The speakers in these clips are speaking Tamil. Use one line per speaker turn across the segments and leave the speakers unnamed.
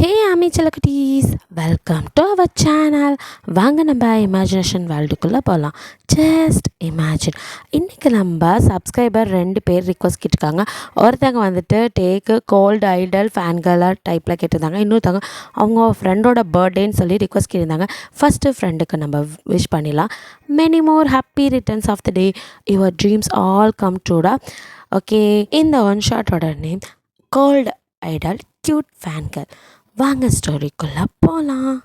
ஹே அமிச்சலக்குட்டீஸ், வெல்கம் டு அவர் சேனல். வாங்க நம்ம இமேஜினேஷன் வேர்ல்டுக்குள்ளே போகலாம். Just imagine. இன்றைக்கி நம்ம சப்ஸ்கிரைபர் 2 பேர் ரிக்வஸ்ட் கேட்டிருக்காங்க. ஒருத்தவங்க வந்துட்டு டேக்கு கோல்டு ஐடல் ஃபேன் கேர்ளாக டைப்பில் கேட்டிருந்தாங்க. இன்னொருத்தவங்க அவங்க ஃப்ரெண்டோட பர்த்டேன்னு சொல்லி ரிக்வஸ்ட் கேட்டிருந்தாங்க. ஃபஸ்ட்டு ஃப்ரெண்டுக்கு நம்ம விஷ் பண்ணிடலாம். Many more happy returns of the day, your dreams all come ட்ரூடா. ஓகே, இந்த ஒன் ஷாட்டோட name gold idol cute fan girl. வாங்க ஸ்டோரிக்குள்ளே போகலாம்.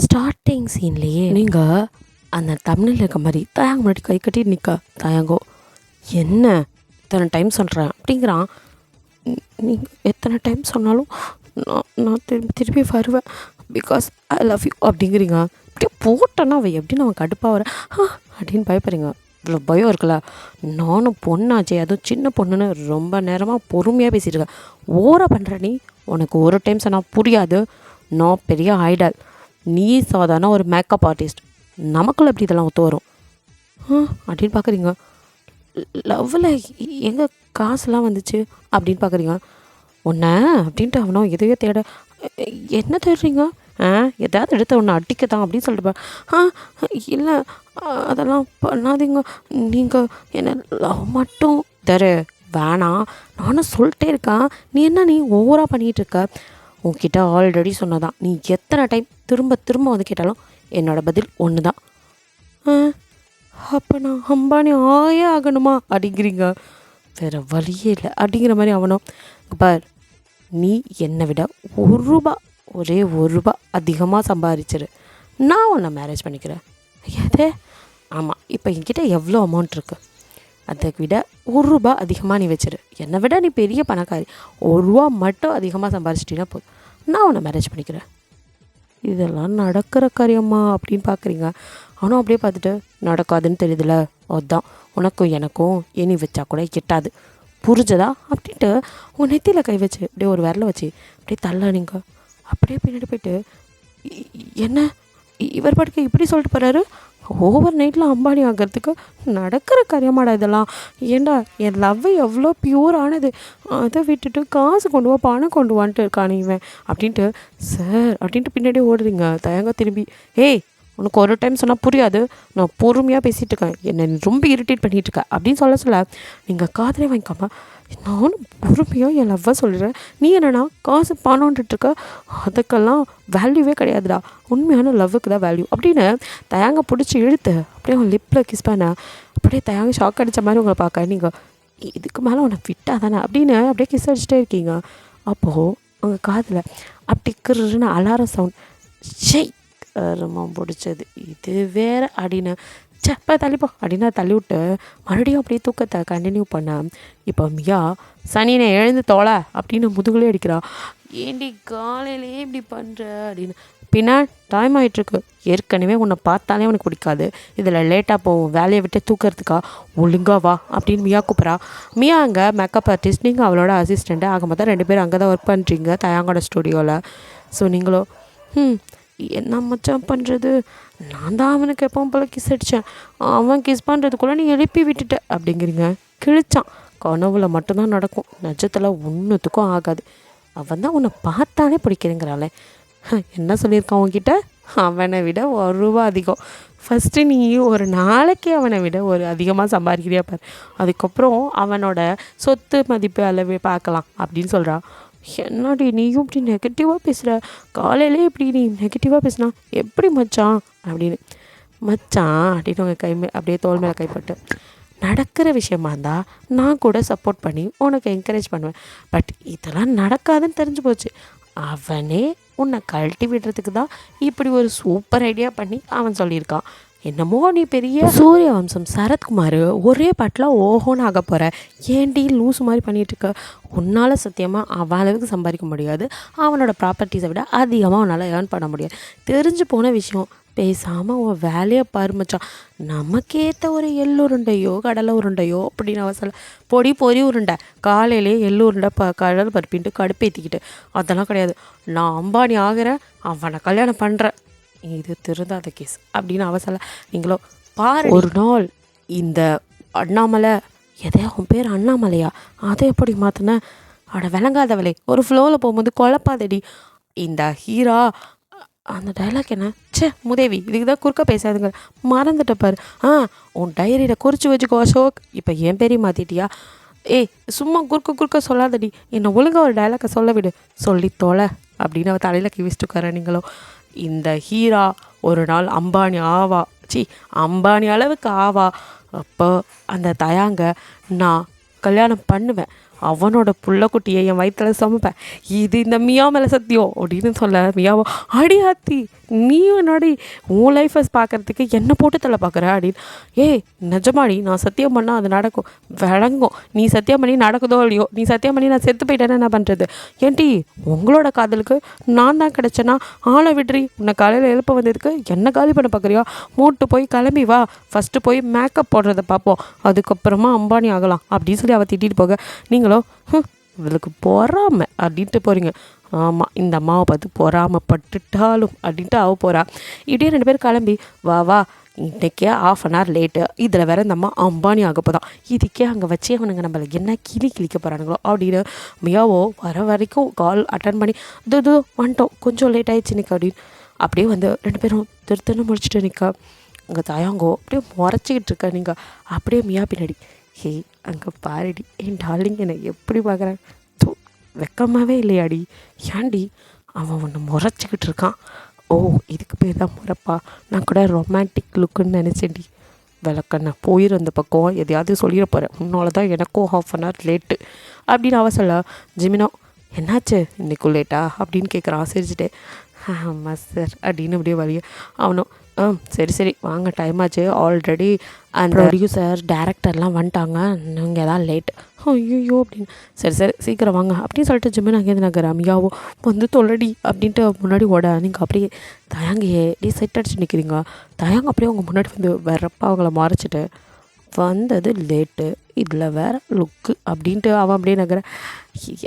ஸ்டார்டிங் சீன்லேயே நீங்கள் அந்த தமிழில் இருக்க மாதிரி தயாங்க முன்னாடி கை கட்டி நிற்க. தயாங்கோ என்ன எத்தனை டைம் சொல்கிறேன் அப்படிங்கிறான். நீங்கள் எத்தனை டைம் சொன்னாலும் நான் திருப்பி வருவேன், பிகாஸ் ஐ லவ் யூ அப்படிங்கிறீங்க. அப்படியே போட்டேன்னா அவள் எப்படி நம்ம கடுப்பாக வர அப்படின்னு பயப்படுறீங்க. இவ்வளோ பயம் இருக்குல்ல. நானும் பொண்ணாச்சே, அதுவும் சின்ன பொண்ணுன்னு ரொம்ப நேரமாக பொறுமையாக பேசியிருக்கேன். ஓரா பண்ணுற நீ. உனக்கு ஒரு டைம் சொன்னால் புரியாது. நான் பெரிய ஐடல், நீ சாதாரண ஒரு மேக்கப் ஆர்டிஸ்ட். நமக்குள்ள எப்படி இதெல்லாம் ஒத்து வரும் அப்படின்னு பார்க்குறீங்க. லவ்வில் எங்கே காசுலாம் வந்துச்சு அப்படின்னு பார்க்குறீங்க. ஒன்றை அப்படின்ட்டு அவனோ எதையோ தேட. என்ன தேடுறீங்க? எதாவது எடுத்து ஒன்று அடிக்கத்தான் அப்படின்னு சொல்லிட்டு இல்லை அதெல்லாம் பண்ணாதீங்க. நீங்கள் என்ன லவ் மட்டும் தர வேணாம், நானும் சொல்லிட்டே இருக்கேன். நீ ஓவராக பண்ணிகிட்டு இருக்க. உன்கிட்ட ஆல்ரெடி சொன்னதான். நீ எத்தனை டைம் திரும்ப திரும்ப வந்து கேட்டாலும் என்னோடய பதில் ஒன்று தான். அப்போ நான் அம்பானி ஆயே ஆகணுமா அப்படிங்கிறீங்க. வேறு வழியே இல்லை அப்படிங்கிற மாதிரி அவனும். பார், நீ என்னை விட ஒரே ஒரு ரூபா அதிகமாக சம்பாதிச்சிரு, நான் உன்னை மேரேஜ் பண்ணிக்கிறேன். எதே? ஆமாம், இப்போ என்கிட்ட எவ்வளோ அமௌண்ட் இருக்குது, அதை விட ரூபா அதிகமாக நீ வச்சிரு. என்னை விட நீ பெரிய பணக்காரி, ரூபா மட்டும் அதிகமாக சம்பாதிச்சிட்டின்னா போதும், நான் உன்னை மேரேஜ் பண்ணிக்கிறேன். இதெல்லாம் நடக்கிற காரியம்மா அப்படின்னு பார்க்குறீங்க. ஆனால் அப்படியே பார்த்துட்டு நடக்காதுன்னு தெரியுதுல, அதுதான் உனக்கும் எனக்கும் ஏனி வச்சா கூட கிட்டாது, புரிஞ்சதா அப்படின்ட்டு உன் நெத்தியில் கை வச்சு அப்படியே ஒரு விரலை வச்சு அப்படியே தள்ளானீங்க. அப்படியே பின்னாடி போயிட்டு என்ன இவர் பாட்டுக்கு இப்படி சொல்லிட்டு போகிறாரு. ஓவர் நைட்டில் அம்பானி ஆகிறதுக்கு நடக்கிற காரியமாடா இதெல்லாம். ஏண்டா, என் லவ் எவ்வளோ பியூர் ஆனது, அதை விட்டுட்டு காசு கொண்டு வா பணம் கொண்டு வான்ட்டு இருக்கானே இவன் அப்படின்ட்டு. சார் அப்படின்ட்டு பின்னாடி ஓடுறீங்க. தயங்க திரும்பி, ஏய் உனக்கு ஒரு டைம் சொன்னால் புரியாது, நான் பொறுமையாக பேசிகிட்டு இருக்கேன், என்னை ரொம்ப இரிட்டேட் பண்ணிகிட்டு இருக்கேன் அப்படின்னு சொல்ல நீங்கள் காதலே வாங்கிக்காம நானும் பொறுமையாக என் லவ்வாக சொல்கிறேன். நீ என்னன்னா காசு பணம்ன்ட்டுருக்க, அதுக்கெல்லாம் வேல்யூவே கிடையாதுடா, உண்மையான லவ்வுக்கு தான் வேல்யூ அப்படின்னு தயாங்க பிடிச்சி இழுத்து அப்படியே அவன் லிப்பில் கிஸ் பண்ண. அப்படியே தயாங்க ஷாக் அடித்த மாதிரி உங்களை பார்க்க. நீங்கள் இதுக்கு மேலே உன்னை ஃபிட்டாக தானே அப்படின்னு அப்படியே கிஸ் அடிச்சுட்டே இருக்கீங்க. அப்போது உங்கள் காதில் அப்படி கிருன்னு அலாரம் சவுண்ட். ஷெய் ரொம்ப பிடிச்சது இது வேறு அப்படின்னு சப்பா தள்ளிப்போ அப்படின்னா தள்ளி விட்டு மறுபடியும் அப்படியே தூக்கத்தை கண்டினியூ பண்ண. இப்போ மியா சனினை எழுந்து தோலை அப்படின்னு முதுகுலே அடிக்கிறா. ஏண்டி காலையிலே இப்படி பண்ணுற அப்படின்னு. பின்னா டைம் ஆகிட்டுருக்கு, ஏற்கனவே உன்னை பார்த்தாலே உனக்கு பிடிக்காது, இதில் லேட்டாக போகும், வேலையை விட்டு தூக்கிறதுக்கா, ஒழுங்கா வா அப்படின்னு மியா கூப்பிட்றா. மியா அங்கே மேக்கப் ஆர்டிஸ்ட், நீங்கள் அவளோட அசிஸ்டண்ட்டு ஆக மொத்தம் 2 பேர் அங்கே தான் ஒர்க் பண்ணுறீங்க தயாங்கோட ஸ்டுடியோவில். ஸோ நீங்களோ என்ன மச்சான் பண்ணுறது, நான் தான் அவனுக்கு எப்பவும் போல் கிஸ் அடித்தேன், அவன் கிஸ் பண்ணுறதுக்குள்ளே நீ எழுப்பி விட்டுட்ட அப்படிங்கிறீங்க. கிழிச்சான். கனவுல மட்டும்தான் நடக்கும், நிஜத்தில் ஒன்றுத்துக்கும் ஆகாது. அவன் தான் உன்னை பார்த்தாலே பிடிக்கிறேங்கிறாளே. என்ன சொல்லியிருக்கான் உன்கிட்ட? அவனை விட ரூபா அதிகம். ஃபஸ்ட்டு நீ ஒரு நாளைக்கு அவனை விட அதிகமாக சம்பாதிக்கிறியா பாரு, அதுக்கப்புறம் அவனோட சொத்து மதிப்பு அளவே பார்க்கலாம் அப்படின்னு சொல்கிறான். என்னடி நீயும் இப்படி நெகட்டிவாக பேசுகிற, காலையிலே இப்படி நீ நெகட்டிவாக பேசுனா எப்படி மச்சான் அப்படின்னு. மச்சான் அப்படின்னு உங்கள் அப்படியே தோல் மேலே கைப்பட்டு, நடக்கிற விஷயமா இருந்தால் நான் கூட சப்போர்ட் பண்ணி உனக்கு என்கரேஜ் பண்ணுவேன், பட் இதெல்லாம் நடக்காதுன்னு தெரிஞ்சு போச்சு. அவனே உன்னை கழட்டி விடுறதுக்கு தான் இப்படி ஒரு சூப்பர் ஐடியா பண்ணி அவன் சொல்லியிருக்கான். என்னமோ நீ பெரிய சூரிய வம்சம் சரத்குமார் ஒரே பாட்டில் ஓஹோன்னு ஆக போகிற, ஏன்டி லூஸு மாதிரி பண்ணிகிட்ருக்க. உன்னால் சத்தியமாக அவன் அளவுக்கு சம்பாதிக்க முடியாது, அவனோட ப்ராப்பர்ட்டிஸை விட அதிகமாக உன்னால் ஏர்ன் பண்ண முடியாது. தெரிஞ்சு போன விஷயம், பேசாமல் உன் வேலையை பாருமச்சான். நமக்கேற்ற ஒரு எள்ளுருண்டையோ கடலை உருண்டையோ அப்படின்னு அவன் சொல்ல. பொறி உருண்டை காலையிலே எள்ளுருண்டை கடல் பருப்பின்ட்டு கடுப்பேற்றிக்கிட்டு, அதெல்லாம் கிடையாது, நான் அம்பானி ஆகிறேன், அவனை கல்யாணம் பண்ணுறேன், இது திருந்தாத கேஸ் அப்படின்னு அவசல. நீங்களோ பாரு, ஒரு நாள் இந்த அண்ணாமலை, எதையா உன் பேர் அண்ணாமலையா, அதை எப்படி மாற்றின, அட விளங்காதவளே, ஒரு ஃப்ளோவில் போகும்போது குழப்பாதடி, இந்த ஹீரா அந்த டைலாக் என்ன ச்சே முதேவி இதுக்கு தான் குறுக்க பேசாதுங்க மறந்துட்ட பாரு. உன் டைரியில் குறித்து வச்சுக்கோ அசோக். இப்போ என் பேரையும் மாற்றிட்டியா? ஏய் சும்மா குறுக்க சொல்லாதடி, என்னை ஒழுங்காக ஒரு டைலாக்கை சொல்ல விடு, சொல்லி தொலை அப்படின்னு அவள் தலையில் கிவிச்சுட்டுக்கார. நீங்களும் இந்த ஹீரா ஒரு நாள் அம்பானி ஆவா, அம்பானி அளவுக்கு ஆவா. அப்போ அந்த தயாங்க நான் கல்யாணம் பண்ணுவேன், அவனோட புள்ளக்குட்டியை என் வயிற்றில் சமைப்பேன், இது இந்த மியா மேலே சத்தியம் அப்படின்னு சொல்ல. மியாவோ அடியாத்தி நீ என்னடி உன் லைஃப்பை பார்க்குறதுக்கு என்னை போட்டு தலை பார்க்குற அப்படின்னு. நிஜமாடி நான் சத்தியம் பண்ணால் அது நடக்கும், விளங்கும். நீ சத்தியம் பண்ணி நடக்குதோ இல்லையோ, நீ சத்தியம் பண்ணி நான் செத்து போயிட்டேன்னா என்ன பண்ணுறது? ஏன்டி உங்களோட காதலுக்கு நான் தான் கிடச்சேன்னா ஆளை விட்றி, உன்னை காலையில் எழுப்ப வந்ததுக்கு என்ன காலி பண்ண பார்க்குறியா? மூட்டு போய் கிளம்பி வா, ஃபஸ்ட்டு போய் மேக்கப் போடுறத பார்ப்போம், அதுக்கப்புறமா அம்பானி ஆகலாம் அப்படின்னு சொல்லி அவள் திட்டிகிட்டு போக. நீங்களும் இவளுக்கு பொறாமை அப்படின்ட்டு போகிறீங்க. ஆமாம், இந்த அம்மாவை பார்த்து பொறாமப்பட்டுட்டாலும் அப்படின்ட்டு அவ போகிறா. இப்படியே 2 பேரும் கிளம்பி வா இன்றைக்கே 1/2 hour லேட்டு, இதில் வேற இந்த அம்மா அம்பானி ஆக போதான், இதுக்கே அங்கே வச்சே அவனுங்க நம்மளை என்ன கிளிக்க போகிறானுங்களோ அப்படின்னு மியாவோ வர வரைக்கும் கால் அட்டன் பண்ணி இது வந்துட்டோம், கொஞ்சம் லேட் ஆகிடுச்சு நிற்க அப்படின்னு அப்படியே வந்து 2 பேரும் திருத்தன்னு முடிச்சுட்டு நிற்க. அங்கே தயாங்கோ அப்படியே முறைச்சிக்கிட்டு இருக்க. நீங்கள் அப்படியே மியா பின்னாடி அங்கே பாருடி என் டார்லிங் என்னை எப்படி பார்க்குறேன், வெக்கமாகவே இல்லையாடி, ஏன்டி அவன் ஒன்று முறைச்சிக்கிட்டு இருக்கான். இதுக்கு பேர் தான் முறைப்பா, நான் கூட ரொமான்டிக் லுக்குன்னு நினச்சேன்டி. விளக்கண்ண போயிரு அந்த பக்கம், எதையாவது சொல்லிட போகிறேன், உன்னால தான் எனக்கும் 1/2 hour லேட்டு அப்படின்னு அவ சொல்ல. ஜிமினோ என்னாச்சு இன்னைக்கும் லேட்டா அப்படின்னு கேட்குறான் சிரிச்சுட்டே. ஆமாம் சார் அப்படின்னு அப்படியே வழிய. அவனும் சரி வாங்க, டைம் ஆச்சு ஆல்ரெடி, அந்த ப்ரொடியூசர் டேரக்டர்லாம் வந்துட்டாங்க, நீங்கள் தான் லேட். ஐயோ அப்படின்னு. சரி சீக்கிரம் வாங்க அப்படின்னு சொல்லிட்டு ஜிம்மின் அங்கேருந்து நகர் அமியாவோ வந்து தொல்லடி அப்படின்ட்டு முன்னாடி ஓட. நீங்கள் அப்படியே தயாங்கையே செட் அடிச்சு நிற்கிறீங்க. தயாங்க அப்படியே அவங்க முன்னாடி வந்து வரப்பா அவங்கள மறைச்சிட்டு வந்தது லேட்டு, இதில் வேறு லுக்கு அப்படின்ட்டு அவன் அப்படியே நகர.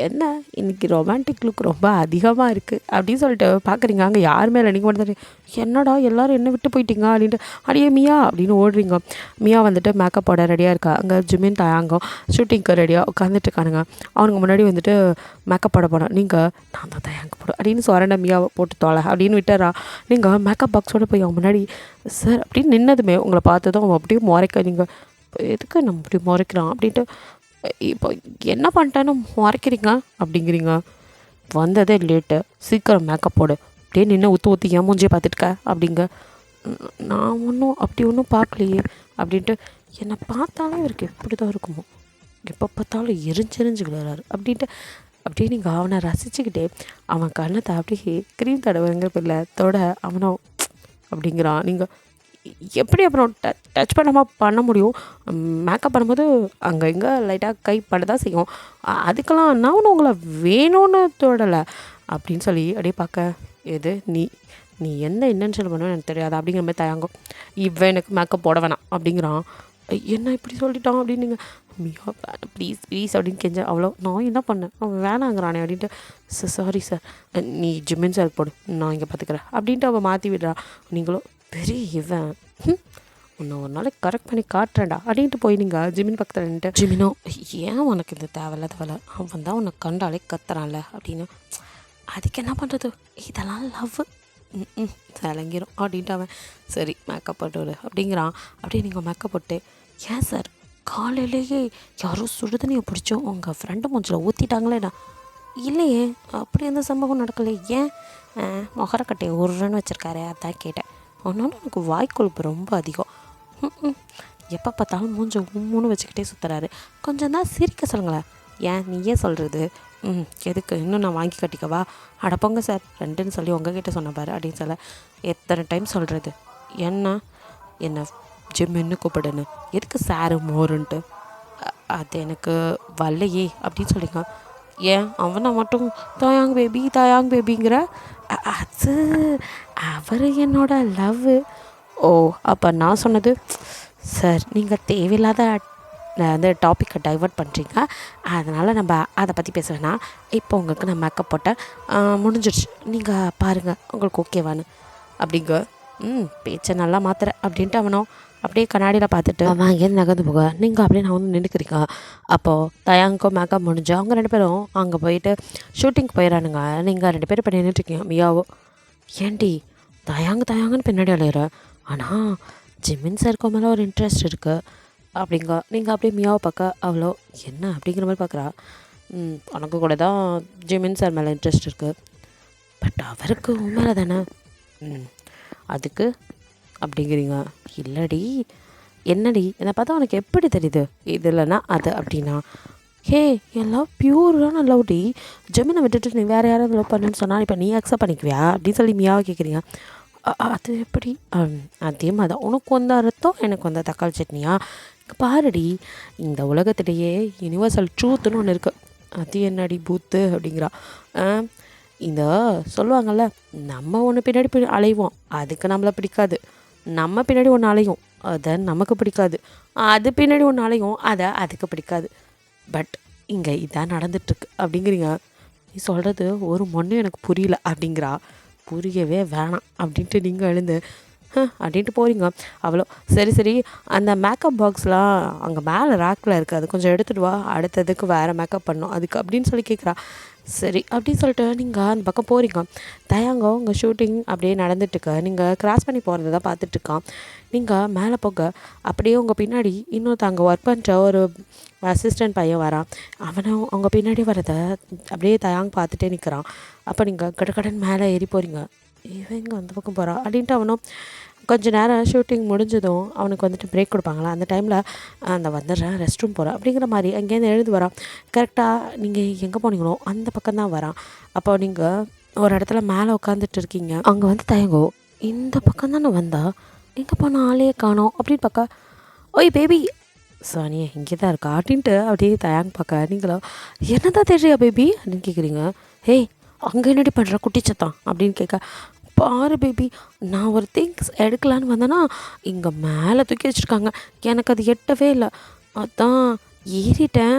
என்ன இன்றைக்கி ரொமான்டிக் லுக் ரொம்ப அதிகமாக இருக்குது அப்படின்னு சொல்லிட்டு பார்க்குறீங்க. அங்கே யாருமே இல்லை, நீங்கள் வந்துட்டு என்னடா எல்லோரும் என்ன விட்டு போயிட்டீங்க அப்படின்ட்டு அடியே மியா அப்படின்னு ஓடுறீங்க. மியா வந்துட்டு மேக்கப் போட ரெடியாக இருக்கா. அங்கே ஜிமின் தயாங்கோ ஷூட்டிங்க்கு ரெடியாக உட்காந்துட்டு இருக்கானுங்க. அவனுக்கு முன்னாடி வந்துட்டு மேக்கப் போட போனோம். நீங்கள் நான் தான் தயாங்க போடும் அப்படின்னு சொரண்ட மியாவை போட்டு தோலை அப்படின்னு விட்டுறா. நீங்கள் மேக்கப் பாக்ஸோடு போய் அவன் முன்னாடி சார் அப்படின்னு நின்னதுமே உங்களை பார்த்ததும் அவன் அப்படியே முறைக்க. நீங்கள் எதுக்கு நம்ம இப்படி முறைக்கிறான் அப்படின்ட்டு, இப்போ என்ன பண்ணிட்டேன்னு முறைக்கிறீங்க அப்படிங்கிறீங்க. வந்ததே லேட்டு, சீக்கிரம் மேக்கப் போடு, அப்படியே நின்று ஊற்றி ஏன் மூஞ்சியை பார்த்துட்டுக்க அப்படிங்க. நான் ஒன்றும் பார்க்கலையே அப்படின்ட்டு. என்னை பார்த்தாலே இவருக்கு எப்படி தான் இருக்குமோ, எப்போ பார்த்தாலும் எரிஞ்சு விளையாடுறாரு அப்படின்ட்டு அப்படியே நீங்கள் அவனை ரசிச்சுக்கிட்டே அவன் கண்ணத்தை அப்படியே க்ரீம் தடவைங்கிற பிள்ளை தொட அவனும் அப்படிங்கிறான். நீங்கள் எப்படி அப்புறம் டச் பண்ண முடியும்? மேக்கப் பண்ணும்போது அங்கே இங்கே லைட்டாக கை படதான் செய்யும், அதுக்கெல்லாம் நான் ஒன்றும் உங்களை வேணும்னு தொடலை அப்படின்னு சொல்லி அப்படியே பார்க்க. எது நீ என்ன இன்டென்ஷன் பண்ணுவேன்னு எனக்கு தெரியாது அப்படிங்கிற மாதிரி தயாங்கும். இவன் எனக்கு மேக்கப் போட வேணாம் அப்படிங்கிறான். என்ன இப்படி சொல்லிட்டான் அப்படின்னு. நீங்கள் மியா ப்ளீஸ் அப்படின்னு கெஞ்ச. அவ்வளோ நான் என்ன பண்ணேன், அவன் வேணாங்கிறானே அப்படின்ட்டு. சாரி சார், நீ ஜிம்மின் சார் போடு, நான் இங்கே பார்த்துக்கிறேன் அப்படின்ட்டு அவன் மாற்றி விடுறா. நீங்களும் பெரிய இவன் உன்னை ஒரு நாளைக்கு கரெக்ட் பண்ணி காட்டுறேன்டா அப்படின்ட்டு போய் நீங்கள் ஜிமின் பக்கத்தில் நின்றுட்டு, ஜிமினோ ஏன் உனக்கு இந்த தேவையில்லாத வேலை, அவன் தான் உன்னை கண்டாலே கத்துறான்ல அப்படின்னு. அதுக்கு என்ன பண்ணுறது, இதெல்லாம் லவ் விளங்கிடும் அப்படின்ட்டு அவன் சரி மேக்கப் போட்டு விடு அப்படிங்கிறான். அப்படியே நீங்கள் மேக்கப் போட்டு. ஏன் சார் காலையிலேயே யாரும் சுடுதண்ணியை பிடிச்சோம் உங்கள் ஃப்ரெண்டு மூஞ்சில் ஊற்றிட்டாங்களேண்ணா? இல்லையே, அப்படி எந்த சம்பவம் நடக்கலை. ஏன் மொகரக்கட்டையை உருன்னு வச்சுருக்காரு அதான் கேட்டேன். ஒன்றாலும் எனக்கு வாய்க்கொழுப்பு ரொம்ப அதிகம். எப்போ பார்த்தாலும் மூஞ்ச உம்முன்னு வச்சுக்கிட்டே சுற்றுறாரு, கொஞ்சம் தான் சிரிக்க சொல்லுங்களேன். ஏன் நீயே சொல்கிறது? எதுக்கு இன்னும் நான் வாங்கி கட்டிக்கவா? அடப்போங்க சார் 2ன்னு சொல்லி உங்ககிட்ட சொன்ன பாரு அப்படின்னு சொல்ல. எத்தனை டைம் சொல்கிறது என்ன ஜிம்மின்னு கூப்பிடுன்னு, எதுக்கு சாரு மோருன்ட்டு? அது எனக்கு வரலையே அப்படின்னு சொல்லிங்க. ஏன் அவனை மட்டும் தாயாங் பேபிங்கிற? அது அவர் என்னோட லவ். அப்போ நான் சொன்னது சார் நீங்கள் தேவையில்லாத அந்த டாப்பிக்கை டைவர்ட் பண்ணுறீங்க, அதனால் நம்ம அதை பற்றி பேச வேணாம். இப்போ உங்களுக்கு நான் மேக்கப் போட்டேன், முடிஞ்சிடுச்சு, நீங்கள் பாருங்கள் உங்களுக்கு ஓகேவான்னு அப்படிங்க. பேச்சை நல்லா மாத்துற அப்படின்ட்டு அவனோ அப்படியே கண்ணாடியில் பார்த்துட்டு அவன் அங்கேருந்து நகர்ந்து போக நீங்கள் அப்படியே நான் வந்து நின்றுக்கிறீங்க. அப்போது தயாங்கும் மேக்கப் முடிஞ்சு அவங்க 2 பேரும் அங்கே போயிட்டு ஷூட்டிங்க்கு போயிடறானுங்க. நீங்கள் 2 பேரும் இப்போ நின்றுட்டுருக்கீங்க. மியாவோ ஏன்டி தயாங்குன்னு பின்னாடி அலையிற, ஆனால் ஜிமின் சாருக்கு மேலே ஒரு இன்ட்ரெஸ்ட் இருக்குது அப்படிங்க. நீங்கள் அப்படியே மியாவை பார்க்க அவ்வளோ என்ன அப்படிங்கிற மாதிரி பார்க்குறா. உனக்கு கூட தான் ஜிமின் சார் மேலே இன்ட்ரெஸ்ட் இருக்குது, பட் அவருக்கு மேலே தானே அதுக்கு அப்படிங்கிறீங்க. இல்லடி என்னடி என்னை பார்த்தா உனக்கு எப்படி தெரியுது இது இல்லைன்னா அது அப்படின்னா, ஹே எல்லாம் பியூரான லவ்டி, ஜெமினை விட்டுட்டு நீ வேறு யாராவது லவ் பண்ணுன்னு சொன்னால் இப்போ நீ அக்செப்ட் பண்ணிக்குவியா அப்படின்னு சொல்லி மியாவை கேட்குறீங்க. அது எப்படி அதே மாதிரி தான் உனக்கு வந்த அர்த்தம் எனக்கு வந்த தக்காளி சட்னியா. பாருடி இந்த உலகத்திலேயே யூனிவர்சல் ட்ரூத்துன்னு ஒன்று இருக்குது, அது என்னடி பூத்து அப்படிங்கிறா. இந்த சொல்லுவாங்கள்ல நம்ம ஒன்று பின்னாடி அலைவோம் அதுக்கு நம்மளை பிடிக்காது, நம்ம பின்னாடி ஒன்று அலையும் அதை நமக்கு பிடிக்காது, அது பின்னாடி ஒன்று அலையும் அதை அதுக்கு பிடிக்காது. பட் இங்கே இதான் நடந்துட்டுருக்கு அப்படிங்கிறீங்க. நீ சொல்கிறது ஒரு மொன்னும் எனக்கு புரியல அப்படிங்கிறா. புரியவே வேணாம் அப்படின்ட்டு நீங்கள் எழுந்து அப்படின்ட்டு போகிறீங்க. அவ்வளோ சரி அந்த மேக்கப் பாக்ஸ்லாம் அங்கே மேலே ரேக்கில் இருக்குது, அது கொஞ்சம் எடுத்துகிட்டு வா, அடுத்ததுக்கு வேறு மேக்கப் பண்ணணும் அதுக்கு அப்படின்னு சொல்லி கேட்குறா. சரி அப்படின்னு சொல்லிட்டு நீங்கள் அந்த பக்கம் போகிறீங்க. தயாங்கோ உங்கள் ஷூட்டிங் அப்படியே நடந்துட்டுருக்க, நீங்கள் கிராஸ் பண்ணி போகிறத தான் பார்த்துட்ருக்கான். நீங்கள் மேலே போக அப்படியே உங்கள் பின்னாடி இன்னொருத்த அங்கே ஒர்க் பண்ணுற ஒரு அசிஸ்டன்ட் பையன் வரான். அவனும் அவங்க பின்னாடி வரதை அப்படியே தயாங்க பார்த்துட்டே நிற்கிறான். அப்போ நீங்கள் கடகடன் மேலே ஏறி போகிறீங்க. இவங்க அந்த பக்கம் போகிறான் அப்படின்ட்டு அவனும் கொஞ்சம் நேரம் ஷூட்டிங் முடிஞ்சதும் அவனுக்கு வந்துட்டு பிரேக் கொடுப்பாங்களா, அந்த டைமில் அந்த வந்துடுறேன் ரெஸ்ட் ரூம் போகிறேன் அப்படிங்கிற மாதிரி அங்கேருந்து எழுந்து வரான். கரெக்டாக நீங்கள் எங்கே போனீங்களோ அந்த பக்கம் தான் வரான். அப்போ நீங்கள் ஒரு இடத்துல மேலே உட்காந்துட்டு இருக்கீங்க. அங்கே வந்து தயங்கோ இந்த பக்கம் தானே வந்தா, எங்கே போனால் ஆளே காணோம் அப்படின்னு பார்க்க, ஓய் பேபி சானியா இங்கே தான் இருக்கா அப்படின்ட்டு அப்படியே தயாங்க பார்க்க, நீங்களா என்ன தான் தெரியா பேபி அப்படின்னு கேட்குறீங்க. ஹேய் அங்கே என்னடி பண்ணுற குட்டிச்சத்தான் அப்படின்னு கேட்க, பாரு பேபி நான் ஒரு திங்ஸ் எடுக்கலான்னு வந்தேன்னா இங்கே மேலே தூக்கி வச்சுருக்காங்க, எனக்கு அது எட்டவே இல்லை, அதான் ஏறிட்டேன்,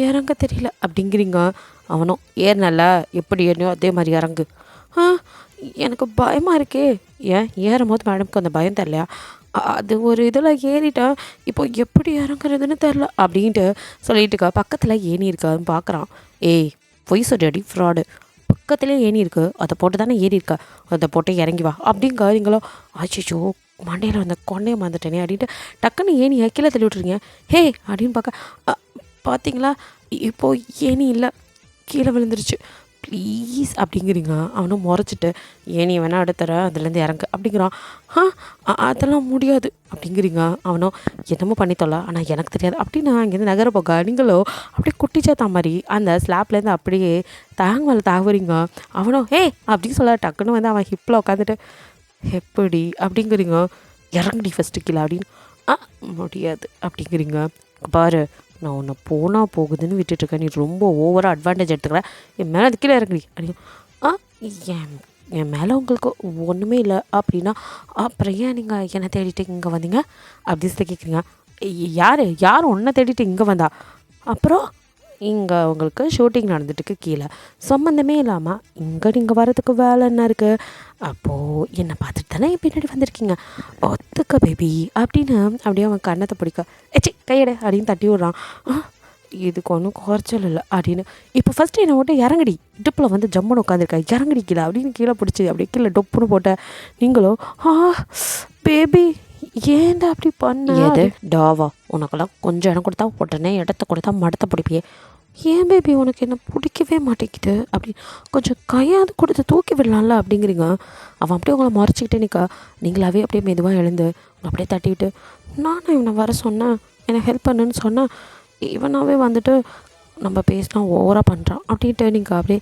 இறங்க தெரியல அப்படிங்கிறீங்க. அவனும் ஏறினல எப்படி ஏறினோ அதே மாதிரி இறங்கு. எனக்கு பயமாக இருக்கே. ஏன் ஏறும் போது மேடம்க்கு அந்த பயம் தெரியலையா, அது ஒரு இதில் ஏறிட்டேன், இப்போ எப்படி இறங்குறதுன்னு தெரில அப்படின்ட்டு சொல்லிட்டுக்கா. பக்கத்தில் ஏணி இருக்கான்னு பார்க்குறான். ஏய் பொய் சொல்லியாடி ஃப்ராடு, பக்கத்துலேயே ஏணி இருக்குது அதை போட்டு தானே ஏறி இருக்கா, அதை போட்டு இறங்கி வா அப்படிங்க. நீங்களோ ஆச்சிச்சோ மண்டையில் வந்த கொண்டையை வந்துட்டேனே அப்படின்ட்டு டக்குன்னு ஏணி கீழே தள்ளி விட்ருங்க. ஹே அப்படின்னு பார்க்க, பார்த்தீங்களா இப்போது ஏணி இல்லை கீழே விழுந்துருச்சு ப்ளீஸ் அப்படிங்கிறீங்க. அவனும் முறைச்சிட்டு ஏனியை வேணால் அடுத்தர அதுலேருந்து இறங்க அப்படிங்கிறான். அதெல்லாம் முடியாது அப்படிங்கிறீங்க. அவனும் என்னமோ பண்ணித்தோல ஆனால் எனக்கு தெரியாது அப்படின்னு அங்கேருந்து நகர போக, நீங்களோ அப்படியே குட்டிச்சாத்தா மாதிரி அந்த ஸ்லாப்லேருந்து அப்படியே தாங்க மேலே தாகுறீங்க. அவனும் ஹே அப்படின்னு சொல்ல டக்குன்னு வந்து அவன் ஹிப்பில் உட்காந்துட்டு எப்படி அப்படிங்கிறீங்க. இறங்குடி ஃபஸ்ட்டு கீழே அப்படின்னு முடியாது அப்படிங்கிறீங்க. பாரு நான் உன்னை போனால் போகுதுன்னு விட்டுட்டுருக்கேன், நீ ரொம்ப ஓவராக அட்வான்டேஜ் எடுத்துக்கிறேன், என் மேலே அது கீழே இறங்குடி அப்படின்னு. என் மேலே உங்களுக்கு ஒன்றுமே இல்லை அப்படின்னா அப்புறம் ஏன் நீங்கள் என்னை தேடிட்டு இங்கே வந்தீங்க அப்படின்னு கேட்குறீங்க. யார் ஒன்றை தேடிட்டு இங்கே வந்தா, அப்புறம் இங்கே உங்களுக்கு ஷூட்டிங் நடந்துட்டுருக்கு கீழே, சம்மந்தமே இல்லாமல் இங்கே நீங்கள் வரதுக்கு வேலை என்ன இருக்குது, அப்போது என்னை பார்த்துட்டு தானே என் பின்னாடி வந்திருக்கீங்க, ஒத்துக்க பேபி அப்படின்னு அப்படியே அவன் கண்ணத்தை பிடிக்க ஏச்சி கையடை அப்படின்னு தட்டி விட்றான். இதுக்கு ஒன்றும் குறைச்சல் இல்லை அப்படின்னு. இப்போ ஃபஸ்ட்டு என்னை விட்டு இறங்கடி, இடுப்பில் வந்து ஜம்முன்னு உட்காந்துருக்கா, இறங்கடி கீழே அப்படின்னு கீழே பிடிச்சி அப்படியே கீழே டொப்புன்னு போட்ட. நீங்களோ பேபி ஏன்டா அப்படி பண்ண, எது டாவா உனக்கெல்லாம் கொஞ்சம் இடம் கொடுத்தா உடனே இடத்த கொடுத்தா மடத்த பிடிப்பியே, ஏன் பேபி உனக்கு என்ன பிடிக்கவே மாட்டேங்குது அப்படி கொஞ்சம் கையாவது கொடுத்து தூக்கி விடலாம்ல அப்படிங்கிறீங்க. அவன் அப்படியே உங்களை மறைச்சிக்கிட்டே நிற்கா. நீங்களாவே அப்படியே மெதுவாக எழுந்து அப்படியே தட்டிவிட்டு, நானும் இவனை வர சொன்னேன் எனக்கு ஹெல்ப் பண்ணுன்னு சொன்னேன், இவனாவே வந்துட்டு நம்ம பேசினா ஓவராக பண்ணுறான் அப்படின்ட்டு நீங்கள் அப்படியே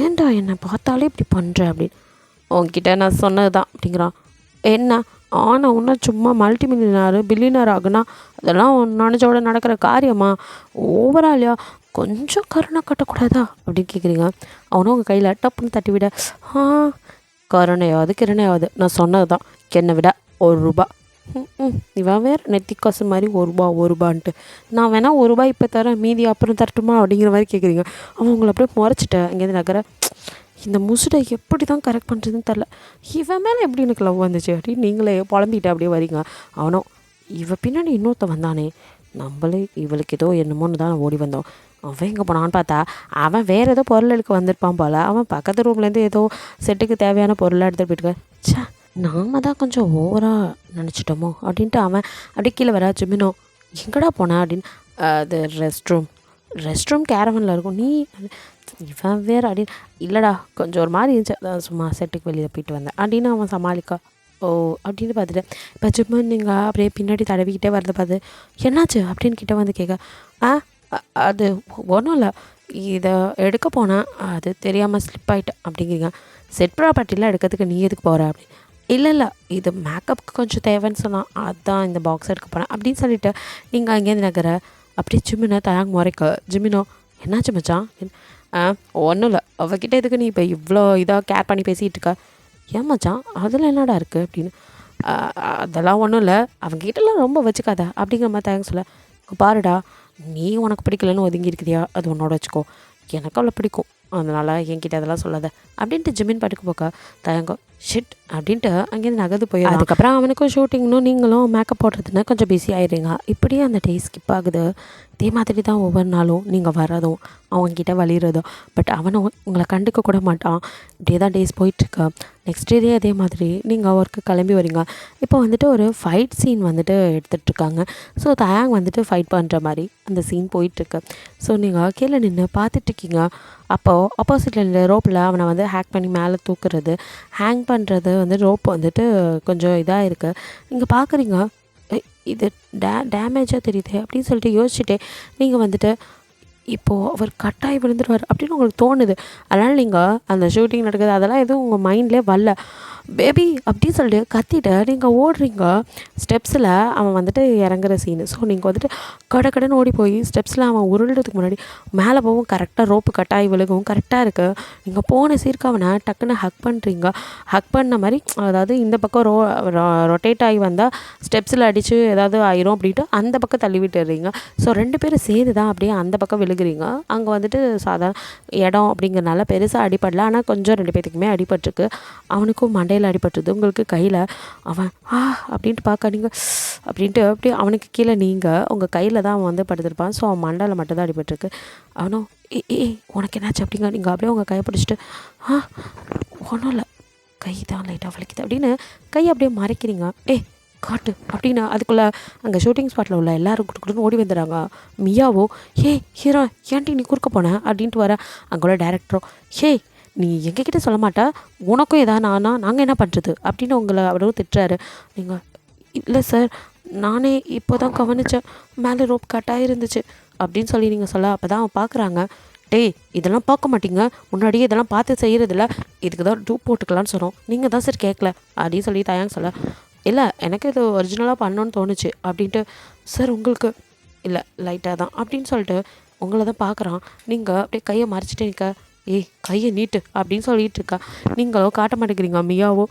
ஏன்டா என்னை பார்த்தாலே இப்படி பண்ணுற அப்படின்னு. உங்ககிட்ட நான் சொன்னது தான் அப்படிங்கிறான். என்ன ஆனால் இன்னும் சும்மா மல்டி பில்லியனர் ஆகுனா அதெல்லாம் நினச்சோட நடக்கிற காரியமா, ஓவராலியா கொஞ்சம் கருணை கட்டக்கூடாதா அப்படின்னு கேட்குறீங்க. அவனும் உங்கள் கையில் டப்புன்னு தட்டி விட, கருணையாவது கிருணையாவது நான் சொன்னது தான், என்னை விட ₹1. இவன் வேறு நெத்தி காசு மாதிரி ₹1 நான் வேணால் ₹1 இப்போ தரேன் மீதி அப்புறம் தரட்டுமா அப்படிங்கிற மாதிரி கேட்குறீங்க. அவன் உங்களை அப்படியே முறைச்சிட்டேன் இங்கேருந்து நகர. இந்த முசுடை எப்படி தான் கரெக்ட் பண்ணுறதுன்னு தெரில, இவன் மேலே எப்படி எனக்கு லவ் வந்துச்சு அப்படின்னு நீங்களே புலம்பிட்டு அப்படியே வரீங்க. அவனும் இவ பின்னாடி இன்னொருத்த வந்தானே, நம்மளே இவளுக்கு ஏதோ என்னமோன்னு தான் ஓடி வந்தோம். அவன் எங்கே போனான்னு பார்த்தா அவன் வேறு ஏதோ பொருள் எடுக்க வந்திருப்பான் போல். அவன் பக்கத்து ரூம்லேருந்து ஏதோ செட்டுக்கு தேவையான பொருளாக எடுத்துகிட்டு போயிட்டுருக்கார். ச்சே, நாம தான் கொஞ்சம் ஓவராக நினச்சிட்டோமோ அப்படின்ட்டு அவன் அப்படி கீழே வர. ஜிமினோ எங்கடா போனேன் அப்படின்னு. அது ரெஸ்ட் ரூம் கேரவனில் இருக்கும். நீ இவன் வேறு அப்படின்னு. இல்லைடா கொஞ்சம் ஒரு மாதிரி இருந்துச்சு, அதான் சும்மா செட்டுக்கு வெளியில் போயிட்டு வந்தேன் அப்படின்னு அவன் சமாளிக்கா. ஓ அப்படின்னு பார்த்துட்டு இப்போ ஜிம்மன் நீங்கள் அப்படியே பின்னாடி தடவிக்கிட்டே வரதை பார்த்து என்னாச்சு அப்படின்னு கிட்டே வந்து கேட்க, அது ஒன்றும் இல்லை, இதை எடுக்க போனேன், அது தெரியாமல் ஸ்லிப் ஆகிட்டேன் அப்படிங்கிறீங்க. செட் ப்ராப்பர்ட்டிலாம் எடுக்கிறதுக்கு நீ எதுக்கு போகிற அப்படி. இல்லை இது மேக்கப்புக்கு கொஞ்சம் தேவைன்னு சொன்னான், அதுதான் இந்த பாக்ஸ் எடுக்க போனேன் அப்படின்னு சொல்லிவிட்டு நீங்கள் அங்கேருந்து நகர. அப்படியே ஜிமினோ தயாங்க முறைக்க. ஜிமினோ என்னாச்சு மச்சான்? ஒன்றும் இல்லை, அவகிட்ட எதுக்கு நீ இப்போ இவ்வளோ இதாக கேர் பண்ணி பேசிகிட்டு இருக்க? ஏன் மச்சான் அதில் என்னடா இருக்குது அப்படின்னு. அதெல்லாம் ஒன்றும் இல்லை, அவங்ககிட்டலாம் ரொம்ப வச்சுக்காத அப்படிங்கிற மாதிரி தயங்க சொல்ல. பாருடா, நீ உனக்கு பிடிக்கலன்னு ஒதுங்கி இருக்கிறியா, அது உன்னோட வச்சுக்கோ, எனக்கு அவ்வளோ பிடிக்கும், அதனால் என்கிட்ட அதெல்லாம் சொல்லாத அப்படின்ட்டு ஜிமின் பாட்டுக்கு போக்கா. தயங்கம் ஷிட் அப்படின்ட்டு அங்கேருந்து நகர்ந்து போய் அதுக்கப்புறம் அவனுக்கும் ஷூட்டிங்னும் நீங்களும் மேக்கப் போடுறதுன்னு கொஞ்சம் பிஸி ஆயிடுறீங்க. இப்படியே அந்த டே ஸ்கிப் ஆகுது. இதே மாதிரி தான் ஒவ்வொரு நாளும் நீங்கள் வர்றதும் அவங்கக்கிட்ட வலிகிறதும். பட் அவனும் உங்களை கண்டுக்க கூட மாட்டான். இப்படியே தான் டேஸ் போயிட்டுருக்கு. நெக்ஸ்ட் டே அதே மாதிரி நீங்கள் ஒர்க்கு கிளம்பி வரீங்க. இப்போ வந்துட்டு ஒரு ஃபைட் சீன் வந்துட்டு எடுத்துகிட்ருக்காங்க. ஸோ தயாங் வந்துட்டு ஃபைட் பண்ணுற மாதிரி அந்த சீன் போயிட்டுருக்கு. ஸோ நீங்கள் கீழே நின்று பார்த்துட்ருக்கீங்க. அப்போது ஆப்போசிட்டில் ரோப்பில் அவனை வந்து ஹேக் பண்ணி மேலே தூக்குறது, ஹேங் பண்ணுறது வந்து ரோப் வந்துட்டு கொஞ்சம் இதாக இருக்குது. நீங்கள் பார்க்குறீங்க, இது டேமேஜாக தெரியுது அப்படின்னு சொல்லிட்டு யோசிச்சுட்டே நீங்கள் வந்துட்டு இப்போது அவர் கட்டாயி விழுந்துடுவார் அப்படின்னு உங்களுக்கு தோணுது. அதனால் நீங்கள் அந்த ஷூட்டிங் நடக்குது அதெல்லாம் எதுவும் உங்கள் மைண்ட்லேயே வரல. பேபி அப்படின்னு சொல்லிட்டு கத்திட்டு நீங்கள் ஓடுறீங்க. ஸ்டெப்ஸில் அவன் வந்துட்டு இறங்குற சீனு. ஸோ நீங்கள் வந்துட்டு கடைன்னு ஓடி போய் ஸ்டெப்ஸில் அவன் உருள்றதுக்கு முன்னாடி மேலே போகவும் கரெக்டாக ரோப்பு கட்டாயி விழுகவும் கரெக்டாக இருக்குது. நீங்கள் போன சீர்க்கு அவனை டக்குன்னு ஹக் பண்ணுறீங்க. ஹக் பண்ண மாதிரி, அதாவது இந்த பக்கம் ரொட்டேட் ஆகி வந்தால் ஸ்டெப்ஸில் அடித்து ஏதாவது ஆயிரும் அப்படின்ட்டு அந்த பக்கம் தள்ளி விட்டுடுறீங்க. ஸோ 2 பேரும் சேர்ந்து தான் அப்படியே அந்த பக்கம் விழுகிறீங்க. அங்கே வந்துட்டு சாதாரண இடம் அப்படிங்கிறனால பெருசாக அடிப்படல. ஆனால் கொஞ்சம் 2 பேத்துக்குமே அடிபட்டிருக்கு. அவனுக்கும் மண்டையில் அடிபட்டுருது, உங்களுக்கு கையில். அவன் அப்படின்ட்டு பார்க்க நீங்கள் அப்படின்ட்டு அப்படியே அவனுக்கு கீழே நீங்கள் உங்கள் கையில் தான் அவன் வந்து படுத்திருப்பான். ஸோ அவன் மண்டையில் மட்டும்தான் அடிபட்டிருக்கு. அவனும் உனக்கு என்னாச்சு அப்படிங்க. நீங்கள் அப்படியே உங்கள் கையை பிடிச்சிட்டு ஒன்றும் இல்லை, கை தான் லைட்டாக வலிக்குது அப்படின்னு கையை அப்படியே மறைக்கிறீங்க. காட்டு அப்படின்னு அதுக்குள்ளே அங்கே ஷூட்டிங் ஸ்பாட்டில் உள்ள எல்லோரும் கொடுக்குன்னு ஓடி வந்துடுறாங்க. மியாவோ ஹீரோ ஏன்ட்டி நீ குறுக்க போன அப்படின்ட்டு வர. அங்கே டேரக்டரோ நீ எங்ககிட்ட சொல்ல மாட்டா, உனக்கும் எதாவது நாங்கள் என்ன பண்ணுறது அப்படின்னு உங்களை அவரும் திட்டுறாரு. நீங்கள் இல்லை சார், நானே இப்போ தான் கவனித்தேன், மேலே ரோப் கட்டாக இருந்துச்சு அப்படின்னு சொல்லி நீங்கள் சொல்ல. அப்போ தான் அவன் பார்க்குறாங்க. இதெல்லாம் பார்க்க மாட்டீங்க, முன்னாடியே இதெல்லாம் பார்த்து செய்கிறதில்ல, இதுக்கு தான் டூப் போட்டுக்கலான்னு சொன்னோம், நீங்கள் தான் சார் கேட்கல அப்படின்னு சொல்லி தயாங்க சொல்ல. இல்லை எனக்கு இது ஒரிஜினலாக பண்ணோன்னு தோணுச்சு அப்படின்ட்டு. சார் உங்களுக்கு இல்லை லைட்டாக தான் அப்படின்னு சொல்லிட்டு உங்களை தான் பார்க்குறான். நீங்கள் அப்படியே கையை மறைச்சிட்டே நிற்க. கையை நீட்டு அப்படின்னு சொல்லிட்டு இருக்கா. நீங்களோ காட்ட மாட்டேங்கிறீங்க. மியாவோ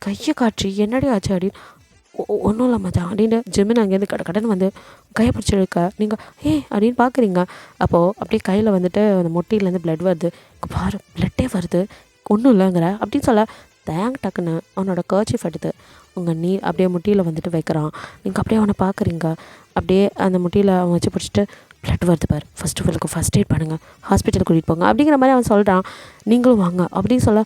கையை காட்சி என்னடி ஆச்சு அப்படின்னு. ஒன்றும் இல்லை மச்சான் அப்படின்னு ஜிமின் அங்கேருந்து கடன் வந்து கையை பிடிச்சிருக்க. நீங்கள் அப்படின்னு பார்க்குறீங்க. அப்போது அப்படியே கையில் வந்துட்டு அந்த மொட்டிலேருந்து பிளட் வருது. பாரு பிளட்டே வருது, ஒன்றும் இல்லைங்கிற அப்படின்னு சொல்ல. தேங்க் டக்குன்னு அவனோட கர்ச்சீஃப் எடுத்து உங்கள் அப்படியே முட்டியில் வந்துட்டு வைக்கிறான். நீங்கள் அப்படியே அவனை பார்க்குறீங்க. அப்படியே அந்த முட்டியில் அவன் வச்சு பிடிச்சிட்டு பிளட் வருது பாரு, ஃபஸ்ட் எய்ட் பண்ணுங்கள், ஹாஸ்பிட்டல் கூட்டிகிட்டு போங்க அப்படிங்கிற மாதிரி அவன் சொல்கிறான். நீங்களும் வாங்க அப்படின்னு சொல்ல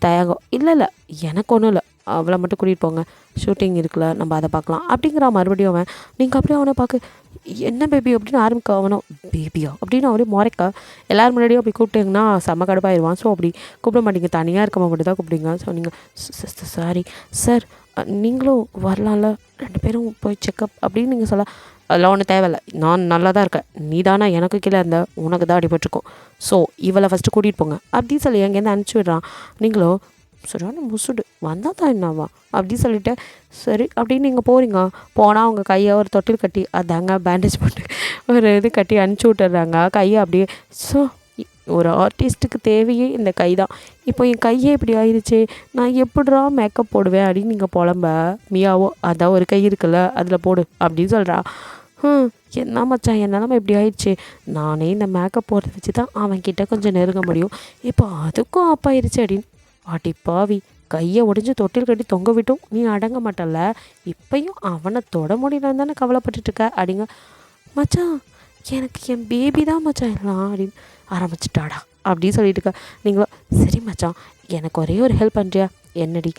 தயாகம். இல்லை எனக்கு ஒன்றும் இல்லை, அவளை மட்டும் கூட்டிகிட்டு போங்க, ஷூட்டிங் இருக்குல்ல நம்ம அதை பார்க்கலாம் அப்படிங்கிறான் மறுபடியும் அவன். நீங்கள் அப்படியே அவனை பார்க்க என்ன பேபி அப்படின்னு ஆரம்பிக்க. அவனும் பேபியா அப்படின்னு அப்படியே முறைக்க. எல்லோரும் முன்னாடியும் அப்படி கூப்பிட்டீங்கன்னா செம்ம கடுப்பாயிருவான். ஸோ அப்படி கூப்பிட மாட்டீங்க, தனியாக இருக்கமா மட்டும் தான் கூப்பிடுங்க. ஸோ நீங்கள் சாரி சார், நீங்களும் வரலாம்ல, 2 பேரும் போய் செக்கப் அப்படின்னு நீங்கள் சொல்ல. அதெல்லாம் ஒன்றும் தேவையில்லை, நான் நல்லா தான் இருக்கேன், நீ தானே எனக்கு கீழே இருந்த, உனக்கு தான் அடிபட்டிருக்கும், ஸோ இவளை ஃபஸ்ட்டு கூட்டிகிட்டு போங்க அப்படின்னு சொல்லி அங்கேருந்து அனுப்பிச்சி விடுறான். நீங்களும் சரியான முசுடு வந்தால் தான் என்னவா அப்படின்னு சொல்லிவிட்டு சரி அப்படின்னு நீங்கள் போகிறீங்க. போனால் அவங்க கையை ஒரு தொட்டில் கட்டி அதாங்க பேண்டேஜ் போட்டு ஒரு இது கட்டி அனுப்பிச்சி விட்டுறாங்க கையை அப்படியே. ஸோ ஒரு ஆர்டிஸ்ட்டுக்கு தேவையே இந்த கை தான். இப்போ என் கையே இப்படி ஆயிடுச்சு, நான் எப்படிரா மேக்கப் போடுவேன் அப்படின்னு நீங்கள் புலம்ப. மியாவோ அதான் ஒரு கை இருக்குல்ல அதில் போடு அப்படின்னு சொல்கிறா. என்ன மச்சான் என் நிலமை இப்படி ஆயிடுச்சு, நானே இந்த மேக்கப் போடுறத வச்சு தான் அவன்கிட்ட கொஞ்சம் நெருங்க முடியும், இப்போ அதுக்கும் ஆப்பாயிருச்சு அப்படின்னு. பாட்டி பாவி கையை ஒடிஞ்சு தொட்டில் கட்டி தொங்க விட்டும் நீ அடங்க மாட்டல்ல, இப்பயும் அவனை தொட முடியலன்னு தானே கவலைப்பட்டுட்டு இருக்க அப்படிங்க. மச்சான் எனக்கு என் பேபி தான் மச்சான் எல்லாம் அப்படின்னு ஆரம்பிச்சிட்டாடா அப்படின்னு சொல்லிட்டு இருக்கா. நீங்களும் சரி மச்சான் எனக்கு ஒரே ஒரு ஹெல்ப் பண்ணுறியா? என்னடி,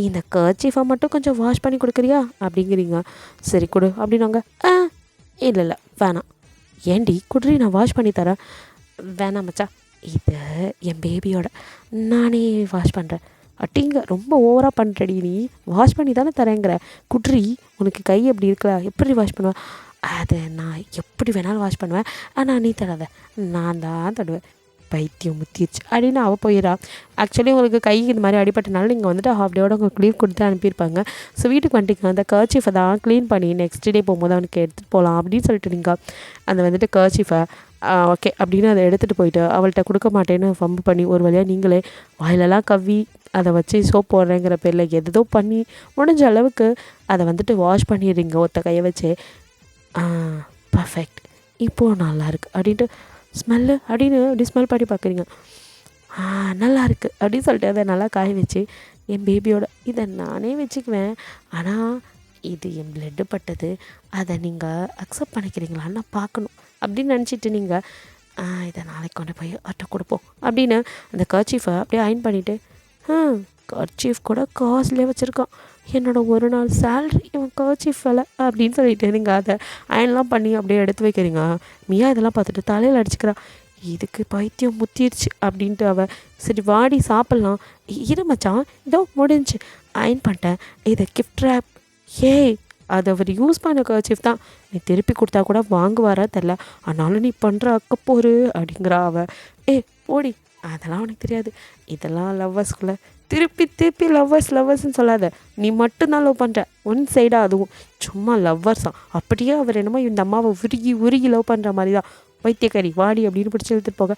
இந்த கர்ச்சீஃபை மட்டும் கொஞ்சம் வாஷ் பண்ணி கொடுக்குறியா அப்படிங்கிறீங்க. சரி கொடு அப்படின்னாங்க. இல்லை இல்லை வேணாம். ஏண்டி குடுறி, நான் வாஷ் பண்ணி தரேன். வேணாம் மச்சான், இது என் பேபியோட, நானே வாஷ் பண்ணுறேன். அட்டிங்க ரொம்ப ஓவராக பண்ணுறடி, நீ வாஷ் பண்ணி தானே தரேங்கிற. குட்ரி, உனக்கு கை எப்படி இருக்கல, எப்படி வாஷ் பண்ணுவேன்? அதை நான் எப்படி வேணாலும் வாஷ் பண்ணுவேன், ஆனால் நீ தராத, நான் தான் தடுவேன். பைத்தியம் முத்திடுச்சு அப்படின்னு அவள் போயிடா. ஆக்சுவலி உங்களுக்கு கை இந்த மாதிரி அடிபட்டனால நீங்கள் வந்துட்டு ஹாஃப் டேவோட உங்களுக்கு லீவ் கொடுத்து அனுப்பியிருப்பாங்க. ஸோ வீட்டுக்கு வந்துட்டு அந்த கர்ச்சீஃபை தான் க்ளீன் பண்ணி நெக்ஸ்ட் டே போகும்போது அவனுக்கு எடுத்துகிட்டு போகலாம் அப்படின்னு சொல்லிட்டு நீங்கள் அந்த வந்துட்டு கர்ச்சீஃபை ஓகே அப்படின்னு அதை எடுத்துகிட்டு போயிட்டு அவள்கிட்ட கொடுக்க மாட்டேன்னு ஃபம்பு பண்ணி ஒரு வழியாக நீங்களே வாயிலெல்லாம் கவ்வி அதை வச்சு சோப் போடுறேங்கிற பேரில் எதோ பண்ணி முடிஞ்ச அளவுக்கு அதை வந்துட்டு வாஷ் பண்ணிடுறீங்க ஒத்த கையை வச்சு. பர்ஃபெக்ட், இப்போது நல்லாயிருக்கு அப்படின்ட்டு ஸ்மெல்லு அப்படின்னு அப்படி ஸ்மெல் பண்ணி பார்க்குறீங்க. நல்லாயிருக்கு அப்படின்னு சொல்லிட்டு அதை நல்லா காய வச்சு என் பேபியோட இதை நானே வச்சுக்குவேன், ஆனால் இது என் பிளட்டு பட்டது, அதை நீங்கள் அக்செப்ட் பண்ணிக்கிறீங்களான்னு நான் பார்க்கணும் அப்படின்னு நினச்சிட்டு நீங்கள் இதை நாளைக்கு கொண்டு போய் அட்டை கொடுப்போம் அப்படின்னு அந்த கர்ச்சீஃபை அப்படியே அயன் பண்ணிவிட்டு கர்ச்சீஃப் கூட காஸ்ட்லியாக வச்சுருக்கான், என்னோட ஒரு நாள் சேல்ரி இவன் கர்ச்சீஃப் வேலை அப்படின்னு சொல்லிட்டு நீங்கள் அதை அயன்லாம் பண்ணி அப்படியே எடுத்து வைக்கிறீங்க. மியா இதெல்லாம் பார்த்துட்டு தலையில் அடிச்சுக்கிறா. இதுக்கு பைத்தியம் முத்திடுச்சு அப்படின்ட்டு அவள் சரி வாடி சாப்பிட்லாம். இரு மச்சான், இதோ முடிஞ்சு அயன் பண்ணிட்டேன், இதை கிஃப்ட் ரேப். ஏய், அது அவர் யூஸ் பண்ண கர்ச்சீஃப் தான், நீ திருப்பி கொடுத்தா கூட வாங்குவாரா தெரில, ஆனாலும் நீ பண்ணுற அக்கப்போரு அப்படிங்கிறா அவள். போடி, அதெல்லாம் உனக்கு தெரியாது, இதெல்லாம் லவ்வர்ஸ்குள்ளே திருப்பி திருப்பி லவ்வர்ஸ்ன்னு சொல்லாத, நீ மட்டும்தான் லவ் பண்ணுற ஒன் சைடாக, அதுவும் சும்மா லவ்வர்ஸ் தான். அப்படியே அவர் என்னமோ இந்த அம்மாவை உருகி லவ் பண்ணுற மாதிரி தான். வைத்தியக்காரி வாடி அப்படின்னு பிடிச்சி இழுத்துட்டு போக,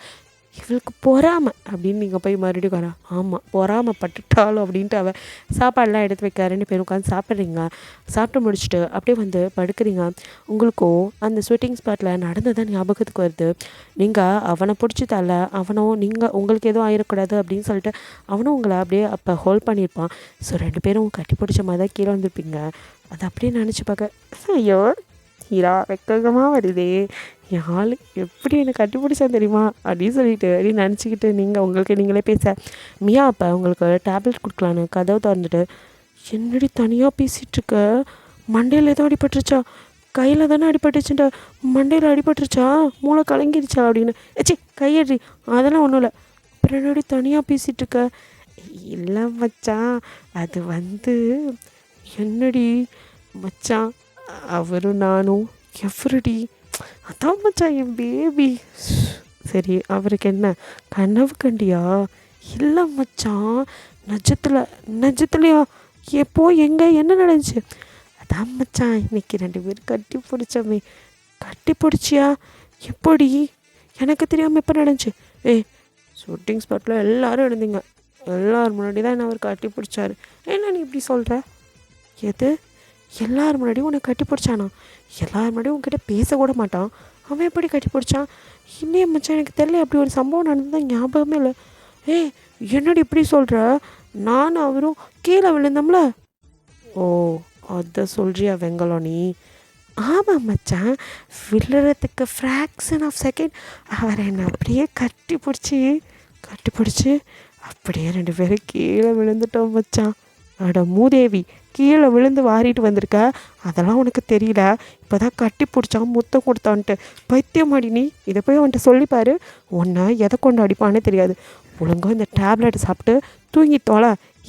இவளுக்கு பொறாமை அப்படின்னு நீங்கள் போய் மறுபடியும் வரா. ஆமாம், பொறாமை பட்டுட்டாலும் அப்படின்ட்டு அவள் சாப்பாடெலாம் எடுத்து வைக்க 2 பேரும் உட்காந்து சாப்பிட்றீங்க. சாப்பிட்டு முடிச்சுட்டு அப்படியே வந்து படுக்கிறீங்க. உங்களுக்கும் அந்த ஸ்வெட்டிங் ஸ்பாட்டில் நடந்ததான் ஞாபகத்துக்கு வருது. நீங்கள் அவனை பிடிச்சி தரல, அவனும் நீங்கள் உங்களுக்கு எதுவும் ஆயிடக்கூடாது அப்படின்னு சொல்லிட்டு அவனும் உங்களை அப்படியே அப்போ ஹோல்ட் பண்ணியிருப்பான். ஸோ 2 பேரும் கட்டி பிடிச்ச மாதிரி தான் கீழே வந்திருப்பீங்க. அதை அப்படியே நினச்சி பார்க்க, ஐயோ ஹீரா வெக்கமாக வருதே, என் ஆள் எப்படி என்னை கட்டிப்பிடிச்சா தெரியுமா அப்படின்னு சொல்லிட்டு அப்படின்னு நினச்சிக்கிட்டு நீங்கள் உங்களுக்கு நீங்களே பேச. மியா அப்போ உங்களுக்கு டேப்லெட் கொடுக்கலான்னு கதவை திறந்துட்டு, என்னடி தனியாக பேசிகிட்ருக்க, மண்டையில் எதுவும் அடிபட்டுருச்சா? கையில் தானே அடிபட்டுச்சுட்ட, மண்டையில் அடிபட்டுருச்சா, மூளை கலங்கிடுச்சா அப்படின்னு. கையடி, அதெல்லாம் ஒன்றும் இல்லை. அப்புறம் என்னடி தனியாக பேசிகிட்ருக்க? இல்லை மச்சான், அது வந்து என்னடி மச்சான், அவரும் நானும் எவ்வளடி, அதான் மச்சான் என் பேபி. சரி, அவருக்கு என்ன கனவு கண்டியா? இல்லை மச்சான், நிஜத்துலையா? எப்போ, எங்கே, என்ன நடந்துச்சு? அதான் மச்சான் இன்னைக்கு 2 பேரும் கட்டி பிடிச்சோமே. கட்டி பிடிச்சியா? எப்படி? எனக்கு தெரியாமல் எப்போ நடந்துச்சு? ஷூட்டிங் ஸ்பாட்டில் எல்லோரும் இருந்தீங்க, எல்லோரும் முன்னாடி தான் என்ன அவர் கட்டி பிடிச்சாரு. என்ன நீ இப்படி சொல்கிற? எது எல்லார் முன்னாடியும் உன்னை கட்டி பிடிச்சானா? எல்லார் முன்னாடியும் உன்கிட்ட பேசக்கூட மாட்டான், அவன் எப்படி கட்டி பிடிச்சான்? இன்னும் மச்சான் எனக்கு தெரியல, அப்படி ஒரு சம்பவம் நடந்ததான் ஞாபகமே இல்லை. என்னடி இப்படி சொல்கிற? நானும் அவரும் கீழே விழுந்தோம்ல. ஓ, அதை சொல்கிறியா வெங்கலம் நீ? ஆமாம் மச்சான், விழுறதுக்கு ஃப்ராக்ஷன் ஆஃப் செகண்ட் அவர் என்னை அப்படியே கட்டி பிடிச்சி அப்படியே 2 பேரும் கீழே விழுந்துட்டோம் மச்சான். அட மூதேவி, கீழே விழுந்து வாரிட்டு வந்திருக்க, அதெல்லாம் உனக்கு தெரியல, இப்போ தான் கட்டி பிடிச்சான் முத்தம் கொடுத்தான்ட்டு. பைத்தியமாடி நீ, இதை போய் அவன்கிட்ட சொல்லிப்பாரு, உன்னை எதை கொண்டு அடிப்பானே தெரியாது. ஒழுங்காக இந்த டேப்லெட் சாப்பிட்டு தூங்கிட்டோல,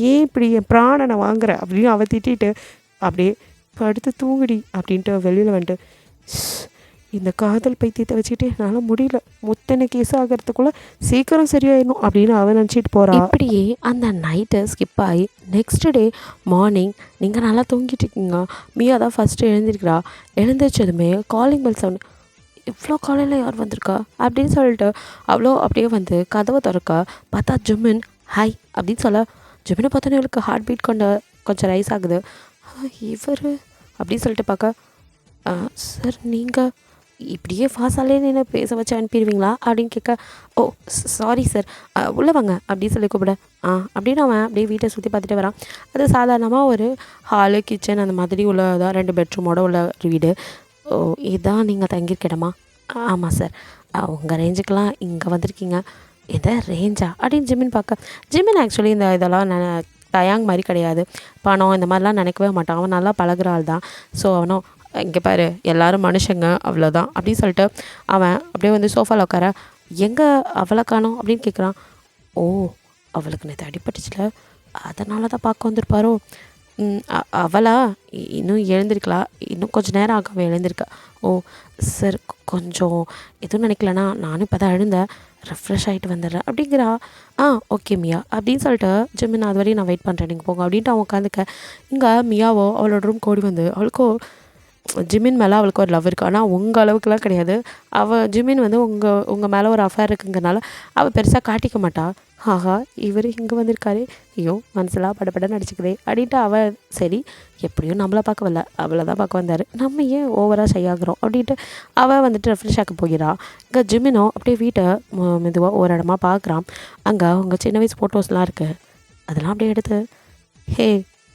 ஏன் இப்படி என் பிராணனை வாங்குற அப்படின்னு அவள் திட்டிட்டு அப்படியே படுத்து தூங்குடி அப்படின்ட்டு வெளியில் வந்துட்டு, இந்த காதல் பைத்தியத்தை வச்சுக்கிட்டு என்னால் முடியல, முத்தனை கேஸ் ஆகிறதுக்குள்ளே சீக்கிரம் சரியாயிடணும் அப்படின்னு அவன் நினச்சிட்டு போகிறா. இப்படியே அந்த நைட்டை ஸ்கிப் ஆகி நெக்ஸ்ட் டே மார்னிங் நீங்கள் நல்லா தூங்கிட்டு இருக்கீங்க. மியா தான் ஃபஸ்ட்டு எழுந்திருக்கிறா. எழுந்திரிச்சதுமே காலிங் பெல் சவுண்ட், இவ்வளோ காலையில் யார் வந்திருக்கா அப்படின்னு சொல்லிட்டு அவ்வளோ அப்படியே வந்து கதவை திறக்க பார்த்தா ஜிமின் ஹாய் அப்படின்னு சொல்ல, ஜிமினை பார்த்தோன்னே இவளுக்கு ஹார்ட் பீட் கொஞ்சம் ரைஸ் ஆகுது. இவர் அப்படின்னு சொல்லிட்டு பார்க்க, சார் நீங்கள் இப்படியே ஃபாஸ்டாலே என்ன பேச வச்சு அனுப்பிடுவீங்களா அப்படின்னு கேட்க, ஓ சாரி சார், உள்ளே வாங்க அப்படின்னு சொல்லி கூப்பிட, அப்படின்னு அவன் அப்படியே வீட்டை சுற்றி பார்த்துட்டு வரான். அது சாதாரணமாக ஒரு ஹாலு கிச்சன் அந்த மாதிரி உள்ளதான், 2 பெட்ரூமோட உள்ள ஒரு வீடு. ஓ இதுதான் நீங்கள் தங்கியிருக்க இடமா? ஆமாம் சார். உங்கள் ரேஞ்சுக்கெலாம் இங்கே வந்திருக்கீங்க. எதை ரேஞ்சா அப்படின்னு ஜிமின் பார்க்க, ஜிமின் ஆக்சுவலி இந்த இதெல்லாம் தயாங் மாதிரி கிடையாது. பணம் இந்த மாதிரிலாம் நினைக்கவே மாட்டான். அவன் நல்லா பழகுற ஆள் தான். ஸோ அவனும் இங்கே பாரு எல்லோரும் மனுஷங்க அவ்வளோதான் அப்படின்னு சொல்லிட்டு அவன் அப்படியே வந்து சோஃபாவில் உட்கார, எங்கே அவளை காணோம் அப்படின்னு கேட்குறான். ஓ அவளுக்கு நேற்று அடிபட்டுச்சுல, அதனால தான் பார்க்க வந்திருப்பாரோ. அவளா இன்னும் எழுந்திருக்கலாம், இன்னும் கொஞ்சம் நேரம் ஆகும் அவள் எழுந்திருக்கா. ஓ சார் கொஞ்சம் எதுவும் நினைக்கலனா, நானும் இப்போ தான் எழுந்தேன், ரெஃப்ரெஷ் ஆகிட்டு வந்துடுறேன் அப்படிங்கிறா. ஓகே மியா அப்படின்னு சொல்லிட்டு ஜிமின் அது வரையும் நான் வெயிட் பண்ணுறேன், நீங்கள் போங்க அப்படின்ட்டு அவன் உட்காந்துக்க. இங்கே மியாவோ அவளோட ரூம் கோடி வந்து, அவளுக்கோ ஜிமின் மேலே அவளுக்கு ஒரு லவ் இருக்குது. ஆனால் உங்கள் அளவுக்குலாம் கிடையாது. ஜிமின் வந்து உங்கள் மேலே ஒரு அஃபேர் இருக்குங்கிறனால அவள் பெருசாக காட்டிக்க மாட்டாள். ஆஹா இவர் இங்கே வந்திருக்காரு, ஐயோ மனசெல்லாம் படப்படன்னு அடிச்சுக்கிறே அப்படின்ட்டு அவள் சரி எப்படியும் நம்மளை பார்க்க வரல, அவளை தான் பார்க்க வந்தார், நம்ம ஏன் ஓவராக ஷையாகிறோம் அப்படின்ட்டு அவள் வந்துட்டு ரெஃப்ரெஷ் ஆக்க போகிறாள். இங்கே ஜிமினோ அப்படியே வீட்டை மெதுவாக ஒரு இடமா பார்க்குறான். அங்கே அவங்க சின்ன வயசு ஃபோட்டோஸ்லாம் இருக்குது. அதெல்லாம் அப்படியே எடுத்து, ஹே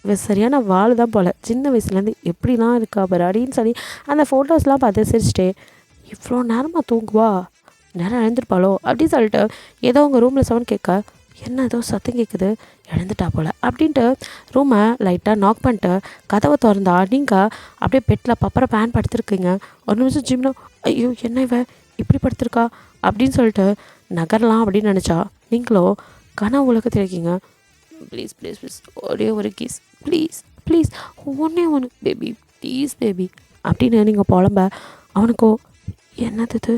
இவ சரியான வாழ் தான் போல், சின்ன வயசுலேருந்து எப்படிலாம் இருக்கா பாரு அப்படின்னு சொல்லி அந்த ஃபோட்டோஸ்லாம் பார்த்து சிரிச்சிட்டே, இவ்வளோ நேரமாக தூங்குவா, நேரம் எழுந்திருப்பாளோ அப்படின்னு சொல்லிட்டு ஏதோ உங்கள் ரூமில் சவுண்ட் கேட்க, என்ன ஏதோ சத்தம் கேட்குது, எழுந்துட்டா போல் அப்படின்ட்டு ரூமை லைட்டாக நாக் பண்ணிட்டு கதவை திறந்தா. நீங்கள் அப்படியே பெட்டில் பப்பரை பேன் படுத்துருக்கீங்க. ஒரு நிமிஷம் ஜிம்னா, ஐயோ என்ன இவ இப்படி படுத்துருக்கா அப்படின்னு சொல்லிட்டு நகரலாம் அப்படின்னு நினச்சா, நீங்களோ கனவு உலகத்தில் இருக்கீங்க. ப்ளீஸ் ப்ளீஸ் ப்ளீஸ் ஒரே ஒரு கிஸ் ப்ளீஸ் ப்ளீஸ், ஒன்று பேபி ப்ளீஸ் பேபி அப்படின்னு நீங்கள் புலம்ப. அவனுக்கோ என்னது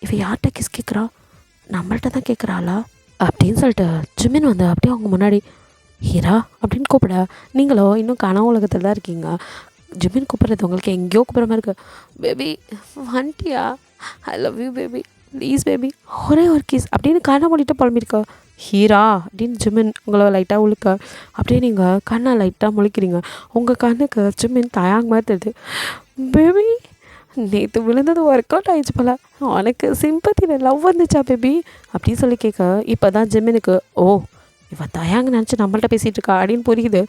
இவ யார்கிட்ட கிஸ் கேட்குறா, நம்மள்கிட்ட தான் கேட்குறாளா அப்படின்னு சொல்லிட்டு ஜிமின் வந்து அப்படியே அவங்க முன்னாடி ஹீரா அப்படின்னு கூப்பிட, நீங்களோ இன்னும் கனவு உலகத்தில் தான் இருக்கீங்க. ஜிமின் கூப்பிட்றது உங்களுக்கு எங்கேயோ கூப்பிட்ற மாதிரி இருக்குது. பேபி வந்துட்டியா, ஐ love you baby please baby ஒரே ஒரு கிஸ் அப்படின்னு கண்ணை மூடிட்டு புலம்பிருக்கா. ஹீரா அப்படின்னு ஜிமின் உங்களை லைட்டாக உழுக்க, அப்படியே நீங்கள் கண்ணை லைட்டாக முழிக்கிறீங்க. உங்கள் கண்ணுக்கு ஜிமின் தயாங் மாதிரி தெரியுது. பேபி நேற்று விழுந்தது ஒர்க் அவுட் ஆகிடுச்சு போல, உனக்கு சிம்பத்தியில் லவ் வந்துச்சா பேபி அப்படின்னு சொல்லி கேட்க, இப்போ தான் ஜிமினுக்கு ஓ இவன் தயாங்க நினச்சி நம்மள்ட்ட பேசிகிட்டு இருக்கா அப்படின்னு புரியுது.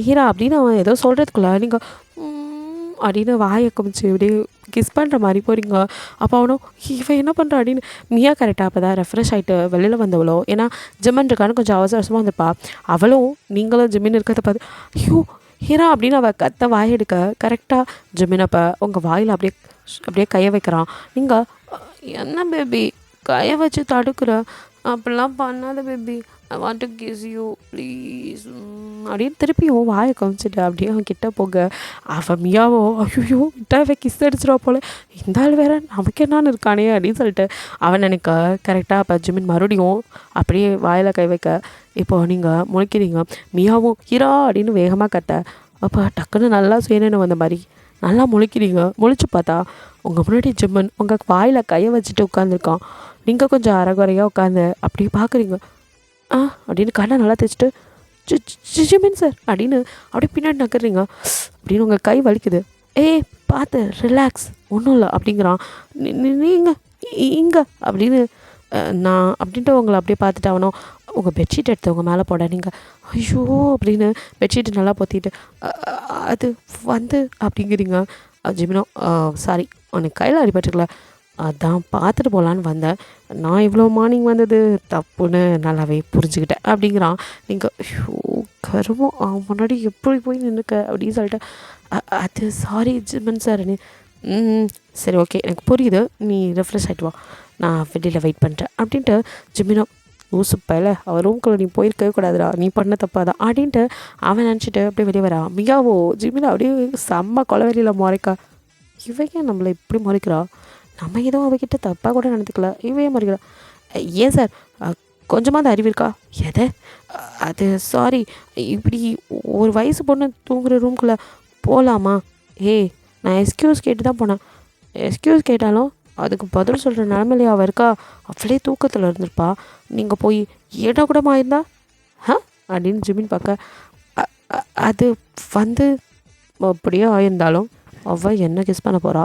ஹீரா அப்படின்னு அவன் ஏதோ சொல்கிறதுக்குள்ள நீங்கள் அப்படின்னு வாயை கமிச்சு இப்படியே கிஸ் பண்ணுற மாதிரி போகிறீங்க. அப்போ அவனும் இவன் என்ன பண்ணுறா அப்படின்னு மியா கரெக்டாக அப்போ தான் ரெஃப்ரெஷ் ஆகிட்டு வெளியில் வந்தவளோ, ஏன்னா ஜிம்மன் இருக்கான்னு கொஞ்சம் அவசரமாக வந்திருப்பா. அவளும் நீங்களும் ஜிம்மின் இருக்கிறத பார்த்து ஐயோ ஹீரா அப்படின்னு அவள் கத்த வாய் எடுக்க கரெக்டாக ஜிம்மின் அப்போ உங்கள் வாயில் அப்படியே அப்படியே கையை வைக்கிறான். நீங்கள் என்ன பேபி கையை வச்சு தடுக்கிற, அப்படிலாம் பண்ணாத baby, I want to kiss you please அப்படின்னு திருப்பியும் வாயை காமிச்சிட்டு அப்படியே அவன் கிட்டே போக, அவன் மியாவோ ஐயோ விட்டாவே கிஸ் அடிச்சிடுவா போல், இந்த ஆள் வேற நமக்கு என்னான்னு இருக்கானே அப்படின்னு சொல்லிட்டு அவன் நினைக்க கரெக்டாக அப்போ ஜிமின் மறுபடியும் அப்படியே வாயில் கை வைக்க, இப்போ நீங்கள் முழிக்கிறீங்க. மியாவும் ஹீரா அப்படின்னு வேகமாக கத்த, அப்போ டக்குன்னு நல்லா சுயநினைவு வந்த மாதிரி நல்லா முழிக்கிறீங்க. முழிச்சு பார்த்தா உங்கள் முன்னாடி ஜிம்மன் உங்கள் வாயில் கையை வச்சுட்டு உட்காந்துருக்கான். நீங்கள் கொஞ்சம் அரைகுறையாக உட்காந்து அப்படியே பார்க்குறீங்க. அப்படின்னு கண்ணை நல்லா தைச்சிட்டு ஜிமின் சார் அப்படின்னு அப்படியே பின்னாடி நகர்றீங்க. அப்படின்னு உங்கள் கை வலிக்குது. பார்த்து ரிலாக்ஸ் ஒன்றும் இல்லை அப்படிங்கிறான். நீங்கள் இங்கே அப்படின்னு நான் அப்படின்ட்டு உங்களை அப்படியே பார்த்துட்டு அவனும் உங்கள் பெட்ஷீட் எடுத்து உங்கள் மேலே போட, நீங்கள் ஐயோ அப்படின்னு பெட்ஷீட்டு நல்லா பொத்திட்டு அது வந்து அப்படிங்கிறீங்க. ஜிமினோ சாரி உனக்கு கையில் அடிபட்டுருக்கல, அதான் பார்த்துட்டு போகலான்னு வந்தேன், நான் இவ்வளோ மார்னிங் வந்தது தப்புன்னு நல்லாவே புரிஞ்சுக்கிட்டேன் அப்படிங்கிறான். நீங்கள் ஐயோ கருமம் முன்னாடி எப்படி போய் நின்றுக்க அப்படின்னு சொல்லிட்டு அது சாரி ஜிமன் சார் நீ சரி ஓகே எனக்கு புரியுது, நீ ரெஃப்ரெஷ் ஆகிட்டு வா, நான் வெளியில் வெயிட் பண்ணுறேன் அப்படின்ட்டு ஜிமினோ ஊசுப்பையில் அவன் ரூம்குள்ளே நீ போயிருக்கவே கூடாதுடா, நீ பண்ண தப்பா தான் அப்படின்ட்டு அவன் நினச்சிட்டு அப்படியே வெளியே வரா. மிகாவோ ஜிமினோ அப்படியே செம்ம கொலவெளியில் முறைக்கா, இவையே நம்மளை இப்படி முறைக்கிறா, நம்ம எதுவும் அவகிட்ட தப்பாக கூட நடந்துக்கல, இவையே முறைக்கிறா. ஏன் சார் கொஞ்சமாக அறிவு இருக்கா? எதை அது சாரி இப்படி ஒரு வயசு பொண்ணு தூங்குற ரூம்குள்ளே போகலாமா? நான் எக்ஸ்கியூஸ் கேட்டு தான் போனேன், எக்ஸ்கியூஸ் கேட்டாலும் அதுக்கு பதில் சொல்கிற நிலமையிலே அவள் இருக்கா, அவளே தூக்கத்தில் இருந்திருப்பா, நீங்கள் போய் ஏடா கூடமா இருந்தா அப்படின்னு ஜிமின் பார்க்க, அது வந்து அப்படியே ஆயிருந்தாலும் அவள் என்ன கிஸ் பண்ண போகிறா,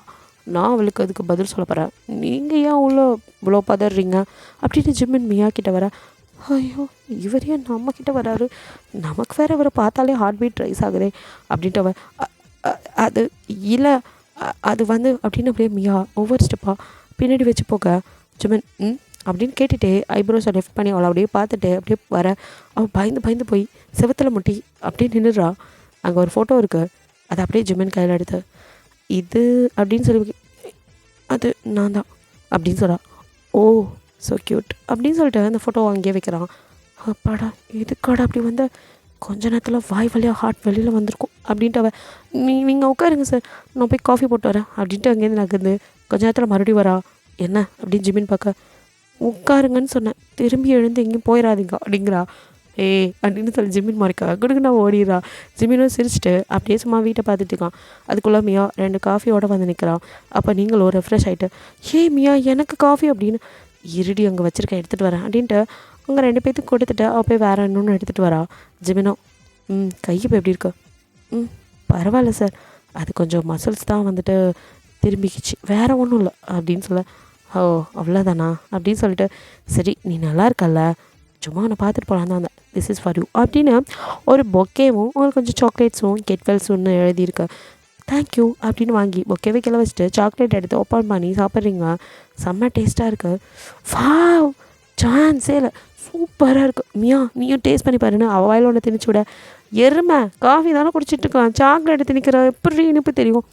நான் அவளுக்கு அதுக்கு பதில் சொல்ல போகிறேன். நீங்கள் ஏன் இவ்வளோ பதறீங்க அப்படின்னு ஜிமின் மியா கிட்ட வர. ஐயோ இவர் ஏன் நம்மக்கிட்ட வராரு, நமக்கு வேறு இவரை பார்த்தாலே ஹார்ட் பீட் ரைஸ் ஆகுதே அப்படின்ட்டு அவ அது இல்லை அது வந்து அப்படின்னு அப்படியே மியா ஒவ்வொரு ஸ்டெப்பாக பின்னாடி வச்சு போக ஜிமின் அப்படின்னு கேட்டுகிட்டே ஐப்ரோஸை லிஃப்ட் பண்ணி அவளை அப்படியே பார்த்துட்டு அப்படியே வர. அவள் பயந்து போய் செவத்தில் முட்டி அப்படியே நின்றுடுறா. அங்கே ஒரு ஃபோட்டோ இருக்குது, அதை அப்படியே ஜிமின் கையில் எடுத்து இது அப்படின்னு சொல்லி அது நான் தான் அப்படின்னு சொல்கிறா. ஓ ஸோ க்யூட் அப்படின்னு சொல்லிட்டு அந்த ஃபோட்டோ அங்கேயே வைக்கிறான். அப்பாடா இதுக்காடா அப்படி வந்த, கொஞ்ச நேரத்தில் வாய் வழியாக ஹார்ட் வெளியில் வந்திருக்கும் அப்படின்ட்டு அவள் நீங்கள் உட்காருங்க சார் நான் போய் காஃபி போட்டு வரேன் அப்படின்ட்டு அங்கேருந்து நகர்ந்து கொஞ்ச நேரத்தில் மறுபடியும் வரா. என்ன அப்படின்னு ஜிமின் பார்க்க, உட்காருங்கன்னு சொன்னேன், திரும்பி எழுந்து எங்கேயும் போயிடாதீங்க அப்படிங்கிறா. அப்படின்னு சொல்லி ஜிமின் மாறிக்கா குடுக்குன்னா ஓடிடுறா. ஜிமினும் சிரிச்சிட்டு அப்படியே சும்மா வீட்டை பார்த்துட்டு இருக்கான். அதுக்குள்ளே மியா 2 காஃபியோடு வந்து நிற்கிறான். அப்போ நீங்களும் ரெஃப்ரெஷ் ஆகிட்டு மியா எனக்கு காஃபி அப்படின்னு, இருடி அங்கே வச்சுருக்கேன் எடுத்துகிட்டு வரேன் அப்படின்ட்டு அங்கே 2 பேர்த்துக்கு கொடுத்துட்டு அவள் போய் வேறு இன்னொன்று எடுத்துகிட்டு வரா. ஜிமினோ கை இப்போ எப்படி இருக்கு? பரவாயில்ல சார், அது கொஞ்சம் மசில்ஸ் தான் வந்துட்டு திரும்பிக்கிச்சு, வேறு ஒன்றும் இல்லை அப்படின்னு சொல்ல. ஓ அவ்வளோதானா அப்படின்னு சொல்லிட்டு, சரி நீ நல்லா இருக்கல்ல, சும்மா உன்னை பார்த்துட்டு போகலாம் தான் வந்தேன், திஸ் இஸ் ஃபார் யூ அப்படின்னு ஒரு பொக்கேவும் உங்களுக்கு கொஞ்சம் சாக்லேட்ஸும் கெட்வெல்ஸுன்னு எழுதியிருக்கு. தேங்க்யூ அப்படின்னு வாங்கி பொக்கேவே கீழே வச்சுட்டு சாக்லேட் எடுத்து ஓப்பன் பண்ணி சாப்பிட்றீங்க. செம்ம டேஸ்ட்டாக இருக்குது. வாவ் சான்ஸே இல்லை, சூப்பராக இருக்குது மியா, நீயும் டேஸ்ட் பண்ணி பாருன்னு அவள் வாயில் ஒன்று திணிச்சு விட. எருமை காஃபி தானே குடிச்சிட்டு இருக்கான், சாக்லேட் திணிக்கிற எப்படி இனிப்பு தெரியும்,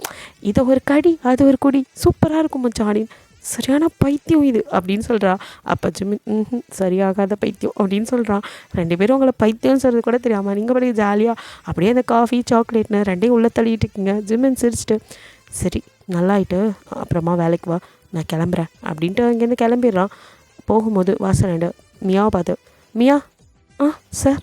இதை ஒரு கடி அது ஒரு குடி சூப்பராக இருக்கும் மச்சான், சரியான பைத்தியம் இது அப்படின்னு சொல்கிறா. அப்போ ஜிமின் சரியாகாத பைத்தியம் அப்படின்னு சொல்கிறான். 2 பேரும் உங்களை பைத்தியம்னு சொல்கிறது கூட தெரியாமல் நீங்கள் படிக்க ஜாலியாக அப்படியே அந்த காஃபி சாக்லேட்னு 2ஐயும் உள்ளே தள்ளிட்டு இருக்கீங்க. ஜிமின் சிரிச்சிட்டு சரி நல்லாயிட்டு அப்புறமா வேலைக்கு வா நான் கிளம்புறேன் அப்படின்ட்டு அங்கேருந்து கிளம்பிடுறான். போகும்போது வாசல் மியாவை பார்த்து, Mia sir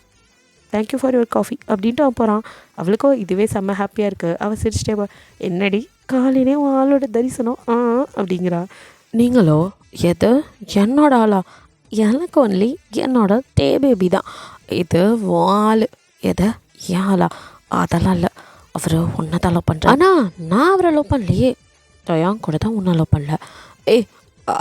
thank you for your coffee அப்படின்ட்டு அவன் போகிறான். அவளுக்கோ இதுவே செம்ம ஹாப்பியாக இருக்குது. அவள் சிரிச்சிட்டே என்னடி காலையிலே ஆளோட தரிசனம் அப்படிங்கிறா. நீங்களோ எது என்னோட ஆளா, எனக்கு ஒன்லி என்னோட பேபி தான், இது ஆள் எதை ஏன் அதெல்லாம் இல்லை, அவர் உன்னை தான் லவ் பண்ணுறேன், ஆனால் நான் அவரை லவ் பண்ணலையே, தயான் கூட தான் உன்னை லவ் பண்ணல.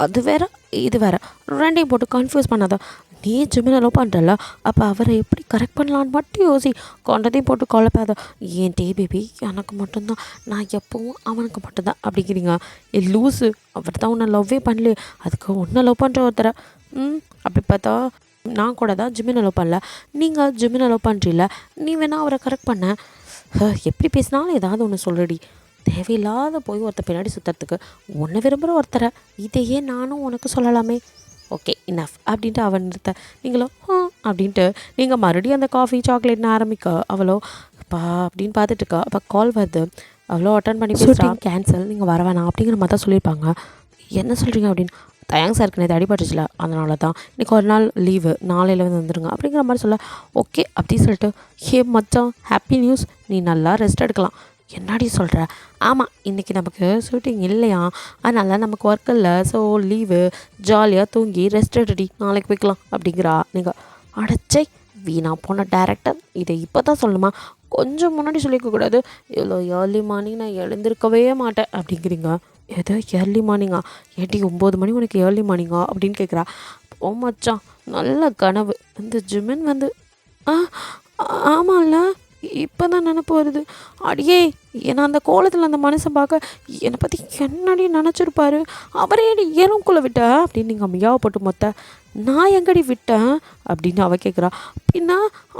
அது வேற இது வேற 2ஐயும் போட்டு கன்ஃபியூஸ் பண்ணாத, நீ ஜிமினை லவ் பண்ணுறல, அப்போ அவரை எப்படி கரெக்ட் பண்ணலான்னு மட்டும் யோசி, கொண்டதையும் போட்டு குழப்பாத, என் பேபி எனக்கு மட்டும்தான், நான் எப்பவும் அவனுக்கு மட்டும்தான் அப்படிங்கிறீங்க. லூஸு, அவர் தான் உன்னை லவ்வே பண்ணலையே, அதுக்கு உன்னை லவ் பண்ணுற ஒருத்தரை அப்படி பார்த்தா நான் கூட தான் ஜிமினை லவ் பண்ணல, நீங்கள் ஜிமினை லவ் பண்ணுறீல, நீ வேணா அவரை கரெக்ட் பண்ண, எப்படி பேசினாலும் ஏதாவது ஒன்று சொல்லுடி, தேவையில்லாத போய் ஒருத்தர் பின்னாடி சுற்றுறதுக்கு ஒன்று விரும்புகிற ஒருத்தரை இதையே நானும் உனக்கு சொல்லலாமே. ஓகே இனஃப் அப்படின்ட்டு அவன் நிறுத்த, நீங்களும் அப்படின்ட்டு நீங்கள் மறுபடியும் அந்த காஃபி சாக்லேட்னு ஆரம்பிக்க அவளோ அப்பா அப்படின்னு பார்த்துட்டு இருக்கா. அப்போ கால் வருது, அவ்வளோ அட்டன் பண்ணி ஷூட்டிங் கேன்சல், நீங்கள் வர வேணாம் அப்படிங்கிற மாதிரி தான் சொல்லியிருப்பாங்க. என்ன சொல்கிறீங்க அப்படின்னு, தயாங் சாருக்கு நேற்று அடிபட்டுச்சுல அதனால தான் இன்றைக்கி ஒரு நாள் லீவு, நாளையில் வந்து வந்துடுங்க அப்படிங்கிற மாதிரி சொல்ல. ஓகே அப்படின்னு சொல்லிட்டு மச்சான் ஹாப்பி நியூஸ், நீ நல்லா ரெஸ்ட் எடுக்கலாம். என்னடி சொல்கிற? ஆமாம் இன்றைக்கி நமக்கு ஷூட்டிங் இல்லையா, அதனால் நமக்கு ஒர்க் இல்லை, ஸோ லீவு, ஜாலியாக தூங்கி ரெஸ்ட் எடுடி, நாளைக்கு போய்க்கலாம் அப்படிங்கிறா. நீங்கள் அடைச்சை வீணா போன டேரக்டர், இதை இப்போ தான் சொல்லணுமா, கொஞ்சம் முன்னாடி சொல்லிக்கக்கூடாது, இவ்வளோ ஏர்லி மார்னிங் நான் எழுந்திருக்கவே மாட்டேன் அப்படிங்கிறீங்க. எதோ ஏர்லி மார்னிங்கா, ஏட்டி 9 மணி உனக்கு ஏர்லி மார்னிங்கா அப்படின்னு கேட்குறா. ஓ மச்சான் நல்ல கனவு, இந்த ஜிமின் வந்து ஆமாம்ல இப்போ தான் நினப்பு வருது, அடியே ஏன்னா அந்த கோலத்தில் அந்த மனுஷன் பார்க்க என்னை பற்றி என்னடி நினச்சிருப்பாரு, அவரே ஏறும்குள்ளே விட்ட அப்படின்னு நீங்கள் மியாவை போட்டு மொத்த, நான் எங்கடி விட்டேன் அப்படின்னு அவள் கேட்குறா. அப்படின்னா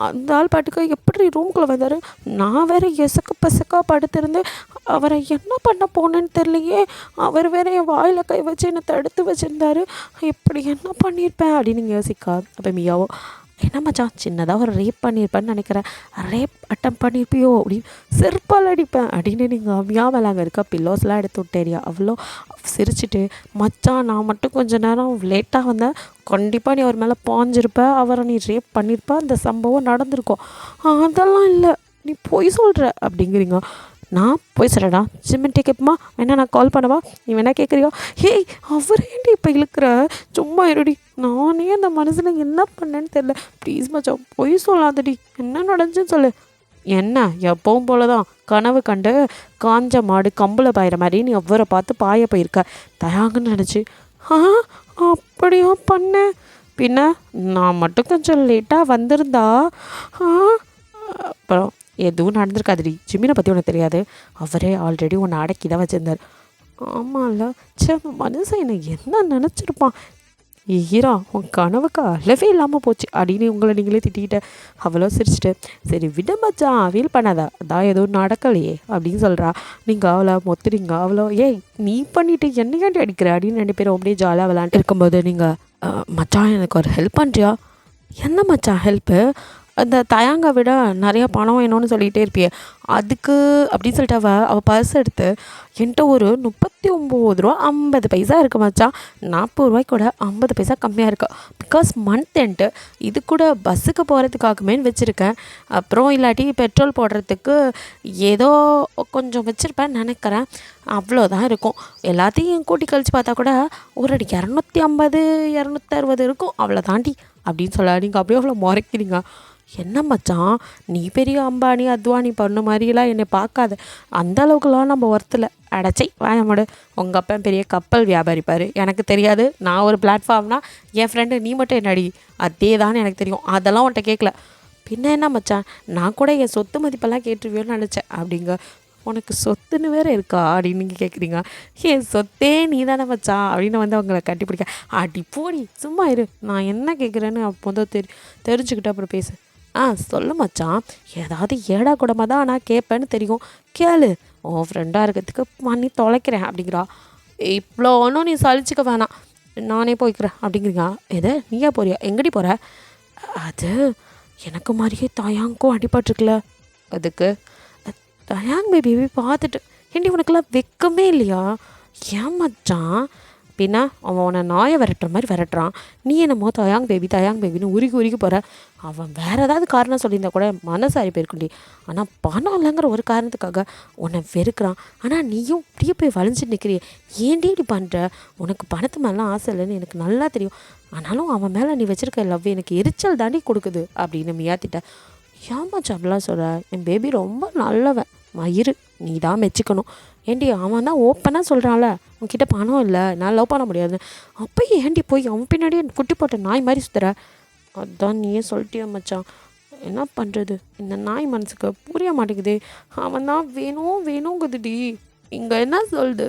அந்த ஆள் பாட்டுக்கு எப்படி ரூம்குள்ளே வந்தார், நான் வேறு எசக்க பசக்காக படுத்திருந்து அவரை என்ன பண்ண போனேன்னு தெரியலையே, அவர் வேற என் வாயில் கை வச்சு என்னை தடுத்து வச்சுருந்தாரு, இப்படி என்ன பண்ணியிருப்பேன் அப்படின்னு நீங்கள் யோசிக்கா. அப்போ மியாவோ என்ன மச்சான் சின்னதாக ஒரு ரேப் பண்ணியிருப்பேன்னு நினைக்கிறேன், ரேப் அட்டம் பண்ணியிருப்பியோ அப்படின்னு செருப்பால் அடிப்பேன் அப்படின்னு நீங்கள் மியாவில் அங்கே இருக்க பில்லோஸ்லாம் எடுத்து விட்டேரியா. அவ்வளோ சிரிச்சிட்டு மச்சான் நான் மட்டும் கொஞ்சம் நேரம் லேட்டாக வந்தேன், கண்டிப்பாக நீ அவர் மேலே பாஞ்சிருப்ப, அவரை நீ ரேப் பண்ணியிருப்ப, அந்த சம்பவம் நடந்திருக்கும். அதெல்லாம் இல்லை நீ பொய் சொல்கிற அப்படிங்கிறீங்க. நான் போய் சொல்கிறேடா, ஜிமின்ட்டே கேட்போமா வேணா நான் கால் பண்ணவா, நீ வேணா கேட்குறியோ, ஹேய் அவரேண்டி இப்போ இழுக்கிற, சும்மா இருடி, நானே அந்த மனசில் என்ன பண்ணேன்னு தெரில, ப்ளீஸ் மச்சான் பொய் சொல்லாதடி, என்ன நடந்துச்சுன்னு சொல்லு. என்ன எப்பவும் போல தான் கனவு கண்டு காஞ்ச மாடு கம்பில் பாயிற மாதிரி நீ அவரை பார்த்து பாய போயிருக்க தயாங்கன்னு நினச்சி. ஆ அப்படியா பண்ணேன்? பின்ன நான் மட்டும் கொஞ்சம் லேட்டாக வந்திருந்தா அப்புறம் எதுவும் நடந்திருக்காதுடி. ஜிம்மினை பற்றி உனக்கு தெரியாது, அவரே ஆல்ரெடி உன்னை அடக்கி தான் வச்சுருந்தார். ஆமாம்ல, சே மனுஷன் என்னை என்ன நினச்சிருப்பான். ஈரா உன் கனவுக்கு அளவே இல்லாமல் போச்சு அப்படின்னு உங்களை நீங்களே திட்டிக்கிட்ட. அவ்வளோ சிரிச்சிட்டு சரி விட மச்சான் ஃபீல் பண்ணாதா, அதான் எதுவும் நடக்கலையே அப்படின்னு சொல்கிறா. நீங்கள் அவளை மொத்துறீங்க. அவ்வளோ ஏய் நீ பண்ணிவிட்டு என்னையாண்டி அடிக்கிற அப்படின்னு 2 பேரும் அப்படியே ஜாலியாக விளாண்டு இருக்கும்போது நீங்கள் மச்சான் எனக்கு ஒரு ஹெல்ப் பண்ணுறியா? என்ன மச்சான் ஹெல்ப்பு? அந்த தயாங்க விட நிறையா பணம் வேணும்னு சொல்லிகிட்டே இருப்பியே அதுக்கு அப்படின்னு சொல்லிட்டு அவள் பர்ஸ் எடுத்து என்கிட்ட ஒரு 39 ரூபா 50 பைசா இருக்குது மச்சான், 40 ரூபாய்க்கு கூட 50 பைசா கம்மியாக இருக்குது. பிகாஸ் மந்த் என்ட்டு இது கூட பஸ்ஸுக்கு போகிறதுக்காகமேன்னு வச்சுருக்கேன். அப்புறம் இல்லாட்டி பெட்ரோல் போடுறதுக்கு ஏதோ கொஞ்சம் வச்சுருப்பேன்னு நினைக்கிறேன். அவ்வளோதான் இருக்கும். எல்லாத்தையும் கூட்டி கழித்து பார்த்தா கூட ஒரு 250 260 இருக்கும், அவ்வளோ தாண்டி அப்படின்னு சொல்ல. நீங்கள் அப்படியே அவ்வளோ முறைக்கிறீங்க. என்ன மச்சான் நீ பெரிய அம்பானி அத்வானி பண்ண மாதிரிலாம் என்னை பார்க்காத, அந்த அளவுக்குலாம் நம்ம ஒர்த்தில் அடைச்சை வாயமாடு. உங்கள் அப்பா பெரிய கப்பல் வியாபாரிப்பார், எனக்கு தெரியாது. நான் ஒரு பிளாட்ஃபார்ம்னா என் ஃப்ரெண்டு நீ மட்டும் என்னடி அதே தான் எனக்கு தெரியும், அதெல்லாம் உன்ட்ட கேட்கல. பின்ன என்ன மச்சான் நான் கூட என் சொத்து மதிப்பெல்லாம் கேட்டுருவியோன்னு நினச்சேன் அப்படிங்க. உனக்கு சொத்துன்னு வேறு இருக்கா அப்படின்னு நீங்கள் கேட்குறீங்க. என் சொத்தே நீ தானே மச்சான் அப்படின்னு அவங்கள கட்டிப்பிடிக்க. அடி போடி சும்மா இரு, நான் என்ன கேட்குறேன்னு அப்போ தெரிஞ்சுக்கிட்டு அப்புறம் பேசு. சொல்லு மச்சான், ஏதாவது ஏடா கூடமாக தான் நான் கேட்பேன்னு தெரியும், கேளு. உன் ஃப்ரெண்டாக இருக்கிறதுக்கு பண்ணி தொலைக்கிறேன் அப்படிங்கிறா. இவ்வளோ ஒன்றும் நீ சலிச்சிக்க வேணாம், நானே போய்க்கிறேன் அப்படிங்கிறீங்க. எது நீயா போறியா? எங்கடி போகிற? அது எனக்கு மாதிரியே தயாங்கும் அடிபட்டுருக்குல, அதுக்கு தயாங் பேபி பார்த்துட்டு ஏண்டி உனக்கெல்லாம் வெக்கமே இல்லையா? ஏன் மச்சான்? பின்ன அவன் உன்னை நாயை விரட்டுற மாதிரி விரட்டுறான், நீ என்னமோ தயாங் பேபின்னு உருகி போகிற. அவன் வேறு ஏதாவது காரணம் சொல்லியிருந்தா கூட மனசாரி போயிருக்குண்டி. ஆனால் பணம் இல்லைங்கிற ஒரு காரணத்துக்காக உன்னை வெறுக்கிறான். ஆனால் நீயும் இப்படியே போய் வளைஞ்சிட்டு நிற்கிறிய, ஏன்டி இப்படி பண்ணுற? உனக்கு பணத்து மேலாம் ஆசை இல்லைன்னு எனக்கு நல்லா தெரியும், ஆனாலும் அவன் மேலே நீ வச்சுருக்க லவ் எனக்கு எரிச்சல் தாண்டி கொடுக்குது அப்படின்னு மியாத்திட்ட. ஏமாச்சு அப்படிலாம் சொல்கிற? என் பேபி ரொம்ப நல்லவன் மயிறு, நீ தான் மெச்சிக்கணும். ஏண்டி அவன் தான் ஓப்பனாக சொல்கிறான்ல உன்கிட்ட பணம் இல்லை, நான் லவ் பண்ண முடியாது. அப்போயும் ஏண்டி போய் அவன் பின்னாடியே குட்டி போட்ட நாய் மாதிரி சுற்றுற? அதான் நீயே சொல்லிட்டியா மச்சான், என்ன பண்ணுறது? இந்த நாய் மனசுக்கு புரிய மாட்டேங்குது. அவன் தான் வேணுங்குதுடி, இங்கே என்ன சொல்லுது,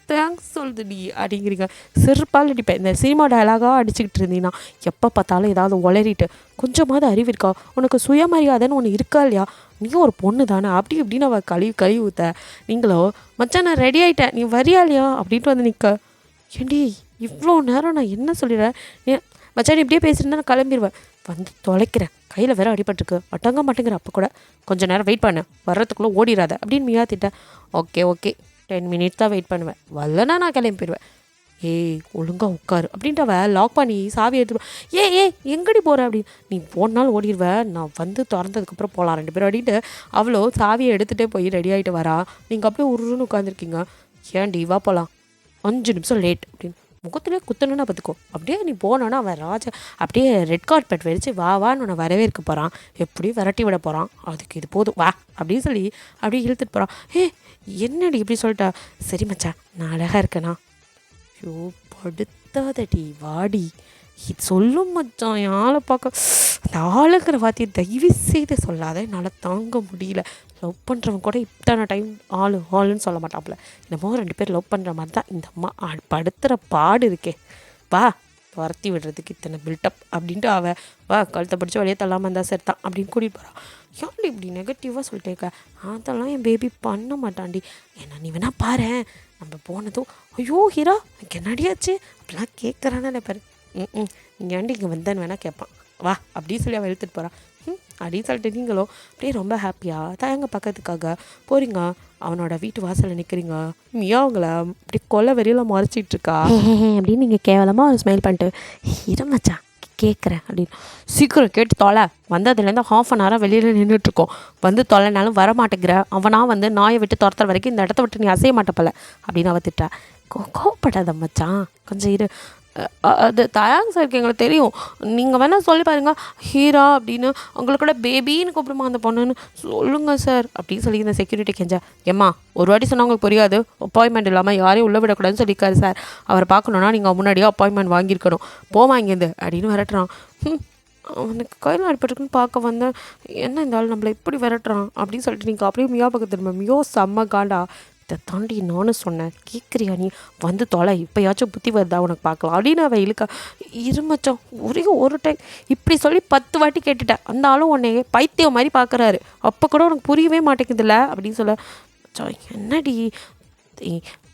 தேங்க்ஸ் சொல்லுதுடி அப்படிங்கிறீங்க. சிறுப்பால் அடிப்பேன். இந்த சினிமா டயலாகாக அடிச்சுக்கிட்டு இருந்தீங்கன்னா எப்போ பார்த்தாலும் ஏதாவது உளறிட்டு கொஞ்சமாவது அறிவு இருக்கா உனக்கு? சுயமரியாதைன்னு ஒன்று இருக்கா இல்லையா? நீயும் ஒரு பொண்ணு தானே அப்படி இப்படின்னு அவள் கழுவி ஊற்ற. நீங்களோ மச்சான் நான் ரெடி ஆகிட்டேன் நீ வரியா இல்லையா அப்படின்ட்டு வந்து நிற்க. ஏண்டி இவ்வளோ நேரம் நான் என்ன சொல்லிடுறேன் மச்சான், இப்படியே பேசியிருந்தா நான் கிளம்பிடுவேன். வந்து தொலைக்கிறேன், கையில் வேற அடிபட்டுருக்கு, அட்டங்க மாட்டேங்கிற. அப்போ கூட கொஞ்சம் நேரம் வெயிட் பண்ணு, வர்றதுக்குள்ளே ஓடிடாத அப்படின்னு மியாத்திட்டேன். ஓகே 10 மினிட்ஸ் தான் வெயிட் பண்ணுவேன், வரலன்னா நான் கிளம்பி போயிடுவேன். ஏய் ஒழுங்காக உட்காரு அப்படின்ட்டு அவள் லாக் பண்ணி சாவி எடுத்துருவேன். எங்கடி போகிற அப்படின்னு. நீ போனாலும் ஓடிடுவேன், நான் வந்து திறந்ததுக்கப்புறம் போகலாம் 2 பேரும் அப்படின்ட்டு அவ்வளோ சாவியை எடுத்துகிட்டே போய் ரெடி ஆகிட்டு வரா. நீங்கள் அப்படியே உருன்னு உட்காந்துருக்கீங்க. ஏன்டி வா போகலாம், 5 நிமிஷம் லேட் அப்படின்னு முகத்துலேயே குத்தணுன்னா பார்த்துக்கோ. அப்படியே நீ போனோன்னா அவன் ராஜா அப்படியே ரெட் கார்பெட் வெடிச்சு வான்னு உன்னை வரவேற்க போகிறான், எப்படியும் விரட்டி விட போகிறான். அதுக்கு இது போதும் வா அப்படின்னு சொல்லி அப்படியே இழுத்துட்டு போகிறான். என்னடி இப்படி சொல்லிட்டா? சரி மச்சான் நான் அழகாக இருக்கேனா? ஐயோ படுத்தாதடி வாடி, இது சொல்லும் மச்சான் என் ஆளை பார்க்க. அந்த ஆளுங்கிற வார்த்தையை தயவு செய்து சொல்லாத, என்னால் தாங்க முடியல. லவ் பண்ணுறவங்க கூட இத்தனை டைம் ஆளுன்னு சொல்ல மாட்டாப்புல. என்னமோ 2 பேர் லவ் பண்ணுற மாதிரி தான் இந்த அம்மா படுத்துகிற பாடு இருக்கே. வா துரத்தி விடுறதுக்கு இத்தனை பில்டப் அப்படின்ட்டு வா கழுத்தை பிடிச்சி வழியே தள்ளாமல் இருந்தால் சரிதான் அப்படின்னு கூட்டிகிட்டு போகிறான். ஏன்டி இப்படி நெகட்டிவாக சொல்லிட்டே இருக்க? அதெல்லாம் என் பேபி பண்ண மாட்டான்டி. ஏன்னா நீ வேணா பாரு, நம்ம போனதும் ஐயோ ஹீரா எனக்கு என்னடியாச்சு அப்படிலாம் கேட்குறானே நினைப்பாரு. இங்கே ஏன்டி இங்கே வந்தேன்னு வேணால் கேட்பான். வா அப்படின்னு சொல்லி அவன் இழுத்துட்டு போகிறான். அப்படின்னு சொல்லிட்டு நீங்களோ அப்படியே ரொம்ப ஹாப்பியாக தயங்க பக்கத்துக்காக போகிறீங்க. அவனோட வீட்டு வாசலில் நிற்கிறீங்க. மியா அவங்கள அப்படி கொல்ல வெறியில் மறைச்சிட்ருக்கா அப்படின்னு நீங்கள் கேவலமாக ஒரு ஸ்மைல் பண்ணிட்டு இருமச்சா கேட்குறேன் அப்படின்னு. சீக்கிரம் கேட்டு தொலை, வந்ததுலேருந்து 1/2 hour வெளியில் நின்றுட்டுருக்கோம், வந்து தொலைனாலும் வரமாட்டேங்கிற. அவனா வந்து நாயை விட்டு துரத்துற வரைக்கும் இந்த இடத்த விட்டு நீ அசைய மாட்டப்பல அப்படின்னு அவ திட்டா. கோவப்படாத மச்சான், கொஞ்சம் இரு. அது தயாங் சாருக்கு எங்களுக்கு தெரியும். நீங்கள் வேணால் சொல்லி பாருங்க, ஹீரா அப்படின்னு உங்களுக்கு கூட பேபின்னு கூப்பிடுமா அந்த பொண்ணுன்னு சொல்லுங்கள் சார் அப்படின்னு சொல்லி இந்த செக்யூரிட்டி கெஞ்சா. ஏம்மா ஒரு வாட்டி சொன்னால் உங்களுக்கு புரியாது, அப்பாயின்மெண்ட் இல்லாமல் யாரையும் உள்ளே விடக்கூடாதுன்னு சொல்லியிருக்காரு சார். அவரை பார்க்கணுன்னா நீங்கள் முன்னாடியே அப்பாயின்மெண்ட் வாங்கியிருக்கணும், போவாங்கேருந்து அப்படின்னு விரட்டுறான். அவனுக்கு கையில் அடிபட்டுருக்குன்னு பார்க்க வந்தேன், என்ன இந்த ஆள் நம்மளை இப்படி விரட்டுறான் அப்படின்னு சொல்லிட்டு நீங்கள் அப்படியே மியா பக்கம் திரும்ப. மியோ செம்ம காண்டா, இதை தாண்டி நானும் சொன்னேன், கேட்குறியா நீ வந்து தொலை, இப்போயாச்சும் புத்தி வருதா உனக்கு பார்க்கலாம் அப்படின்னு அவன் இழுக்க. இருமச்சம் ஒரே ஒரு டைம் இப்படி சொல்லி 10 வாட்டி கேட்டுட்டேன், அந்த ஆளும் உன்னை பைத்தியம் மாதிரி பார்க்குறாரு, அப்போ கூட உனக்கு புரியவே மாட்டேங்குதுல்ல அப்படின்னு சொல்ல. என்னடி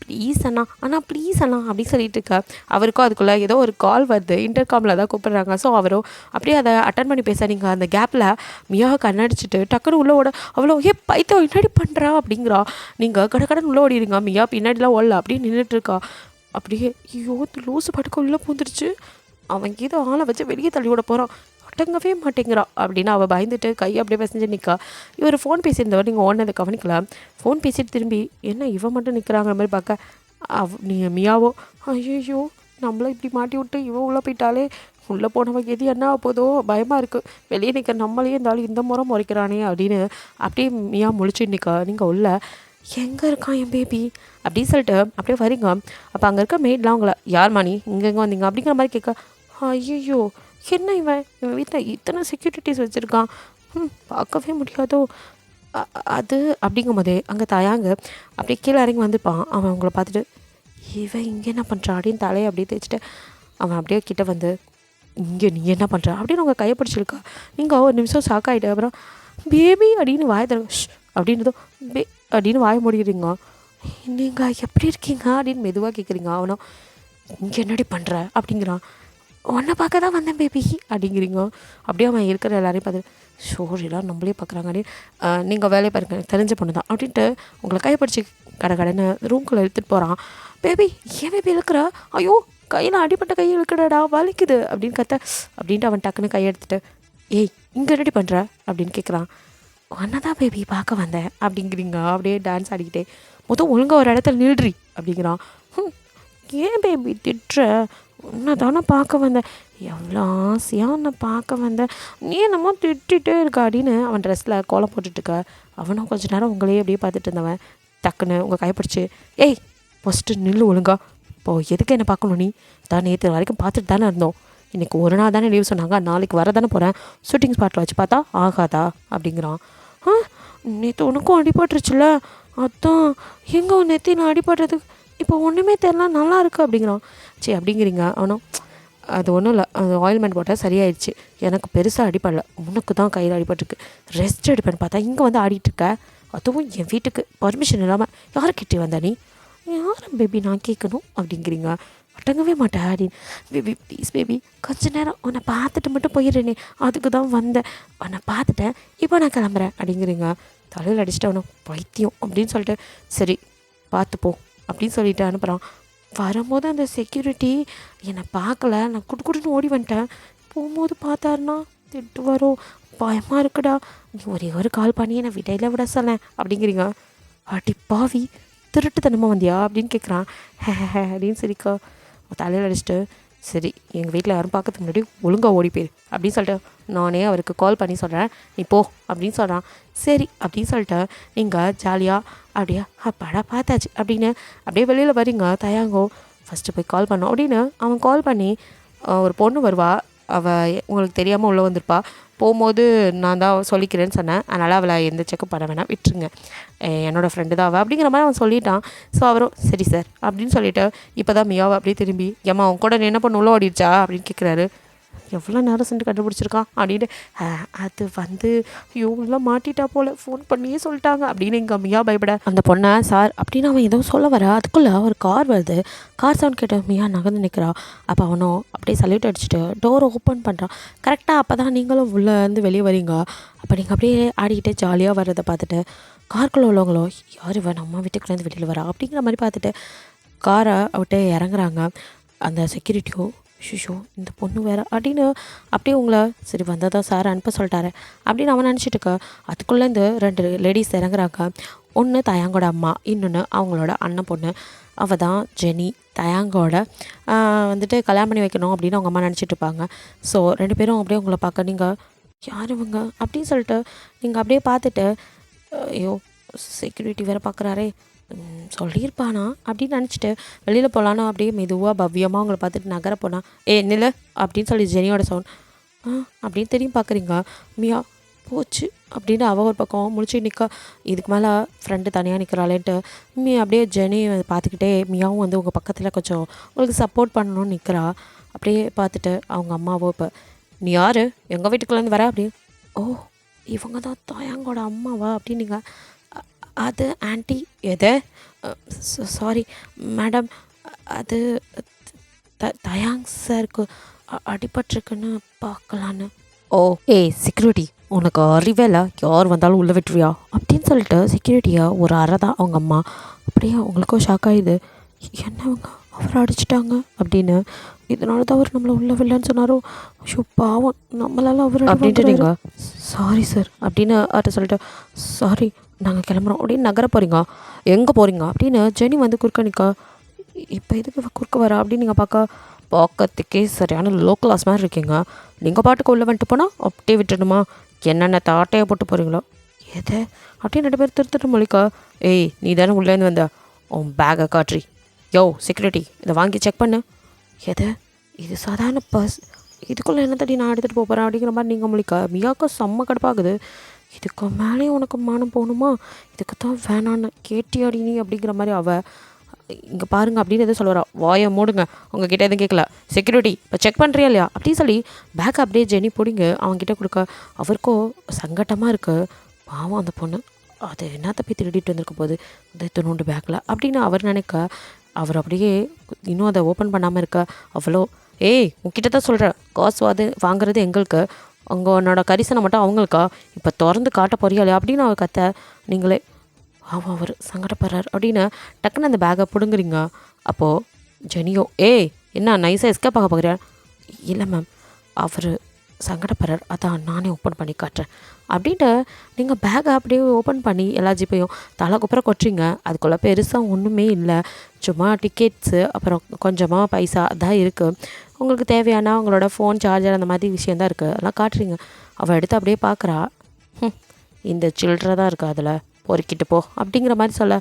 ப்ளீஸ் அண்ணா ப்ளீஸ் அண்ணா அப்படின்னு சொல்லிட்டு இருக்கா. அவருக்கும் அதுக்குள்ளே ஏதோ ஒரு கால் வருது, இன்டர்காமில் தான் கூப்பிட்றாங்க. ஸோ அவரும் அப்படியே அதை அட்டன் பண்ணி பேச. நீங்கள் அந்த கேப்பில் மியாவை கண்ணடிச்சிட்டு டக்குனு உள்ளே ஓட. அவ்வளோ பைத்தியம் என்னடி பண்ணுறா அப்படிங்கிறா. நீங்கள் கடன் உள்ளே ஓடிடுங்க, மியா பின்னாடிலாம் ஓடல அப்படியே நின்றுட்டுருக்கா. அப்படியே ஐயோ லூசு படுக்க உள்ளே பூந்துருச்சு, அவன் ஏதோ ஆளை வச்சு வெளியே தள்ளி விட போகிறான், அடங்கவே மாட்டேங்கிறா அப்படின்னு அவள் பயந்துட்டு கையை அப்படியே பேசஞ்சு நிற்கா. இவர் ஃபோன் பேசியிருந்தவர் நீங்கள் ஓடினதை கவனிக்கலாம். ஃபோன் பேசிட்டு திரும்பி என்ன இவன் மட்டும் நிற்கிறாங்கிற மாதிரி பார்க்க நீங்கள் மியாவோ ஐயோ நம்மள இப்படி மாட்டி விட்டு இவன் உள்ளே போயிட்டாலே, உள்ளே போனவங்க எது என்ன போதோ பயமாக இருக்குது, வெளியே நிற்க நம்மளையே இருந்தாலும் இந்த முறை முறைக்கிறானே அப்படின்னு அப்படியே மியா முழிச்சு நிற்கா. நீங்கள் உள்ள எங்கே இருக்கான் என் பேபி அப்படின்னு சொல்லிட்டு அப்படியே வரீங்க. அப்போ அங்கே இருக்க மெய்ட்லாம் உங்களை யார் மணி இங்கே வந்தீங்க அப்படிங்கிற மாதிரி கேட்க. ஐயோ என்ன இவன் வீட்டில் இத்தனை செக்யூரிட்டிஸ் வச்சுருக்கான், பார்க்கவே முடியாதோ அது அப்படிங்கும் போதே அங்கே தாயாங்க அப்படியே கீழே இறங்கி வந்துருப்பான். அவன் அவங்கள பார்த்துட்டு இவன் இங்கே என்ன பண்ணுறான் அப்படின்னு தலையை அப்படியே தேய்ச்சிட்டு அவன் அப்படியே கிட்டே வந்து இங்கே நீ என்ன பண்ணுற அப்படின்னு அவங்க கையை பிடிச்சிருக்கா. நீங்கள் ஒரு நிமிஷம் ஷாக் ஆகிட்டு அப்புறம் பேபி அப்படின்னு வாய தர அப்படின்றதும் அப்படின்னு வாய முடிகிறீங்க. நீங்கள் எப்படி இருக்கீங்க அப்படின்னு மெதுவாக கேட்குறீங்க. அவனும் இங்கே என்னடி பண்ணுற அப்படிங்கிறான். உன்னை பார்க்க தான் வந்தேன் பேபி அப்படிங்கிறீங்க. அப்படியே அவன் இருக்கிற எல்லாரையும் பார்த்து ஷோரிலாம் நம்மளே பார்க்குறாங்க அப்படின்னு நீங்கள் வேலையை பாருங்க எனக்கு தெரிஞ்ச பொண்ணு தான் அப்படின்ட்டு உங்களை கைப்பிடிச்சி கடைன்னு ரூம்குள்ளே எடுத்துகிட்டு போகிறான். பேபி ஏன் பேபி இழுக்கிற, ஐயோ கையில் அடிப்பட்ட கையை இழுக்கிறடா வலிக்குது அப்படின்னு கத்த. அப்படின்ட்டு அவன் டக்குன்னு கையை எடுத்துகிட்டு ஏய் இங்கே ரெடி பண்ணுற அப்படின்னு கேட்குறான். உன்னை தான் பேபி பார்க்க வந்தேன் அப்படிங்கிறீங்க. அப்படியே டான்ஸ் ஆடிக்கிட்டே மொத்தம் ஒழுங்காக ஒரு இடத்துல நில்றி அப்படிங்கிறான். ஏன் பேபி திட்டுற, உன்னை தானே பார்க்க வந்தேன், எவ்வளோ ஆசையாக உன்னை பார்க்க வந்தேன், நீ என்னமோ திட்டிகிட்டே இருக்கா அப்படின்னு அவன் ட்ரெஸ்ஸில் கோலம் போட்டுட்ருக்க. அவனும் கொஞ்சம் நேரம் உங்களையே அப்படியே பார்த்துட்டு இருந்தவன் டக்குன்னு உங்கள் கைப்பிடிச்சி ஏய் ஃபஸ்ட்டு நில்லு ஒழுங்கா, இப்போது எதுக்கு என்னை பார்க்கணும், நீ தான் நேற்று வரைக்கும் பார்த்துட்டு தானே இருந்தோம், இன்றைக்கி ஒரு நாள் தானே லீவ் சொன்னாங்க, நாளைக்கு வர தானே போகிறேன், ஷூட்டிங் ஸ்பாட்டில் வச்சு பார்த்தா ஆகாதா அப்படிங்கிறான். நேற்று உனக்கும் அடிபட்டுருச்சுல, அதான் எங்கே நேற்று நான் அடிபடுறதுக்கு இப்போ ஒன்றுமே தெரியல நல்லா இருக்குது அப்படிங்கிறான். சரி அப்படிங்கிறீங்க. அவனும் அது ஒன்றும் இல்லை, அது ஆயில்மெண்ட் போட்டால் சரியாயிடுச்சு, எனக்கு பெருசாக அடிப்படல, உனக்கு தான் கையில் அடிபட்டுருக்கு, ரெஸ்ட் எடுப்பேன்னு பார்த்தா இங்கே வந்து ஆடிட்டுருக்க, அதுவும் என் வீட்டுக்கு பர்மிஷன் இல்லாமல் யாரை கிட்டே வந்தா நீ, யாரும் பேபி நான் கேட்கணும் அப்படிங்கிறீங்க. அடங்கவே மாட்டேன் அப்படின்னு. பேபி ப்ளீஸ் பேபி கொஞ்ச நேரம் உன்னை பார்த்துட்டு மட்டும் போயிடுறேனே, அதுக்கு தான் வந்தேன், உன்னை பார்த்துட்டேன் இப்போ நான் கிளம்புறேன் அப்படிங்கிறீங்க. தலையில் அடிச்சுட்டு அவனும் பைத்தியம் அப்படின்னு சொல்லிட்டு சரி பார்த்துப்போ அப்படின்னு சொல்லிட்டு அனுப்புகிறான். வரும்போது அந்த செக்யூரிட்டி என்னை பார்க்கல, நான் குடுக்குடுன்னு ஓடி வந்துட்டேன், போகும்போது பார்த்தாருன்னா திட்டு வரும், பயமாக இருக்குடா, நீ ஒரே ஒரு கால் பண்ணி என்னை விடையில விட சொன்னேன் அப்படிங்கிறீங்க. அடி பாவி திருட்டுத்தனமாக வந்தியா அப்படின்னு கேட்குறான். அப்படின்னு சரிக்கா தலையில் அடிச்சுட்டு சரி எங்கள் வீட்டில் யாரும் பார்க்கறதுக்கு முன்னாடி ஒழுங்காக ஓடி போயிரு அப்படின்னு சொல்லிட்டு நானே அவருக்கு கால் பண்ணி சொல்கிறேன், நீ போ அப்படின்னு சொல்கிறான். சரி அப்படின்னு சொல்லிட்டு நீங்கள் ஜாலியாக அப்படியே அப்பாடா பார்த்தாச்சு அப்படின்னு அப்படியே வெளியில் வரீங்க. தயாங்கோ ஃபஸ்ட்டு போய் கால் பண்ணோம் அப்படின்னு அவன் கால் பண்ணி ஒரு பொண்ணு வருவா, அவள் உங்களுக்கு தெரியாமல் உள்ளே வந்திருப்பா, போகும்போது நான் தான் சொல்லிக்கிறேன்னு சொன்னேன், அதனால் அவளை எந்த செக்கப் பண்ண வேணாம் விட்டுருங்க, என்னோடய ஃப்ரெண்டு தான் அவள் அப்படிங்கிற மாதிரி அவன் சொல்லிட்டான். ஸோ அவரும் சரி சார் அப்படின்னு சொல்லிவிட்டு இப்போ தான் மியாவை அப்படியே திரும்பி ஏம்மா அவன் கூட என்ன பண்ண உள்ள ஓடிடுச்சா அப்படின்னு கேட்குறாரு. எவ்வளோ நேரம் சென்று கண்டுபிடிச்சிருக்கான் அப்படின்ட்டு அது வந்து இவங்களாம் மாட்டிட்டா போல் ஃபோன் பண்ணியே சொல்லிட்டாங்க அப்படின்னு எங்கள் மியா பயப்பட அந்த பொண்ணை சார் அப்படின்னு அவன் ஏதோ சொல்ல வர அதுக்குள்ளே ஒரு கார் வருது. கார் சவுண்ட் கேட்ட மியா நகர்ந்து நிற்கிறா. அப்போ அவனும் அப்படியே சல்யூட் அடிச்சுட்டு டோரை ஓப்பன் பண்ணுறான். கரெக்டாக அப்போ தான் நீங்களும் உள்ளேருந்து வெளியே வரீங்க. அப்போ நீங்கள் அப்படியே ஆடிக்கிட்டே ஜாலியாக வர்றதை பார்த்துட்டு காருக்குள்ளே உள்ளவங்களோ யார் இவன் நம்ம வீட்டுக்குள்ளேருந்து வெளியில் வரா அப்படிங்கிற மாதிரி பார்த்துட்டு காரை விட்டு இறங்குறாங்க. அந்த செக்யூரிட்டியோ ஷிஷோ இந்த பொண்ணு வேறு அப்படின்னு அப்படியே உங்களை சரி வந்தால் தான் சார் அனுப்ப சொல்லிட்டாரு அப்படின்னு அவன் நினச்சிட்டு இருக்க. அதுக்குள்ளே இந்த 2 லேடிஸ் இறங்குறாங்க. ஒன்று தயாங்கோட அம்மா, இன்னொன்று அவங்களோட அண்ணன் பொண்ணு. அவள் தான் ஜெனி. தயாங்கோட வந்துட்டு கல்யாணம் பண்ணி வைக்கணும் அப்படின்னு அவங்க அம்மா நினச்சிட்டு இருப்பாங்க. ஸோ 2 பேரும் அப்படியே உங்களை பார்க்க நீங்கள் யார் இவங்க அப்படின்னு சொல்லிட்டு நீங்கள் அப்படியே பார்த்துட்டு ஐயோ செக்யூரிட்டி வேறு பார்க்குறாரே சொல்லியிருப்பானா அப்படின்னு நினச்சிட்டு வெளியில் போகலான்னு அப்படியே மெதுவாக பவ்யமாக அவங்கள பார்த்துட்டு நகர போனா நில அப்படின்னு சொல்லி ஜெனியோட சவுண்ட் அப்படின்னு தெரியும் பார்க்குறீங்க. மியா போச்சு அப்படின்னு அவள் ஒரு பக்கம் முடிச்சு நிற்க இதுக்கு மேலே ஃப்ரெண்டு தனியாக நிற்கிறாளேன்ட்டு அப்படியே ஜெனி பார்த்துக்கிட்டே மியாவும் வந்து உங்கள் பக்கத்தில் கொஞ்சம் உங்களுக்கு சப்போர்ட் பண்ணணும்னு நிற்கிறா. அப்படியே பார்த்துட்டு அவங்க அம்மாவோ இப்போ நீ யார் எங்கள் வீட்டுக்குள்ளேருந்து வர அப்படின்னு இவங்க தான் தயாங்கோட அம்மாவா அப்படின்னு நீங்கள் அது ஆன்ட்டி எது சாரி மேடம் அது தயாங் சாருக்கு அடிபட்டிருக்குன்னு பார்க்கலான்னு செக்யூரிட்டி உனக்கு அறிவேல யார் வந்தாலும் உள்ளே விட்டுருவியா அப்படின்னு சொல்லிட்டு செக்யூரிட்டியாக ஒரு அறை தான் அவங்க அம்மா. அப்படியே அவங்களுக்கும் ஷாக் ஆகிடுது. என்னவங்க அவரை அடிச்சிட்டாங்க அப்படின்னு இதனால தான் அவர் நம்மளை உள்ள வில்லன்னு சொன்னாரோ ஐயோ பாவம் நம்மளால அவர் அப்படின்ட்டு நீங்கள் சாரி சார் அப்படின்னு அவர்கிட்ட சொல்லிட்டு சாரி நாங்கள் கிளம்புறோம் அப்படின்னு நகர போகிறீங்க எங்கே போகிறீங்க அப்படின்னு ஜெனி வந்து குறுக்க நிற்கா. இப்போ எதுக்கு குறுக்க வரா அப்படின்னு நீங்கள் பார்க்கறதுக்கே சரியான லோ கிளாஸ் மாதிரி இருக்கீங்க. நீங்கள் பாட்டுக்கு உள்ளே வந்துட்டு போனால் அப்படியே விட்டுணுமா என்னென்ன தாட்டையை போட்டு போகிறீங்களோ எதை அப்படின்னு 2 பேர் திருத்துட்டு மொழிக்கா. நீ தானே உள்ளேருந்து வந்த உன் பேக்கை காட்ரி செக்யூரிட்டி இதை வாங்கி செக் பண்ணு. எதை இது சாதாரண பர்ஸ் இதுக்குள்ளே என்ன தடி நான் எடுத்துகிட்டு போகிறேன் அப்படிங்கிற மாதிரி நீங்கள் மொழிக்கா. மியாக்கா செம்ம கடுப்பாகுது. இதுக்கு மேலே உனக்கு மானம் போகணுமா இதுக்கு தான் வேணான்னு கேட்டியாடி நீ அப்படிங்கிற மாதிரி அவள் இங்கே பாருங்கள் அப்படின்னு எதுவும் சொல்லுறா. வாயை மூடுங்க உங்ககிட்ட எதுவும் கேட்கல செக்யூரிட்டி இப்போ செக் பண்ணுறியா இல்லையா அப்படின்னு சொல்லி பேக் அப்படியே ஜெனி பிடிங்க அவங்ககிட்ட கொடுக்க அவருக்கோ சங்கட்டமாக இருக்குது. பாவம் அந்த பொண்ணு அது என்னத்தை போய் திருடிட்டு வந்திருக்க போகுது அந்த துணுண்டு பேக்கில் அப்படின்னு அவர் நினைக்க அவர் அப்படியே இன்னும் அதை ஓப்பன் பண்ணாமல் இருக்க அவ்வளோ உங்ககிட்ட தான் சொல்கிறேன் காசு வாங்குறது எங்களுக்கு உன்னோட கரிசனை மட்டும் அவங்களுக்கா இப்போ திறந்து காட்ட போறியா இல்லையா அப்படின்னு அவர் கத்த நீங்களே அவர் சங்கடப்படுறார் அப்படின்னு டக்குன்னு அந்த பேக்கை பிடுங்குறீங்க. அப்போது ஜெனியோ என்ன நைஸாக எஸ்கேப் ஆக பார்க்குறேன் இல்லை மேம் அவர் சங்கடப்படுறார் அதான் நானே ஓப்பன் பண்ணி காட்டுறேன் அப்படின்ட்டு நீங்கள் பேக்கை அப்படியே ஓப்பன் பண்ணி எல்லா ஜிப்பையும் தலை குப்புற கொட்டுறீங்க. அதுக்குள்ளே பெருசாக ஒன்றுமே இல்லை சும்மா டிக்கெட்ஸு அப்புறம் கொஞ்சமாக பைசா அதான் இருக்குது. உங்களுக்கு தேவையான உங்களோட ஃபோன் சார்ஜர் அந்த மாதிரி விஷயந்தான் இருக்குது அதெல்லாம் காட்டுறீங்க. அவள் எடுத்து அப்படியே பார்க்குறா இந்த சில்லறை தான் இருக்குது அதில் பொறுக்கிட்டு போ அப்படிங்கிற மாதிரி சொல்ல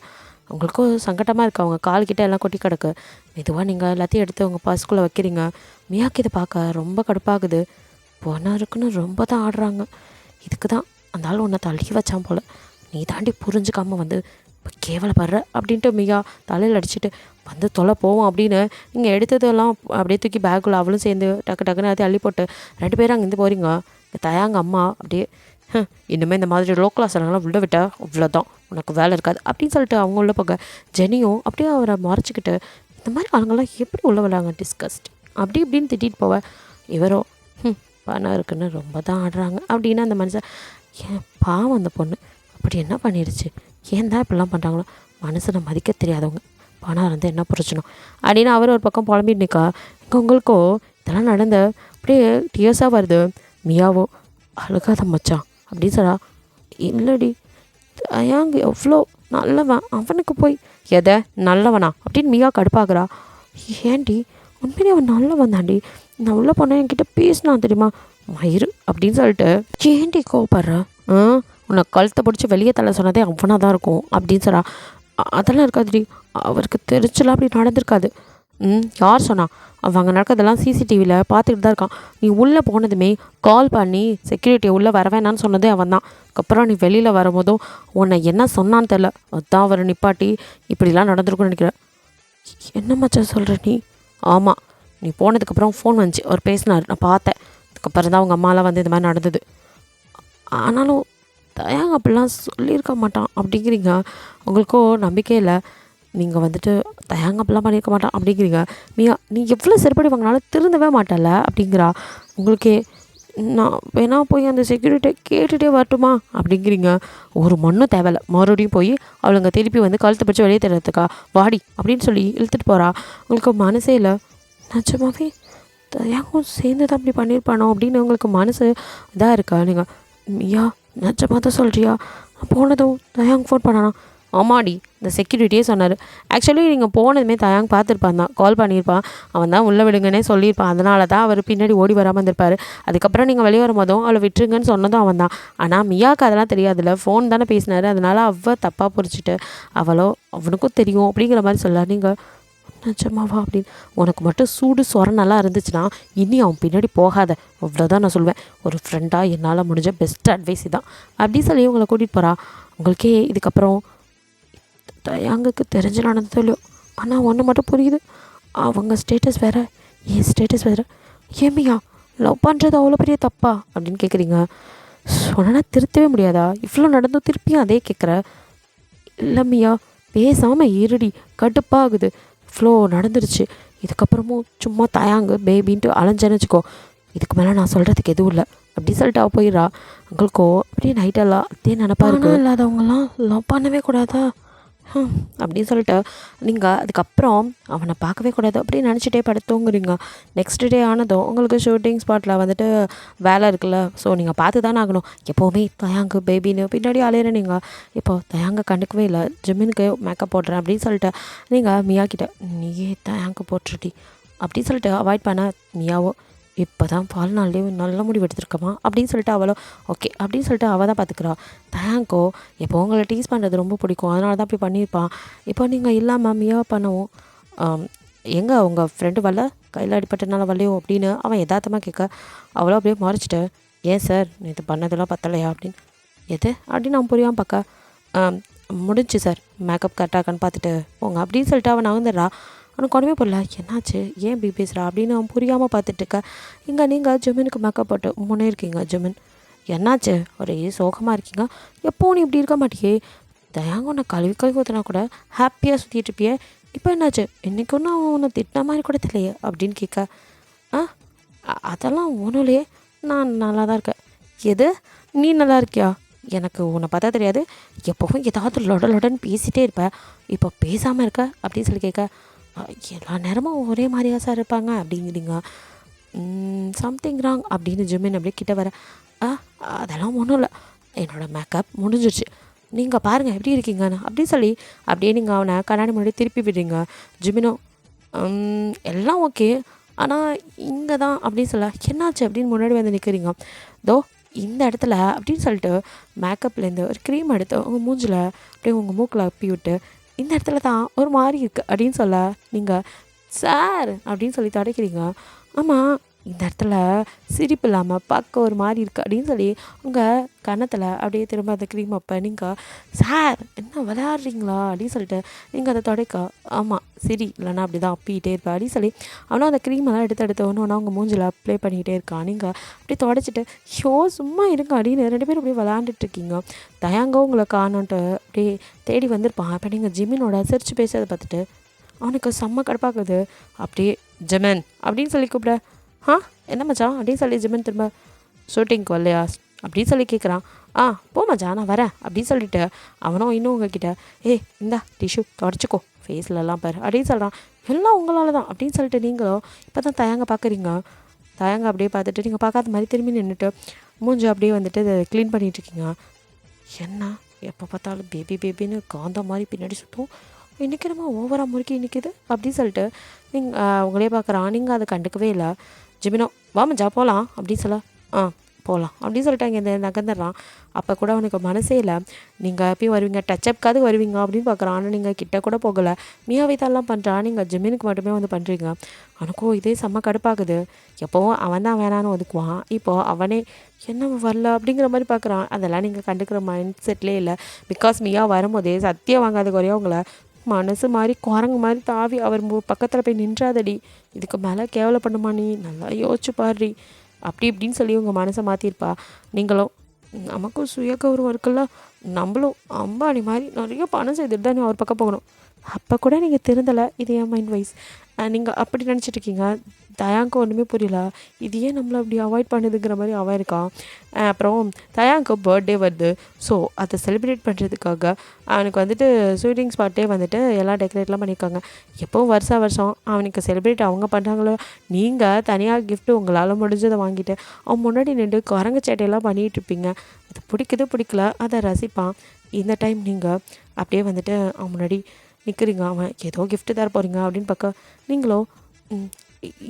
உங்களுக்கும் சங்கட்டமாக இருக்குது. அவங்க கால்கிட்ட எல்லாம் கொட்டி கிடக்கு. மெதுவாக நீங்கள் எல்லாத்தையும் எடுத்து உங்கள் பர்ஸ்குள்ளே வைக்கிறீங்க. மியாக்கு இதை பார்க்க ரொம்ப கடுப்பாகுது. பொண்ணாக இருக்குன்னு ரொம்ப தான் ஆடுறாங்க. இதுக்கு தான் அந்த ஆள் உன்னை தள்ளி வச்சான் போல் நீ தாண்டி புரிஞ்சுக்காமல் வந்து இப்போ கேவலப்படுற அப்படின்ட்டு மியா தலையில் அடிச்சுட்டு வந்து தொலை போவோம் அப்படின்னு நீங்கள் எடுத்ததெல்லாம் அப்படியே தூக்கி பேக்குள்ள அவளும் சேர்ந்து டக்குன்னு அதை அள்ளி போட்டு 2 பேரும் அங்கேருந்து போகிறீங்க. இந்த தயாங்க அம்மா அப்படியே இன்னுமே இந்த மாதிரி லோ கிளாஸ் எல்லாம் உள்ள விட்டா அவ்வளோதான் உனக்கு வேலை இருக்காது அப்படின்னு சொல்லிட்டு அவங்க உள்ள போக ஜெனியும் அப்படியே அவரை மறைச்சிக்கிட்டு இந்த மாதிரி அவங்கெல்லாம் எப்படி உள்ள விளாங்க டிஸ்கஸ்ட் அப்படி இப்படின்னு திட்டிகிட்டு போவ இவரோ பணம் இருக்குன்னு ரொம்ப தான் ஆடுறாங்க அப்படின்னு அந்த மனுஷன் பாவம் அந்த பொண்ணு அப்படி என்ன பண்ணிடுச்சு ஏன் தான் இப்படிலாம் பண்ணுறாங்களோ மனுஷனை மதிக்க தெரியாதவங்க பணம் இருந்து என்ன பிரச்சனை அப்படின்னு அவர் ஒரு பக்கம் புலம்பிட்டு நிற்கா. இங்கே உங்களுக்கோ இதெல்லாம் நடந்த அப்படியே டியர்ஸாக வருது. மியாவோ அழுகாத மச்சான் அப்படின்னு சொல்கிறா. இல்லடி தயாங்க எவ்வளோ நல்லவன் அவனுக்கு போய் எதை நல்லவனா அப்படின்னு மியா கடுப்பாகிறா. ஏன்டி உண்மையிலே அவன் நல்லவன் தாண்டி நான் உள்ள போனேன் என்கிட்ட பேசினா தெரியுமா மயிறு அப்படின்னு சொல்லிட்டு ஏன்டி கோவப்படுற உன்னை கழுத்தை பிடிச்சி வெளியே தள்ள சொன்னதே அவனாக தான் இருக்கும் அப்படின்னு சொல்கிறா. அதெல்லாம் இருக்காதுடி அவருக்கு தெரிச்சலாம் அப்படி நடந்திருக்காது. யார் சொன்னா அவங்க நடக்கிறதெல்லாம் சிசிடிவியில் பார்த்துக்கிட்டு தான் இருக்கான். நீ உள்ளே போனதுமே கால் பண்ணி செக்யூரிட்டியை உள்ளே வர வேணான்னு சொன்னதே அவன் தான். அதுக்கப்புறம் நீ வெளியில் வரும்போதும் உன்னை என்ன சொன்னான்னு தெரில அதான் அவரை நிப்பாட்டி இப்படிலாம் நடந்திருக்குன்னு நினைக்கிறேன். என்ன மச்சா சொல்கிற நீ? ஆமாம் நீ போனதுக்கப்புறம் ஃபோன் வந்துச்சு அவர் பேசினார் நான் பார்த்தேன். அதுக்கப்புறம் தான் அவங்க அம்மாலாம் வந்து இது மாதிரி நடந்தது. ஆனாலும் தயாங்க அப்படிலாம் சொல்லியிருக்க மாட்டான் அப்படிங்கிறீங்க. உங்களுக்கும் நம்பிக்கை இல்லை நீங்கள் வந்துட்டு தயாங்க அப்படிலாம் பண்ணியிருக்க மாட்டான் அப்படிங்கிறீங்க. மியா நீ எவ்வளோ செருப்படி வாங்கினாலும் திருந்தவே மாட்டல அப்படிங்கிறா. உங்களுக்கே நான் வேணா போய் அந்த செக்யூரிட்டியை கேட்டுகிட்டே வரட்டுமா அப்படிங்கிறீங்க. ஒரு மண்ணும் தேவையில்லை மறுபடியும் போய் அவளுங்க திருப்பி வந்து கழுத்தை பிடிச்சி வெளியே தரத்துக்கா வாடி அப்படின்னு சொல்லி இழுத்துட்டு போகிறா. உங்களுக்கு மனசே இல்லை நிஜமாவே தயாங்கும் சேர்ந்து தான் அப்படி பண்ணியிருப்பானோ அப்படின்னு உங்களுக்கு மனசு இதாக இருக்கா? நீங்கள் மியா நிஜமாக தான் சொல்கிறியா? போனதும் தயாங்க ஃபோன் பண்ணானா ஆமாடி இந்த செக்யூரிட்டியே சொன்னார். ஆக்சுவலி நீங்கள் போனதுமே தயாங் பார்த்துருப்பான் தான், கால் பண்ணியிருப்பான். அவன் தான் உள்ளே விடுங்கன்னே சொல்லியிருப்பான். அதனால தான் அவர் பின்னாடி ஓடி வராமல் இருந்திருப்பார். அதுக்கப்புறம் நீங்கள் வெளியே வரும்போதும் அவளை விட்டுருங்கன்னு சொன்னதும் அவன் தான். ஆனால் மியாவுக்கு அதெல்லாம் தெரியாதுல்ல, ஃபோன் தானே பேசினார். அதனால் தப்பாக புரிச்சிட்டு அவனுக்கும் தெரியும் அப்படிங்கிற மாதிரி சொல்ல. நீங்கள் நிஜமாவா அப்படின்னு, உனக்கு மட்டும் சூடு சொரணெல்லாம் இருந்துச்சுன்னா இனி அவன் பின்னாடி போகாத, அவ்வளோதான் நான் சொல்லுவேன். ஒரு ஃப்ரெண்டாக என்னால் முடிஞ்ச பெஸ்ட் அட்வைஸ் தான் அப்படி சொல்லி உங்களை கூட்டிகிட்டு போகிறா. உங்களுக்கே இதுக்கப்புறம் தயாங்குக்கு தெரிஞ்சு நடந்ததோ இல்லையோ, ஆனால் ஒன்று மட்டும் புரியுது, அவங்க ஸ்டேட்டஸ் வேறு, என் ஸ்டேட்டஸ் வேறு. ஏமியா லவ் பண்ணுறது அவ்வளோ பெரிய தப்பா அப்படின்னு கேட்குறீங்க. சொன்னா திருத்தவே முடியாதா? இவ்வளோ நடந்தும் திருப்பியும் அதே கேட்குற. இல்லைம்மியா பேசாமல் இருடி, கடுப்பாகுது. இவ்வளோ நடந்துருச்சு, இதுக்கப்புறமும் சும்மா தயாங்கு பேபின்ட்டு அலைஞ்சேன்னு வச்சுக்கோ, இதுக்கு மேலே நான் சொல்கிறதுக்கு எதுவும் இல்லை அப்படி சொல்லிட்டு அவள் போயிடுறா. உங்களுக்கோ அப்படியே நைட்டெல்லாம் அதே நினப்பா இருக்கு. இல்லாதவங்களாம் லவ் பண்ணவே கூடாதா அப்படின்னு சொல்லிட்டு நீங்கள் அதுக்கப்புறம் அவனை பார்க்கவே கூடாது அப்படின்னு நினச்சிட்டே படுத்தோங்கிறீங்க. நெக்ஸ்ட் டே ஆனதும் உங்களுக்கு ஷூட்டிங் ஸ்பாட்டில் வந்துட்டு வேலை இருக்குல்ல, ஸோ நீங்கள் பார்த்து தானே ஆகணும். எப்போவுமே தயாங்கு பேபின்னு பின்னாடி அலையிற நீங்கள் இப்போ தயாங்க கண்டுக்கவே இல்லை. ஜிம்மினுக்கு மேக்கப் போடுறேன் அப்படின்னு சொல்லிட்டு நீங்கள் மியா கிட்ட நீயே தயாங்கு போட்டுருடி அப்படின்னு சொல்லிட்டு அவாய்ட் பண்ண, மியாவோ இப்போ தான் பால் நாள்லேயே நல்ல முடிவு எடுத்துருக்கமா அப்படின்னு சொல்லிட்டு அவளோ ஓகே அப்படின்னு சொல்லிட்டு அவள் தான் பார்த்துக்கிறா. தயாங்கோ இப்போ உங்களை டீஸ் பண்ணுறது ரொம்ப பிடிக்கும், அதனால தான் அப்படி பண்ணியிருப்பான். இப்போ நீங்கள் இல்லாமல் மியாவை பண்ணவும் எங்கே உங்கள் ஃப்ரெண்டு வரல, கையில் அடிப்பட்டனால வரலையோ அப்படின்னு அவன் யதார்த்தமாக கேட்க, அவ்வளோ அப்படியே மறைச்சிட்டு ஏன் சார் இது பண்ணதெல்லாம் பத்தலையா அப்படின்னு. எது அப்படின்னு நான் புரியாமல் பார்க்க, முடிஞ்சு சார் மேக்கப் கரெக்டாகான்னு பார்த்துட்டு போங்க அப்படின்னு சொல்லிட்டு அவன் நகர்ந்துடுறா. அவனுக்கு உடனே போடல, என்னாச்சு ஏன் இப்படி பேசுகிறா அப்படின்னு அவன் புரியாமல் பார்த்துட்டு இருக்க. இங்கே நீங்கள் ஜிமினுக்கு மேக்கப் போட்டு முன்னே இருக்கீங்க. ஜிமின் என்னாச்சு ஒரே சோகமாக இருக்கீங்க, எப்போவும் நீ இப்படி இருக்க மாட்டியே, தயாங்க உன்னை கழுவி ஊற்றினா கூட ஹாப்பியாக சுற்றிட்டு இருப்பியே, இப்போ என்னாச்சு இன்றைக்கி ஒன்றும் அவன் உன்னை திட்டின மாதிரி கூட தெரியலையே அப்படின்னு கேட்க. அதெல்லாம் ஒன்றும் இல்லையே, நான் நல்லா தான் இருக்கேன். எது நீ நல்லா இருக்கியா? எனக்கு உன்னை பார்த்தா தெரியாது, எப்போவும் ஏதாவது லொடன்னு பேசிகிட்டே இருப்பேன், இப்போ பேசாமல் இருக்க அப்படின்னு சொல்லி கேட்க. எல்லா நேரமும் ஒரே மாதிரியா சார் இருப்பாங்க அப்படிங்கிறீங்க, சம்திங் ராங் அப்படின்னு ஜிமின் அப்படியே கிட்ட வர. அதெல்லாம் ஒன்றும் இல்லை, என்னோடய மேக்கப் முடிஞ்சிருச்சு, நீங்கள் பாருங்கள் எப்படி இருக்கீங்கன்னு அப்படின்னு சொல்லி அப்படியே நீங்கள் அவனை கண்ணாடி முன்னாடி திருப்பி விடுறீங்க. ஜிமினோ எல்லாம் ஓகே, ஆனால் இங்கே தான் அப்படின்னு சொல்ல, என்னாச்சு அப்படின்னு முன்னாடி வந்து நிற்கிறீங்க. தோ இந்த இடத்துல அப்படின்னு சொல்லிட்டு மேக்கப்லேருந்து ஒரு க்ரீம் எடுத்து உங்கள் மூஞ்சில் அப்படியே உங்கள் மூக்கில் அப்பி விட்டு, இந்த இடத்துல தான் ஒரு மாதிரி இருக்குது அப்படின்னு சொல்ல, நீங்கள் சார் அப்படின்னு சொல்லி தடைக்கிறீங்க. ஆமாம் இந்த இடத்துல சிரிப்பு இல்லாமல் பார்க்க ஒரு மாதிரி இருக்குது அப்படின்னு சொல்லி உங்கள் கன்னத்தில் அப்படியே திரும்ப அந்த க்ரீம் அப்போ நீங்கள் சார் என்ன விளையாடுறீங்களா அப்படின்னு சொல்லிட்டு நீங்கள் அதை துடைக்க. ஆமாம் சரி இல்லைன்னா அப்படி தான் அப்பிக்கிட்டே இருப்பேன் அப்படின்னு சொல்லி அவனும் அந்த க்ரீமெல்லாம் எடுத்து ஒன்று ஒன்றா அவங்க மூஞ்சில் அப்ளை பண்ணிக்கிட்டே இருக்கான். நீங்கள் அப்படியே துடைச்சிட்டு ஷோ சும்மா இருங்க அப்படின்னு ரெண்டு பேரும் அப்படியே விளையாண்டுட்ருக்கீங்க. தயாங்கோ உங்களை காணோன்ட்டு அப்படியே தேடி வந்திருப்பான். அப்போ நீங்கள் ஜிமினோட சிரிச்சு பேசுறதை பார்த்துட்டு அவனுக்கு செம்ம கடுப்பாக்குது. அப்படியே ஜிமின் அப்படின்னு சொல்லி கூப்பிட, என்ன மச்சான் அப்படின்னு சொல்லி ஜிமின் திரும்ப ஷூட்டிங்க்கு வரலையா அப்படின்னு சொல்லி கேட்குறான். போ மச்சான் நான் வரேன் அப்படின்னு சொல்லிட்டு அவனும் இன்னும் உங்ககிட்ட இந்தா டிஷ்யூ தொடச்சிக்கோ ஃபேஸ்லலாம் பாரு அப்படின்னு சொல்கிறான். எல்லாம் உங்களால் தான் அப்படின்னு சொல்லிட்டு நீங்களும் இப்போ தான் தயாங்க பார்க்குறீங்க. தயாங்க அப்படியே பார்த்துட்டு நீங்கள் பார்க்காத மாதிரி திரும்பி நின்றுட்டு மூஞ்சி அப்படியே வந்துட்டு இதை க்ளீன் பண்ணிகிட்ருக்கீங்க. என்ன எப்போ பார்த்தாலும் பேபின்னு காந்த மாதிரி பின்னாடி சுற்றும், இன்றைக்கி நம்ம ஓவராக முறுக்கி நிற்கிது அப்படின்னு சொல்லிட்டு நீங்கள் உங்களே பார்க்குறான். நீங்கள் அதை கண்டுக்கவே இல்லை. ஜிமினோ வா மச்சா போகலாம் அப்படின்னு சொல்ல, போகலாம் அப்படின்னு சொல்லிட்டு அங்கே இந்த நகர்ந்துடுறான். அப்போ கூட அவனுக்கு மனசே இல்லை, நீங்கள் எப்பயும் வருவீங்க டச்சப்காவது வருவீங்க அப்படின்னு பார்க்குறான். ஆனால் நீங்கள் கிட்ட கூட போகலை, மியாவை தான் பண்ணுறான், நீங்கள் ஜிமினுக்கு மட்டுமே வந்து பண்ணுறீங்க. அவனுக்கும் இதே செம்ம கடுப்பாகுது. எப்போவும் அவன் தான் வேணான்னு ஒதுக்குவான், இப்போது அவனே என்ன வரல அப்படிங்கிற மாதிரி பார்க்குறான். அதெல்லாம் நீங்கள் கண்டுக்கிற மைண்ட் செட்லேயே இல்லை. பிகாஸ் மியா வரும்போதே சத்தியம் வாங்காத குறையா உங்களை மனசு மாதிரி குரங்கு மாதிரி தாவி அவர் பக்கத்தில் போய் நின்றாதடி, இதுக்கு மேலே கேவலப்படுமா நீ, நல்லா யோசிச்சு பாடுறி அப்படி இப்படின்னு சொல்லி உங்கள் மனசை மாற்றிருப்பா. நீங்களும் நமக்கும் சுய கௌரவம் இருக்குல்ல, நம்மளும் அம்பானி மாதிரி நிறைய பணம் செய்துட்டு தான் நீ அவர் பக்கம் போகணும். அப்போ கூட நீங்கள் திருந்தலை, இது என் மைண்ட் வைஸ் நீங்கள் அப்படி நினச்சிட்ருக்கீங்க. தயாங்க்கு ஒன்றுமே புரியல, இது ஏன் நம்மளை அப்படி அவாய்ட் பண்ணுதுங்கிற மாதிரி அவன் இருக்கான். அப்புறம் தயாங்க்கு பர்த்டே வருது, ஸோ அதை செலிப்ரேட் பண்ணுறதுக்காக அவனுக்கு வந்துட்டு ஷூட்டிங் ஸ்பாட்டே வந்துட்டு எல்லாம் டெக்கரேட்லாம் பண்ணியிருக்காங்க. எப்போவும் வருஷம் அவனுக்கு செலிப்ரேட் அவங்க பண்ணுறாங்களோ, நீங்கள் தனியாக கிஃப்ட்டு உங்களால் முடிஞ்சதை வாங்கிட்டு அவன் முன்னாடி நின்று குரங்கு சேட்டையெல்லாம் பண்ணிகிட்டு இருப்பீங்க. அது பிடிக்குது பிடிக்கல அதை ரசிப்பான். இந்த டைம் நீங்கள் அப்படியே வந்துட்டு அவன் முன்னாடி நிற்கிறீங்க. அவன் ஏதோ கிஃப்ட்டு தர போகிறீங்க அப்படின்னு பார்க்க நீங்களோ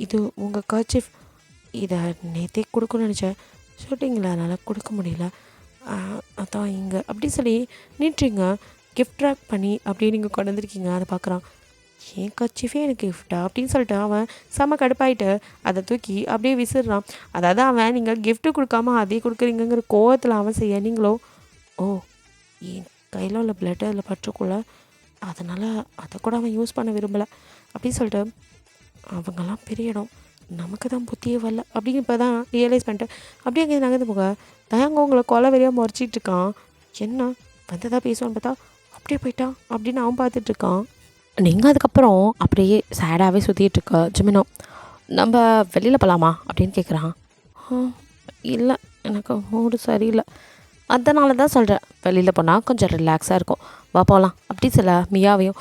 இது உங்கள் கர்ச்சீஃப், இதை நேற்றே கொடுக்கணும்னு நினச்சேன், ஷூட்டிங்கில் அதனால் கொடுக்க முடியல, அதான் இங்கே அப்படி சொல்லி நீட்டுறீங்க. கிஃப்ட் ரேப் பண்ணி அப்படியே நீங்கள் கொண்டு வந்திருக்கீங்க. அதை பார்க்குறான். ஏன் கர்ச்சீஃபே எனக்கு கிஃப்டா அப்படின்னு சொல்லிட்டு அவன் செம்ம கடுப்பாயிட்டு அதை தூக்கி அப்படியே விசிடுறான். அதாவது அவன் நீங்கள் கிஃப்ட்டு கொடுக்காம அதே கொடுக்குறீங்கிற கோவத்தில் அவன் செய்ய நீங்களோ என் கையில் உள்ள பிளட்டு அதில் பற்றுக்குள்ள, அதனால் அதை கூட அவன் யூஸ் பண்ண விரும்பலை அப்படின்னு சொல்லிட்டு அவங்கெல்லாம் பெரிய இடம், நமக்கு தான் புத்தியே வரல அப்படின்னு இப்போ தான் ரியலைஸ் பண்ணிட்டு அப்படியே அங்கே நகர்ந்து போக தயங்க உங்களை கொலை வெறியாக முறைச்சிட்டு இருக்கான். என்ன வந்ததா பேசுவான்னு பார்த்தா அப்படியே போயிட்டான் அப்படின்னு அவன் பார்த்துட்ருக்கான். நீங்கள் அதுக்கப்புறம் அப்படியே சேடாகவே சுற்றிட்டுருக்க ஜிமினோ, நம்ம வெளியில் போகலாமா அப்படின்னு கேட்குறான். இல்லை எனக்கு மூடு சரியில்லை, அதனால தான் சொல்கிறேன், வெளியில் போனால் கொஞ்சம் ரிலாக்ஸாக இருக்கும், வா போகலாம் அப்படி சொல்ல மியாவையும்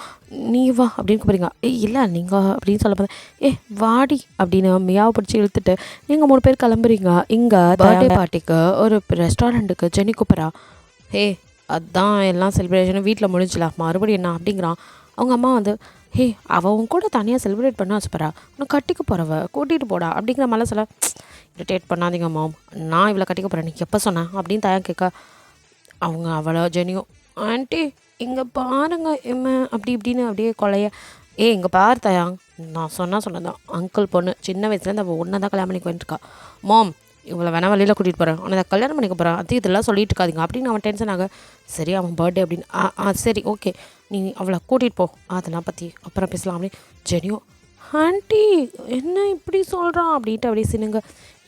நீ வா அப்படின்னு கூப்பிடுங்க. இல்லை நீங்கள் அப்படின்னு சொல்ல பார்த்தா வாடி அப்படின்னு மியாவை பிடிச்சி இழுத்துட்டு நீங்கள் 3 பேர் கிளம்புறீங்க. இங்கே பர்த்டே பார்ட்டிக்கு ஒரு ரெஸ்டாரண்ட்டுக்கு ஜெனி கூப்பிட்றா. அதான் எல்லாம் செலிப்ரேஷனும் வீட்டில் முடிஞ்சிடலாம், மறுபடியும் என்ன அப்படிங்கிறான். அவங்க அம்மா வந்து அவன் கூட தனியாக செலிப்ரேட் பண்ண வச்சுப்பறா, உன்னை கட்டிக்க போகிறவ கூட்டிகிட்டு போடா அப்படிங்கிற மாதிரிலாம் சொல்ல, இரிட்டேட் பண்ணாதீங்க மாம், நான் இவ்வளோ கட்டிக்க போகிறேன், நீ எப்போ சொன்னேன் அப்படின்னு தயான் கேட்க அவங்க அவளை ஜெனியும் ஆண்டி இங்கே பாருங்க அப்படி இப்படின்னு அப்படியே கொலைய இங்கே பாரு தயாங், நான் சொன்னதான் அங்கிள் பொண்ணு சின்ன வயசுலேருந்து அவள் ஒன்றா தான் கல்யாணம் பண்ணிக்கு வந்துருக்கா, மாம் இவ்வளோ வேணா வழியில் கூட்டிகிட்டு போகிறேன், அவனை கல்யாணம் பண்ணிக்க போகிறான், அது இதெல்லாம் சொல்லிட்டு இருக்காதிங்க அப்படின்னு அவன் டென்ஷன் ஆக, சரி அவன் பர்த்டே அப்படின்னு சரி ஓகே நீ அவளை கூட்டிகிட்டு போ, அதெல்லாம் பற்றி அப்புறம் பேசலாம் அப்படின்னு ஜெனியோ ஆண்டி என்ன இப்படி சொல்கிறான் அப்படின்ட்டு அப்படியே சின்னுங்க,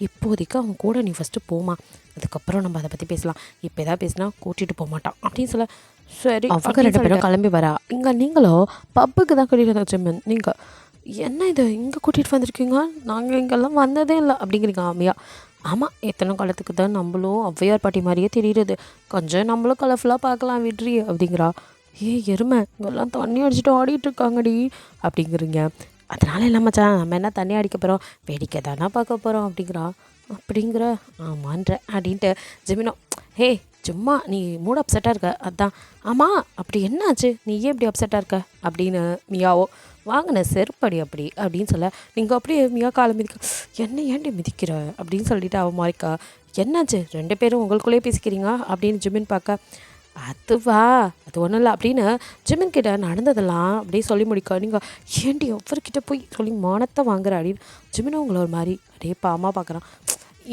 இப்போதைக்கு அவன் கூட நீ ஃபஸ்ட்டு போமா, அதுக்கப்புறம் நம்ம அதை பற்றி பேசலாம், இப்போ எதாவது பேசினா கூட்டிகிட்டு போக மாட்டான் அப்படின்னு சொல்ல, சரி அவங்க 2 பேரும் கிளம்பி வரா. இங்கே நீங்களோ பப்புக்கு தான் கூட்டிகிட்டு வந்த ஜிம்மன், நீங்கள் என்ன இது இங்கே கூட்டிகிட்டு வந்திருக்கீங்க, நாங்கள் இங்கெல்லாம் வந்ததே இல்லை அப்படிங்கிறீங்க ஆமியா. ஆமாம் எத்தனை காலத்துக்கு தான் நம்மளும் ஔவையார் பாட்டி மாதிரியே தெரியுறது, கொஞ்சம் நம்மளும் கலர்ஃபுல்லாக பார்க்கலாம் விட்ரி அப்படிங்கிறா. எருமை இங்கெல்லாம் தண்ணி அடிச்சுட்டு ஆடிட்டு இருக்காங்கடி அப்படிங்கிறீங்க, அதனால இல்லாமச்சான் நம்ம என்ன தண்ணி அடிக்க போகிறோம், வேடிக்கை தானே பார்க்க போகிறோம் அப்படிங்கிற ஆமான்ற அப்படின்ட்டு ஜிமினோ சும்மா நீ மூட் அப்செட்டாக இருக்க அதான். ஆமாம் அப்படி என்னாச்சு நீ ஏன் இப்படி அப்செட்டாக இருக்க அப்படின்னு மியாவோ வாங்கின செருப்படி அப்படின்னு சொல்ல, நீங்கள் அப்படியே மியா காலை மிதிக்க, என்ன ஏன்டி மிதிக்கிற அப்படின்னு சொல்லிட்டு அவன் மாறிக்கா, என்னாச்சு 2 பேரும் உங்களுக்குள்ளேயே பேசிக்கிறீங்க அப்படின்னு ஜிமின் பார்க்க, அதுவா அது ஒன்றும் இல்லை அப்படின்னு ஜிமின் கிட்ட நடந்ததெல்லாம் அப்படியே சொல்லி முடிக்க, நீங்கள் ஏன்டி ஒவ்வொருக்கிட்ட போய் சொல்லி மானத்தை வாங்குற அப்படின்னு ஜிமினும் உங்களை ஒரு மாதிரி அப்படியே பாமா பார்க்குறான்.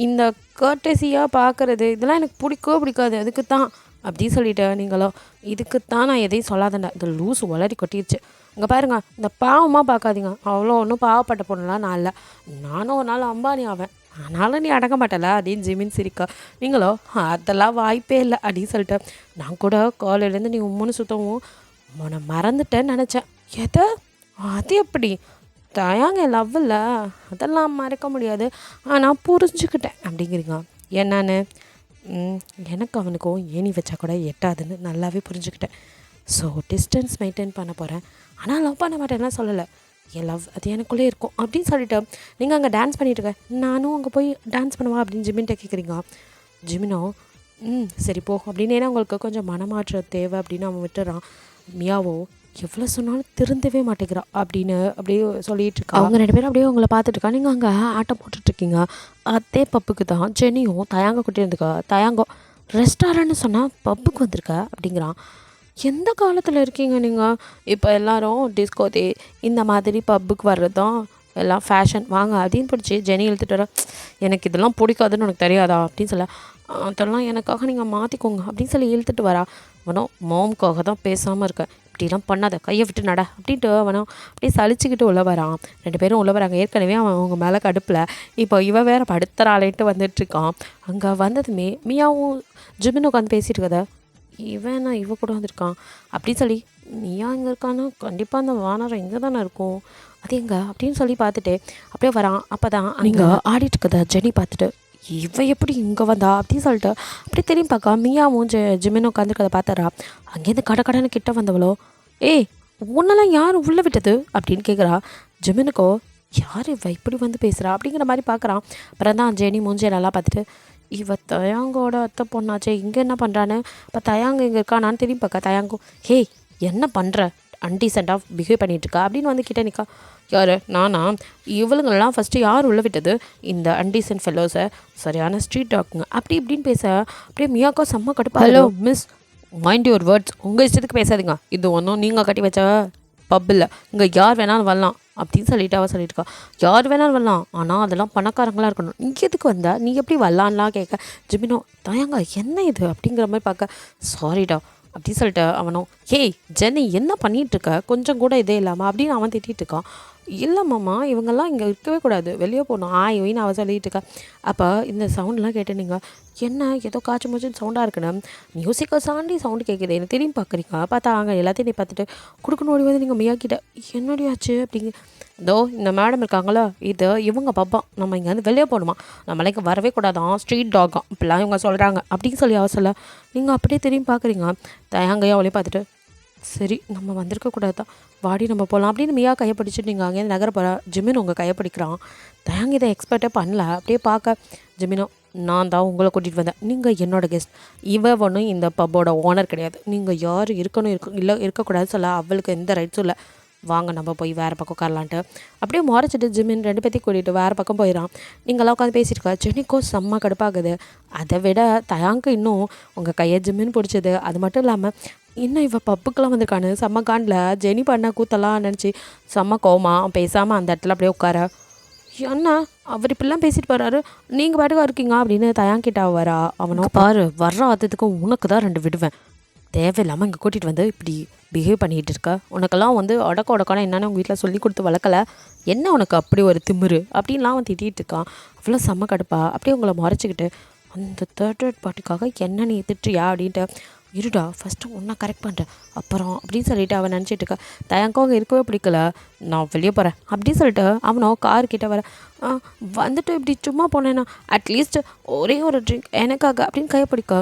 இந்த கர்டசியாக பார்க்குறது இதெல்லாம் எனக்கு பிடிக்காது, அதுக்கு தான் அப்படின்னு சொல்லிட்டு நீங்களோ இதுக்கு தான் நான் எதையும் சொல்லாதேன்டா, இந்த லூஸ் வளரி கொட்டிடுச்சு, இங்கே பாருங்க இந்த பாவமாக பார்க்காதீங்க, அவ்வளோ ஒன்றும் பாவப்பட்ட பொண்ணுலாம் நான் இல்லை, நானும் ஒரு நாள் அம்பானி ஆவேன், ஆனாலும் நீ அடங்க மாட்டல அப்படின்னு ஜிமின் சிரிக்கா. நீங்களோ அதெல்லாம் வாய்ப்பே இல்லை அப்படின்னு சொல்லிட்டு, நான் கூட காலையிலேருந்து நீ உம்முன்னு சுத்தவும் உன்னை மறந்துட்டேன்னு நினச்சேன். எதை அது எப்படி தயாங்க லவ் இல்லை, அதெல்லாம் மறக்க முடியாது, ஆனால் புரிஞ்சுக்கிட்டேன் அப்படிங்கிறீங்க. என்னன்னு எனக்கு அவனுக்கும் ஏணி வச்சா கூட எட்டாதுன்னு நல்லாவே புரிஞ்சுக்கிட்டேன். ஸோ டிஸ்டன்ஸ் மெயின்டைன் பண்ண போகிறேன், ஆனால் லவ் பண்ண மாட்டேன்லாம் சொல்லலை, என் லவ் அது எனக்குள்ளே இருக்கும் அப்படின்னு சொல்லிட்டு நீங்கள் அங்கே டான்ஸ் பண்ணிட்டுருக்க, நானும் அங்கே போய் டான்ஸ் பண்ணுவா அப்படின்னு ஜிமின்ட்ட கேட்குறீங்க. ஜிமினோ சரி போ அப்படின்னு, ஏன்னா உங்களுக்கு கொஞ்சம் மனமாற்ற தேவை அப்படின்னு அவன் விட்டுறான். மியாவோ எவ்வளோ சொன்னாலும் திருந்தவே மாட்டேங்கிறா அப்படின்னு அப்படியே சொல்லிட்டு இருக்கா. அவங்க 2 பேரும் அப்படியே உங்களை பார்த்துட்ருக்கா. நீங்கள் அங்கே ஆட்டம் போட்டுட்ருக்கீங்க. அதே பப்புக்கு தான் ஜெனியும் தயாங்க கூட்டி வந்துருக்கா. தயாங்கோ ரெஸ்டாரண்ட்னு சொன்னால் பப்புக்கு வந்திருக்க அப்படிங்கிறான். எந்த காலத்தில் இருக்கீங்க நீங்கள், இப்போ எல்லோரும் டிஸ்கோதே இந்த மாதிரி பப்புக்கு வர்றது தான் எல்லாம் ஃபேஷன், வாங்க அப்படின்னு பிடிச்சி ஜெனி இழுத்துட்டு வர, எனக்கு இதெல்லாம் பிடிக்காதுன்னு உனக்கு தெரியாதா அப்படின்னு சொல்ல, அதெல்லாம் எனக்காக நீங்கள் மாற்றிக்கோங்க அப்படின்னு சொல்லி இழுத்துட்டு வரா. அவனும் மோமுக்காக தான் பேசாமல் இருக்க, இப்படிலாம் பண்ணாத கையை விட்டு நட அப்படின்ட்டு அவனும் அப்படியே சலிச்சுக்கிட்டு உள்ள வரான். 2 பேரும் உள்ள வராங்க. ஏற்கனவே அவன் அவங்க மேலே கடுப்பில் இப்போ இவன் வேறு படுத்துறாளேன்ட்டு வந்துட்டுருக்கான். அங்கே வந்ததுமே மியாவும் ஜிமின் உட்காந்து பேசிட்டு இருக்கத, இவன் நான் இவ கூட வந்திருக்கான் அப்படின்னு சொல்லி, மியா இங்கே இருக்கான்னா கண்டிப்பாக அந்த வானரம் இங்கே தானே இருக்கும், அது எங்கே அப்படின்னு சொல்லி பார்த்துட்டு அப்படியே வரான். அப்போ தான் நீங்கள் ஆடிட்டு இருக்கத ஜெனி பார்த்துட்டு, இவ எப்படி இங்கே வந்தா அப்படின்னு சொல்லிட்டு அப்படியே திரும்பி பார்க்க மியாவும் ஜிமின் உட்காந்துருக்கதை பார்த்துறா. அங்கேருந்து கடன்னு கிட்ட வந்தவளோ, உன்னெல்லாம் யார் உள்ளே விட்டது அப்படின்னு கேட்குறா. ஜிமினுக்கோ யார் இவ இப்படி வந்து பேசுகிறா அப்படிங்கிற மாதிரி பார்க்குறான். அப்புறம் தான் ஜெனி மூஞ்சியை நல்லா பார்த்துட்டு, இவ தயாங்கோட அத்தை பொண்ணாச்சே இங்கே என்ன பண்ணுறான்னு இப்போ தயாங்க இங்கே இருக்கானான்னு திரும்பி பார்க்க தயாங்கோ ஹே என்ன பண்ணுற அன்டீசெண்டாக பிஹேவ் பண்ணிகிட்ருக்கா அப்படின்னு வந்து கிட்டே நிற்கா. யார் நானா? இவளுங்கெல்லாம் ஃபஸ்ட்டு யார் உள்ள விட்டது இந்த அன்டீசென்ட் ஃபெல்லோஸை, சரியான ஸ்ட்ரீட் டாக்குங்க அப்படி இப்படின்னு பேச அப்படியே மியாக்கா செம்ம கடுப்பா. Hello miss, mind your words, உங்கள் இஷ்டத்துக்கு பேசாதீங்க, இது ஒன்றும் நீங்கள் கட்டி வச்ச பப் இல்லை, இங்கே யார் வேணாலும் வரலாம் அப்படின்னு சொல்லிட்டு அவள் சொல்லியிருக்கா. யார் வேணாலும் வரலாம், ஆனால் அதெல்லாம் பணக்காரங்களாக இருக்கணும், இங்கே எதுக்கு வந்தா, நீ எப்படி வரலான்லாம் கேட்க ஜிமினோ தயாங்க என்ன இது அப்படிங்கிற மாதிரி பார்க்க சாரிடா அப்படின்னு சொல்லிட்டு அவனும் ஏய் ஜெனி என்ன பண்ணிகிட்ருக்க, கொஞ்சம் கூட இதே இல்லாமல் அப்படின்னு அவன் திட்டிகிட்டு இருக்கான். இல்லை மாமா இவங்கெல்லாம் இங்கே இருக்கவே கூடாது, வெளியே போகணும் ஒயின்னு அவள் சொல்லிகிட்டு இருக்கா. அப்போ இந்த சவுண்ட்லாம் கேட்டு நீங்கள் என்ன ஏதோ காய்ச்சி மூச்சுன்னு சவுண்டாக இருக்குன்னு மியூசிக்கை சாண்டி சவுண்டு கேட்குது, என்ன திரும்பி பார்க்குறீங்க. பார்த்தா அங்கே எல்லாத்தையும் நீ பார்த்துட்டு கொடுக்கணும் ஓடி வந்து நீங்கள் மியாக்கிட்ட என்னடியாச்சு அப்படிங்க. இதோ இந்த மேடம் இருக்காங்களா, இது இவங்க பாப்பா, நம்ம இங்கே வந்து வெளியே போகணுமா, நம்மளே இங்கே வரவே கூடாதான், ஸ்ட்ரீட் டாகம் இப்படிலாம் இவங்க சொல்கிறாங்க அப்படின்னு சொல்லி அவ சொல்ல நீங்கள் அப்படியே திரும்பி பார்க்குறீங்க. தயாங்கையும் அவளையும் பார்த்துட்டு சரி நம்ம வந்திருக்கக்கூடாது தான், வாடி நம்ம போகலாம் அப்படின்னு மியா கையை பிடிச்சிட்டு நீங்கள் அங்கேருந்து நகர போகிற. ஜிமின் உங்கள் கையை பிடிக்கிறான். தயாங்க இதை எக்ஸ்பெக்டே பண்ணல. அப்படியே பார்க்க ஜிமினோ நான் தான் உங்களை கூட்டிகிட்டு வந்தேன், நீங்கள் என்னோட கெஸ்ட், இவ ஒன்றும் இந்த பப்போட ஓனர் கிடையாது, நீங்கள் யார் இருக்கணும் இல்லை இருக்கக்கூடாது சொல்ல அவளுக்கு எந்த ரைட்ஸும் இல்லை, வாங்க நம்ம போய் வேறு பக்கம் உட்காரலான்ட்டு அப்படியே முறைச்சிட்டு ஜிமின் ரெண்டு பேர்த்தையும் கூட்டிகிட்டு வேறு பக்கம் போயிடறான். நீங்களாம் உட்காந்து பேசியிருக்கா. ஜெனிக்கோ செம்ம கடுப்பாகுது. அதை விட தயாங்கு இன்னும் உங்கள் கையை ஜிமின் பிடிச்சது, அது மட்டும் இல்லாமல் இன்னும் இவள் பப்புக்கெலாம் வந்திருக்கானு செம்ம காண்டில் ஜெனி பண்ண கூத்தெல்லாம் நினச்சி செம்ம கோமா பேசாமல் அந்த இடத்துல அப்படியே உட்கார. அண்ணா அவர் இப்படிலாம் பேசிட்டு போகிறாரு, நீங்கள் பாட்டுக்கா இருக்கீங்க அப்படின்னு தயாங்கிட்ட வரா. அவனும் பாரு வர்ற ஆத்தத்துக்கும் உனக்கு தான் ரெண்டு விடுவேன், தேவையில்லாமல் இங்கே கூட்டிகிட்டு வந்து இப்படி பிஹேவ் பண்ணிகிட்டு இருக்க, உனக்கெல்லாம் வந்து உடக்கான என்னென்னு உங்கள் வீட்டில் சொல்லி கொடுத்து வளர்க்கலை, என்ன உனக்கு அப்படி ஒரு திமிரு அப்படின்லாம் அவன் திட்டிகிட்டு இருக்கான். அவ்வளோ செம்ம கடுப்பா அப்படியே உங்களை மறைச்சிக்கிட்டு அந்த தேர்ட் பார்ட்டிக்காக என்ன நீ திட்டுறியா அப்படின்ட்டு இருடா ஃபஸ்ட்டு உன்னை கரெக்ட் பண்ணுறேன் அப்புறம் அப்படின்னு சொல்லிட்டு அவன் நினச்சிட்டு இருக்கா. தயக்கம் அவங்க இருக்கவே பிடிக்கல, நான் வெளியே போகிறேன் அப்படின்னு சொல்லிட்டு அவனோ கார்கிட்ட வர வந்துட்டு இப்படி சும்மா போனேன்னா அட்லீஸ்ட் ஒரே ஒரு ட்ரிங்க் எனக்காக அப்படின்னு கையை பிடிக்க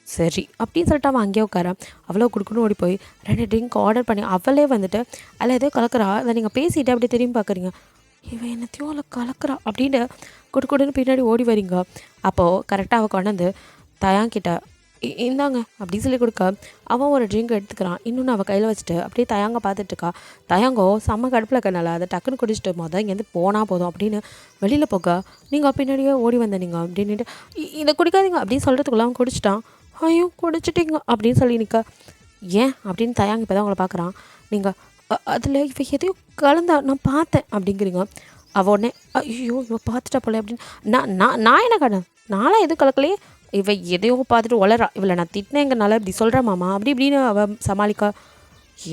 சரி அப்படின்னு சொல்லிட்டு அவன் அங்கேயே உட்கார. அவ்வளோ கொடுக்கணும் ஓடி போய் 2 ட்ரிங்க் ஆர்டர் பண்ணி அவளே வந்துட்டு அதில் ஏதோ கலக்கிறா. அதை நீங்கள் பேசிட்டு அப்படி திரும்பி பார்க்குறீங்க, இவன் என்னத்தையும் அதில் கலக்கிறா அப்படின்னு கொடுன்னு பின்னாடி ஓடி வரீங்க. அப்போது கரெக்டாக அவள் கொண்டாந்து தயாங்கிட்ட இந்தாங்க அப்படின்னு சொல்லி கொடுக்க அவன் ஒரு ட்ரிங்க் எடுத்துக்கிறான். இன்னொன்று அவள் கையில் வச்சுட்டு அப்படியே தயாங்க பார்த்துட்ருக்கா. தயாங்கோ செம்ம கடுப்பில் இருக்கனால அதை டக்குன்னு குடிச்சிட்டு மொதல் இங்கேருந்து போனால் போதும் அப்படின்னு வெளியில் போக நீங்கள் பின்னாடியே ஓடி வந்தீங்க அப்படின்ட்டு இதை குடிக்காதீங்க அப்படின்னு சொல்கிறதுக்குள்ள அவன் குடிச்சிட்டான். ஐயோ குடிச்சிட்டிங்க அப்படின்னு சொல்லி நிற்க ஏன் அப்படின்னு தயாங்க இப்போ தான் உங்களை பார்க்குறான். நீங்கள் அதில் இவ எதையும் கலந்தா நான் பார்த்தேன் அப்படிங்கிறீங்க. அவள் உடனே ஐயோ இவ பார்த்துட்டா போல அப்படின்னு நான் என்ன கடை நானும் எதுவும் கலக்கலையே, இவ எதையோ பார்த்துட்டு வளரா, இவளை நான் திட்டினேங்கனால இப்படி சொல்கிறேன் மாமா அப்படி இப்படின்னு அவள் சமாளிக்கா.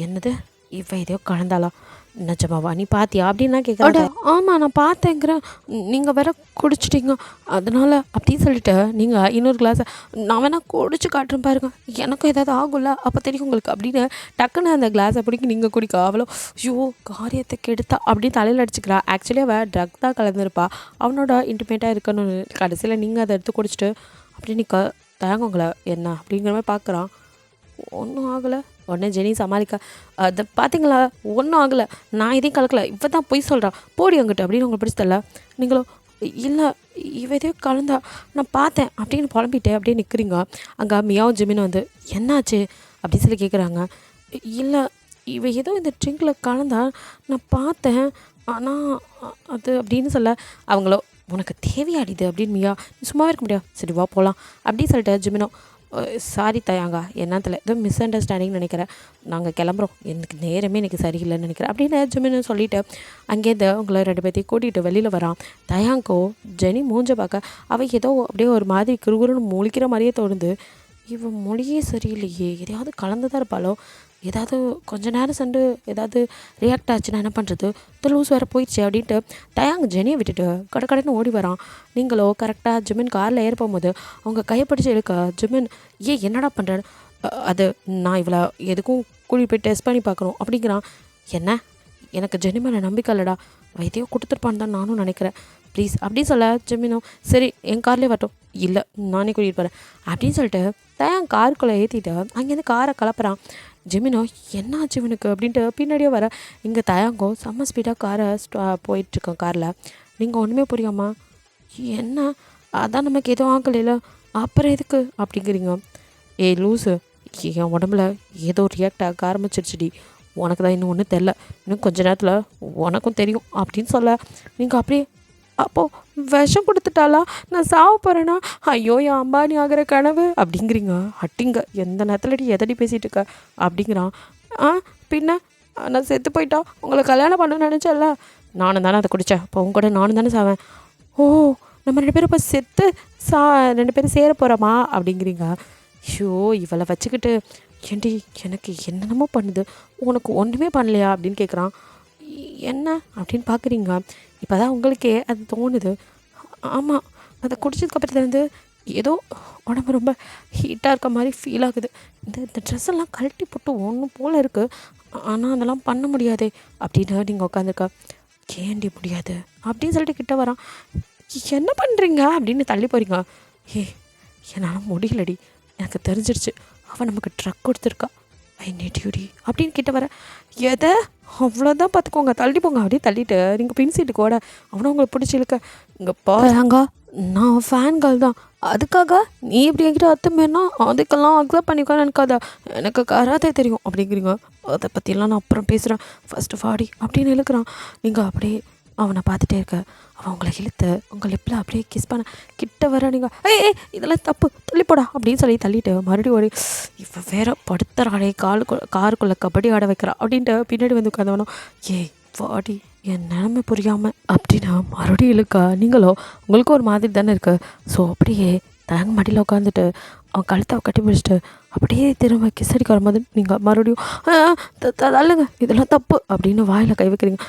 என்னது இவ எதையோ கலந்தாளா, நிஜமாவா நீ பார்த்தியா அப்படின்லாம் கேட்குறாங்க. ஆமாம் நான் பார்த்தேங்கிறேன், நீங்கள் வேற குடிச்சிட்டிங்க அதனால் அப்படின்னு சொல்லிட்டு நீங்கள் இன்னொரு கிளாஸை நான் வேணால் குடிச்சு காட்டுறேன் பாருங்க, எனக்கும் ஏதாவது ஆகும்ல அப்போ தெரியும் உங்களுக்கு அப்படின்னு டக்குன்னு அந்த கிளாஸை பிடிக்க நீங்கள் குடிக்க. அவ்வளோ ஐயோ காரியத்தை கெடுத்தா அப்படின்னு தலையில் அடிச்சுக்கிறா. ஆக்சுவலி அவள் ட்ரக் தான் கலந்துருப்பா, அவனோட இன்டிமேட்டாக இருக்கணும்னு. கடைசியில் நீங்கள் அதை எடுத்து குடிச்சிட்டு அப்படி நிற்க தயங்கங்கள என்ன அப்படிங்கிற மாதிரி பார்க்குறான். ஒன்றும் ஆகலை. உடனே ஜெனி சமாளிக்க அதை பார்த்தீங்களா ஒன்றும் ஆகலை, நான் இதையும் கலக்கலை, இவ தான் பொய் சொல்கிறா போடி அங்கிட்டு அப்படின்னு உங்களை பிடிச்சதில்ல. நீங்களும் இல்லை இவ எதையோ கலந்தா நான் பார்த்தேன் அப்படின்னு புலம்பிட்டு அப்படியே நிற்கிறீங்க. அங்கே மியாவும் ஜிமினும் வந்து என்னாச்சு அப்படின்னு சொல்லி கேட்குறாங்க. இல்லை இவ ஏதோ இந்த ட்ரிங்கில் கலந்தா நான் பார்த்தேன், ஆனால் அது அப்படின்னு சொல்ல அவங்களோ உனக்கு தேவையாடிது அப்படின்னு மியா சும்மாவே இருக்க முடியாது, சரி வா போகலாம் அப்படின்னு சொல்லிட்டு ஜிமினோ சாரி தயாங்க என்னத்தில் ஏதோ மிஸ் அண்டர்ஸ்டாண்டிங் நினைக்கிறேன், நாங்கள் கிளம்புறோம், எனக்கு நேரமே எனக்கு சரியில்லைன்னு நினைக்கிறேன் அப்படின்னு ஜிமின்னு சொல்லிவிட்டு அங்கேருந்து உங்களை 2 பேர்த்தையும் கூட்டிகிட்டு வெளியில் வரான். தயாங்கோ ஜெனி மூஞ்ச பார்க்க அவள் ஏதோ அப்படியே ஒரு மாதிரி குறுகுறுன்னு முழிக்கிற மாதிரியே தோணுது. இவன் மொழியே சரியில்லையே, எதையாவது கலந்து தான் இருப்பாளோ, ஏதாவது கொஞ்ச நேரம் சண்டு ஏதாவது ரியாக்ட் ஆச்சுன்னா என்ன பண்ணுறது, இந்த லூஸ் வேறு போயிடுச்சு அப்படின்ட்டு தயாங்க ஜெனியை விட்டுட்டு கடைன்னு ஓடி வரான். நீங்களோ கரெக்டாக ஜிமின் காரில் ஏற போகும்போது அவங்க கையை பிடிச்சி எடுக்க ஜிமின் என்னடா பண்ணுறேன், அது நான் இவ்வளோ எதுக்கும் கூலி போய் டெஸ்ட் பண்ணி பார்க்கணும் அப்படிங்கிறான். என்ன எனக்கு ஜெனி மேலே நம்பிக்கை இல்லைடா, எதையோ கொடுத்துருப்பான்னு தான் நானும் நினைக்கிறேன், ப்ளீஸ் அப்படின்னு சொல்ல ஜிமினும் சரி என் கார்லேயே வரட்டும், இல்லை நானே கூட்டிகிட்டு போகிறேன் அப்படின்னு சொல்லிட்டு தயான் காருக்குள்ளே ஏற்றிட்டு அங்கேருந்து காரை கலப்புறான். ஜிமினோ என்ன ஆச்சு இவனுக்கு அப்படின்ட்டு பின்னாடியே வர இங்கே தயாங்கோ செம்ம ஸ்பீடாக காரை போயிட்டுருக்கோம் காரில். நீங்கள் ஒன்றுமே புரியாமா என்ன அதான் நமக்கு எதுவும் ஆகலைல, அப்புறம் எதுக்கு அப்படிங்கிறீங்க. ஏய் லூஸு, என் உடம்புல ஏதோ ரியாக்ட் ஆக ஆரம்பிச்சிருச்சுடி, உனக்கு தான் இன்னும் ஒன்றும் தெரில, இன்னும் கொஞ்ச நேரத்தில் உனக்கும் தெரியும் அப்படின்னு சொல்ல நீங்கள் அப்படியே அப்போது விஷம் கொடுத்துட்டாளா, நான் சாவ போகிறேன்னா, ஐயோ என் அம்பானி ஆகிற கனவு அப்படிங்கிறீங்க. அட்டிங்க எந்த நேரத்துலடி எதடி பேசிகிட்டு இருக்க அப்படிங்கிறான். பின்ன நான் செத்து போயிட்டா உங்களை கல்யாணம் பண்ண நினச்சல, நானும் தானே அதை குடித்தேன், இப்போ உங்க கூட நானும் தானே சாவேன். ஓ, நம்ம 2 பேரும் இப்போ செத்து 2 பேரும் சேர போகிறோமா அப்படிங்கிறீங்க. ஷோ, இவளை வச்சுக்கிட்டு ஏண்டி எனக்கு என்னென்னமோ பண்ணுது, உனக்கு ஒன்றுமே பண்ணலையா அப்படின்னு கேட்குறான். என்ன அப்படின்னு பார்க்குறீங்க. இப்போ தான் உங்களுக்கே அது தோணுது. ஆமாம், அதை குடிச்சதுக்கப்புறத்துலேருந்து ஏதோ உடம்பு ரொம்ப ஹீட்டாக இருக்க மாதிரி ஃபீல் ஆகுது. இந்த ட்ரெஸ் எல்லாம் கழட்டி போட்டு ஒன்றும் போல் இருக்குது, ஆனால் அதெல்லாம் பண்ண முடியாதே அப்படின்னு நீங்கள் உட்காந்துருக்கா. ஏண்டி முடியாது அப்படின்னு சொல்லிட்டு கிட்ட வரான். என்ன பண்ணுறீங்க அப்படின்னு தள்ளி போகிறீங்க. என்னால் முடியலடி, எனக்கு தெரிஞ்சிருச்சு, அவன் நமக்கு ட்ரக் கொடுத்துருக்கா, ஐ நீட் யூடி அப்படின்னு கிட்ட வர. எதை அவ்வளோதான் பார்த்துக்கோங்க, தள்ளி போங்க அப்படியே தள்ளிட்டு நீங்கள் பின் சீட்டுக்கு ஓட அவனை உங்களை பிடிச்சி இழுக்க. இங்கே பாருங்க, நான் ஃபேன் கேர்ள் தான், அதுக்காக நீ இப்படி என்கிட்ட அத்துமேனா அதுக்கெல்லாம் அக்செப்ட் பண்ணிக்கோன்னு நினைக்காத, எனக்கு கராத்தே தெரியும் அப்படிங்கிறீங்க. அதை பற்றியெல்லாம் நான் அப்புறம் பேசுகிறேன், ஃபஸ்ட்டு வாடி அப்படின்னு இழுக்கிறான். நீங்கள் அப்படியே அவனை பார்த்துட்டே இருக்க. அவன் உங்களை இழுத்து உங்கள் லிப்பில் அப்படியே கிஸ் பண்ண கிட்ட வர. நீங்கள் ஏய் இதெல்லாம் தப்பு, தள்ளிப்போடா அப்படின்னு சொல்லி தள்ளிட்டு மறுபடியும் ஒரு இவன் வேற படுத்துறாளே, காருக்குள்ளே கபடி ஆட வைக்கிறா அப்படின்ட்டு பின்னாடி வந்து உட்காந்தவனும் ஏய் வாடி என் நிலைமை புரியாமல் அப்படின்னா மறுபடியும் இழுக்கா. நீங்களோ உங்களுக்கும் ஒரு மாதிரி தானே இருக்கு. ஸோ அப்படியே தேங்க மடியில் உட்காந்துட்டு அவன் கழுத்தை கட்டி பிடிச்சிட்டு அப்படியே திரும்ப கிஸ் அடிக்க வரும்போது நீங்கள் மறுபடியும் தள்ளுங்க, இதெல்லாம் தப்பு அப்படின்னு வாயில் கை வைக்கிறீங்க.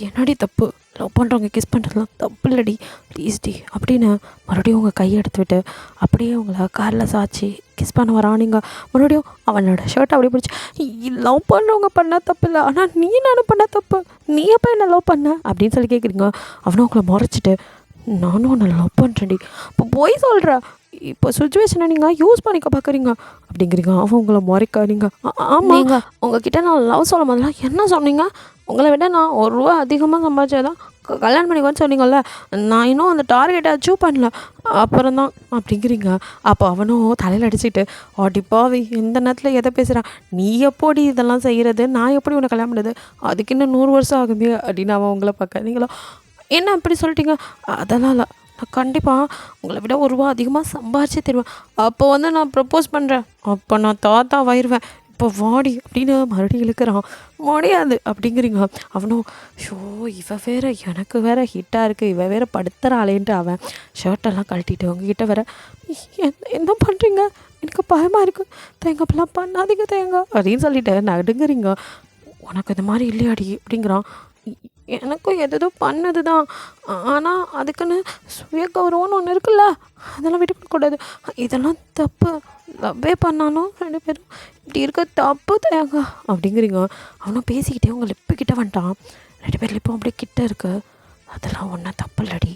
என்னடி தப்பு, லவ் பண்ணுறவங்க கிஸ் பண்ணுறதுலாம் தப்பு இல்லடி, ப்ளீஸ் டி அப்படின்னு மறுபடியும் உங்கள் கையை எடுத்து விட்டு அப்படியே உங்களை காரில் சாய்ச்சி கிஸ் பண்ண வரான். நீங்கள் மறுபடியும் அவனோட ஷர்ட்டை அப்படியே பிடிச்சி லவ் பண்ணுறவங்க பண்ணால் தப்பு இல்லை, ஆனால் நீ நானும் பண்ண தப்பு, நீ எப்போ என்ன லவ் பண்ண அப்படின்னு சொல்லி கேட்குறீங்க. அவனும் உங்களை முறைச்சிட்டு நானும் உன்னை லவ் பண்ணுறேன்டி, இப்போ போய் சொல்கிற, இப்போ சுச்சுவேஷனை நீங்கள் யூஸ் பண்ணிக்க பார்க்குறீங்க அப்படிங்கிறீங்க. அவன் உங்களை முறைக்க. நீங்கள் ஆமாம், உங்ககிட்ட நான் லவ் சொல்லும் போதெல்லாம் என்ன சொன்னீங்க, உங்களை விட நான் ₹1 அதிகமாக சம்பாதிச்சதான் கல்யாணம் பண்ணிக்கோன்னு சொன்னீங்கல்ல, நான் இன்னும் அந்த டார்கெட்டை அச்சீவ் பண்ணல, அப்புறம் தான் அப்படிங்கிறீங்க. அப்போ அவனும் தலையில் அடிச்சுட்டு அடிப்பாவி எந்த நேரத்தில் எதை பேசுகிறான், நீ எப்போடி இதெல்லாம் செய்கிறது, நான் எப்படி உன்னை கல்யாணம் பண்ணுறது, அதுக்கு இன்னும் 100 வருஷம் ஆகுமே அப்படின்னு அவன் உங்களை பார்க்க. நீங்களோ என்ன அப்படி சொல்லிட்டீங்க, அதெல்லாம் இல்லை, நான் கண்டிப்பாக உங்களை விட ₹1 அதிகமாக சம்பாரிச்சே தருவேன், அப்போ வந்து நான் ப்ரப்போஸ் பண்ணுறேன், அப்போ நான் தாத்தா வாயிருவேன், இப்போ வாடி அப்படின்னு மறுபடியும் இழுக்கிறான். முடியாது அப்படிங்கிறீங்க. அவனும் ஷோ இவ வேற எனக்கு வேற ஹிட்டாக இருக்குது, இவ வேற படுத்துறாளேன்ட்டு அவன் ஷர்ட்டெல்லாம் கழட்டிட்டு உங்ககிட்ட வேற என்ன பண்ணுறீங்க, எனக்கு பயமாக இருக்குது, தேங்காய்லாம் பண்ணாதீங்க தேங்காய் அப்படின்னு சொல்லிட்டு நடுங்குறீங்க. உனக்கு இந்த மாதிரி இல்லையாடி அப்படிங்கிறான். எனக்கும் எதோ பண்ணது தான், ஆனால் அதுக்குன்னு சுய கௌரவம்னு ஒன்று இருக்குல்ல, அதெல்லாம் விட்டு கொடுக்கக்கூடாது, இதெல்லாம் தப்பு, லவ்வே பண்ணாலும் 2 பேரும் இப்படி இருக்க தப்பு தேங்க அப்படிங்கிறீங்க. அவனும் பேசிக்கிட்டே உங்கள் லிப்புக்கிட்ட வந்துட்டான். 2 பேர் லிப்பும் அப்படியே கிட்ட இருக்கு. அதெல்லாம் ஒன்றும் தப்பு இல்லடி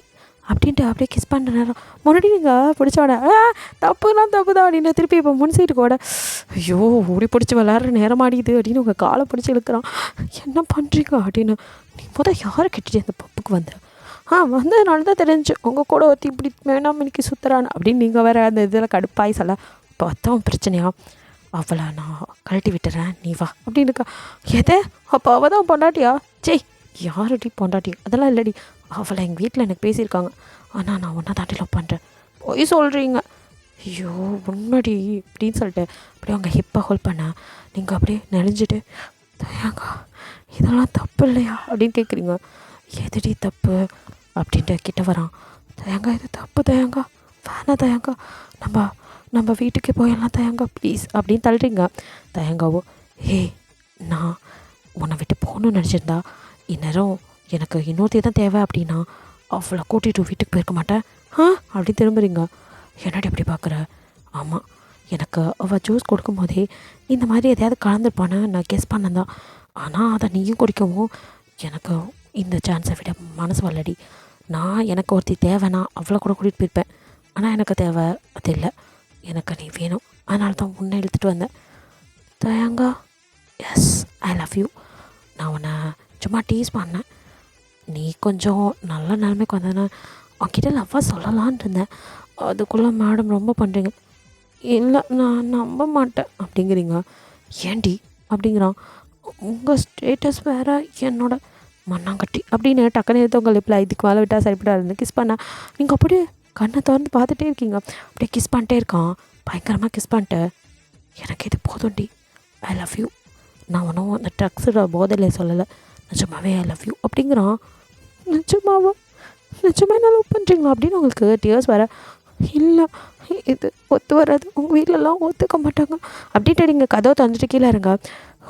அப்படின்ட்டு அப்படியே கிஸ் பண்ணுற நேரம் மறுபடியும் நீங்கள் பிடிச்சோட தப்புலாம் தப்பு தான் அப்படின்னு திருப்பி இப்போ முன் சைட்டுக்கு ஓட. ஐயோ ஓடி பிடிச்சி விளாட்ற நேரம் ஆடிது அப்படின்னு உங்கள் காலை பிடிச்சி இழுக்கிறான். என்ன பண்ணுறீங்க அப்படின்னு. நீ யாரை கட்டிட்டு அந்த பப்புக்கு வந்த, வந்ததுனால தான் தெரிஞ்சு உங்கள் கூட ஒருத்தி இப்படி வேணாம் இன்னைக்கு சுற்றுறான்னு அப்படின்னு நீங்கள் வேறு அந்த இதில் கடுப்பாய் சொல்ல. இப்போ அத்தான் பிரச்சனையா, அவளை நான் கழட்டி விட்டுறேன் நீ வா அப்படின்னு இருக்கா. எதை அப்போ அவள் தான் பொண்டாட்டியா, ஜெய் யாரடி பொண்டாட்டி, அதெல்லாம் இல்லடி, அவளை எங்கள் வீட்டில் எனக்கு பேசியிருக்காங்க, ஆனால் நான் ஒன்றா தாண்டி லவ் பண்ணுறேன், போய் சொல்கிறீங்க. ஐயோ உண்மைடி அப்படின்னு சொல்லிட்டு அப்படியே அவங்க ஹிப்பை ஹோல்ட் பண்ண. நீங்கள் அப்படியே நெளிஞ்சிட்டு தயாங்கா இதெல்லாம் தப்பு இல்லையா அப்படின்னு கேட்குறீங்க. எதுடி தப்பு அப்படின்ட்டு கிட்ட வரான். தயாங்கா இது தப்பு தயாங்கா, வேணா தயாங்கா, நம்ம வீட்டுக்கு போயிடலாம் தயாங்கா ப்ளீஸ் அப்படின்னு தள்ளுறீங்க. தயாங்காவோ நான் உன்னை விட்டு போகணுன்னு நினச்சிருந்தா இந்நேரம் எனக்கு இன்னொருத்தி தான் தேவை அப்படின்னா அவளை கூட்டிகிட்டு வீட்டுக்கு போயிருக்க மாட்டேன் அப்படின்னு திரும்புறீங்க. என்னடி அப்படி பார்க்குற, ஆமாம் எனக்கு அவள் ஜூஸ் கொடுக்கும் போதே இந்த மாதிரி எதையாவது கலந்துருப்பானு நான் கெஸ் பண்ணதான், ஆனால் அதை நீயும் குடிக்கவும் எனக்கு இந்த சான்ஸை விட மனசு வரலடி. நான் எனக்கு ஒருத்தி தேவைன்னா அவளை கூட கூட்டிகிட்டு போயிருப்பேன், ஆனால் எனக்கு தேவை அது இல்லை, எனக்கு நீ வேணும், அதனால தான் உன்னை இழுத்துட்டு வந்தேன். தயாங்கா எஸ் ஐ லவ் யூ, நான் உன்னை சும்மா டீஸ் பண்ணேன், நீ கொஞ்சம் நல்ல நிலைமைக்கு வந்தேன்னா உன்கிட்ட லவ்வாக சொல்லலான் இருந்தேன், அதுக்குள்ளே மேடம் ரொம்ப பண்ணுறீங்க. இல்லை நான் நம்ப மாட்டேன் அப்படிங்கிறீங்க. ஏண்டி அப்படிங்கிறான். உங்கள் ஸ்டேட்டஸ் வேறு என்னோட மண்ணாங்கட்டி அப்படின்னு டக்குன்னு எடுத்து உங்கள் லிப்பில் இதுக்கு மேலே விட்டால் சரிப்படாதுன்னு கிஸ் பண்ண நீங்கள் அப்படியே கண்ணை திறந்து பார்த்துட்டே இருக்கீங்க. அப்படியே கிஸ் பண்ணிட்டே இருக்கான். பயங்கரமாக கிஸ் பண்ணிட்டு, எனக்கு இது போதும்டி, ஐ லவ் யூ, நான் ஒன்றும் அந்த ட்ரக்ஸோட போதையில் சொல்லலை, நிஜமாவே ஐ லவ் யூ அப்படிங்கிறான். நிஜமாவா, நிஜமாக என்ன லவ் பண்ணுறீங்களா அப்படின்னு உங்களுக்கு டியர்ஸ் வர. இல்லை இது ஒத்து வராது, உங்கள் வீட்டிலலாம் ஒத்துக்க மாட்டாங்க அப்படின்ட்டு நீங்கள் கதவை தந்துட்டு கீழே இருங்க.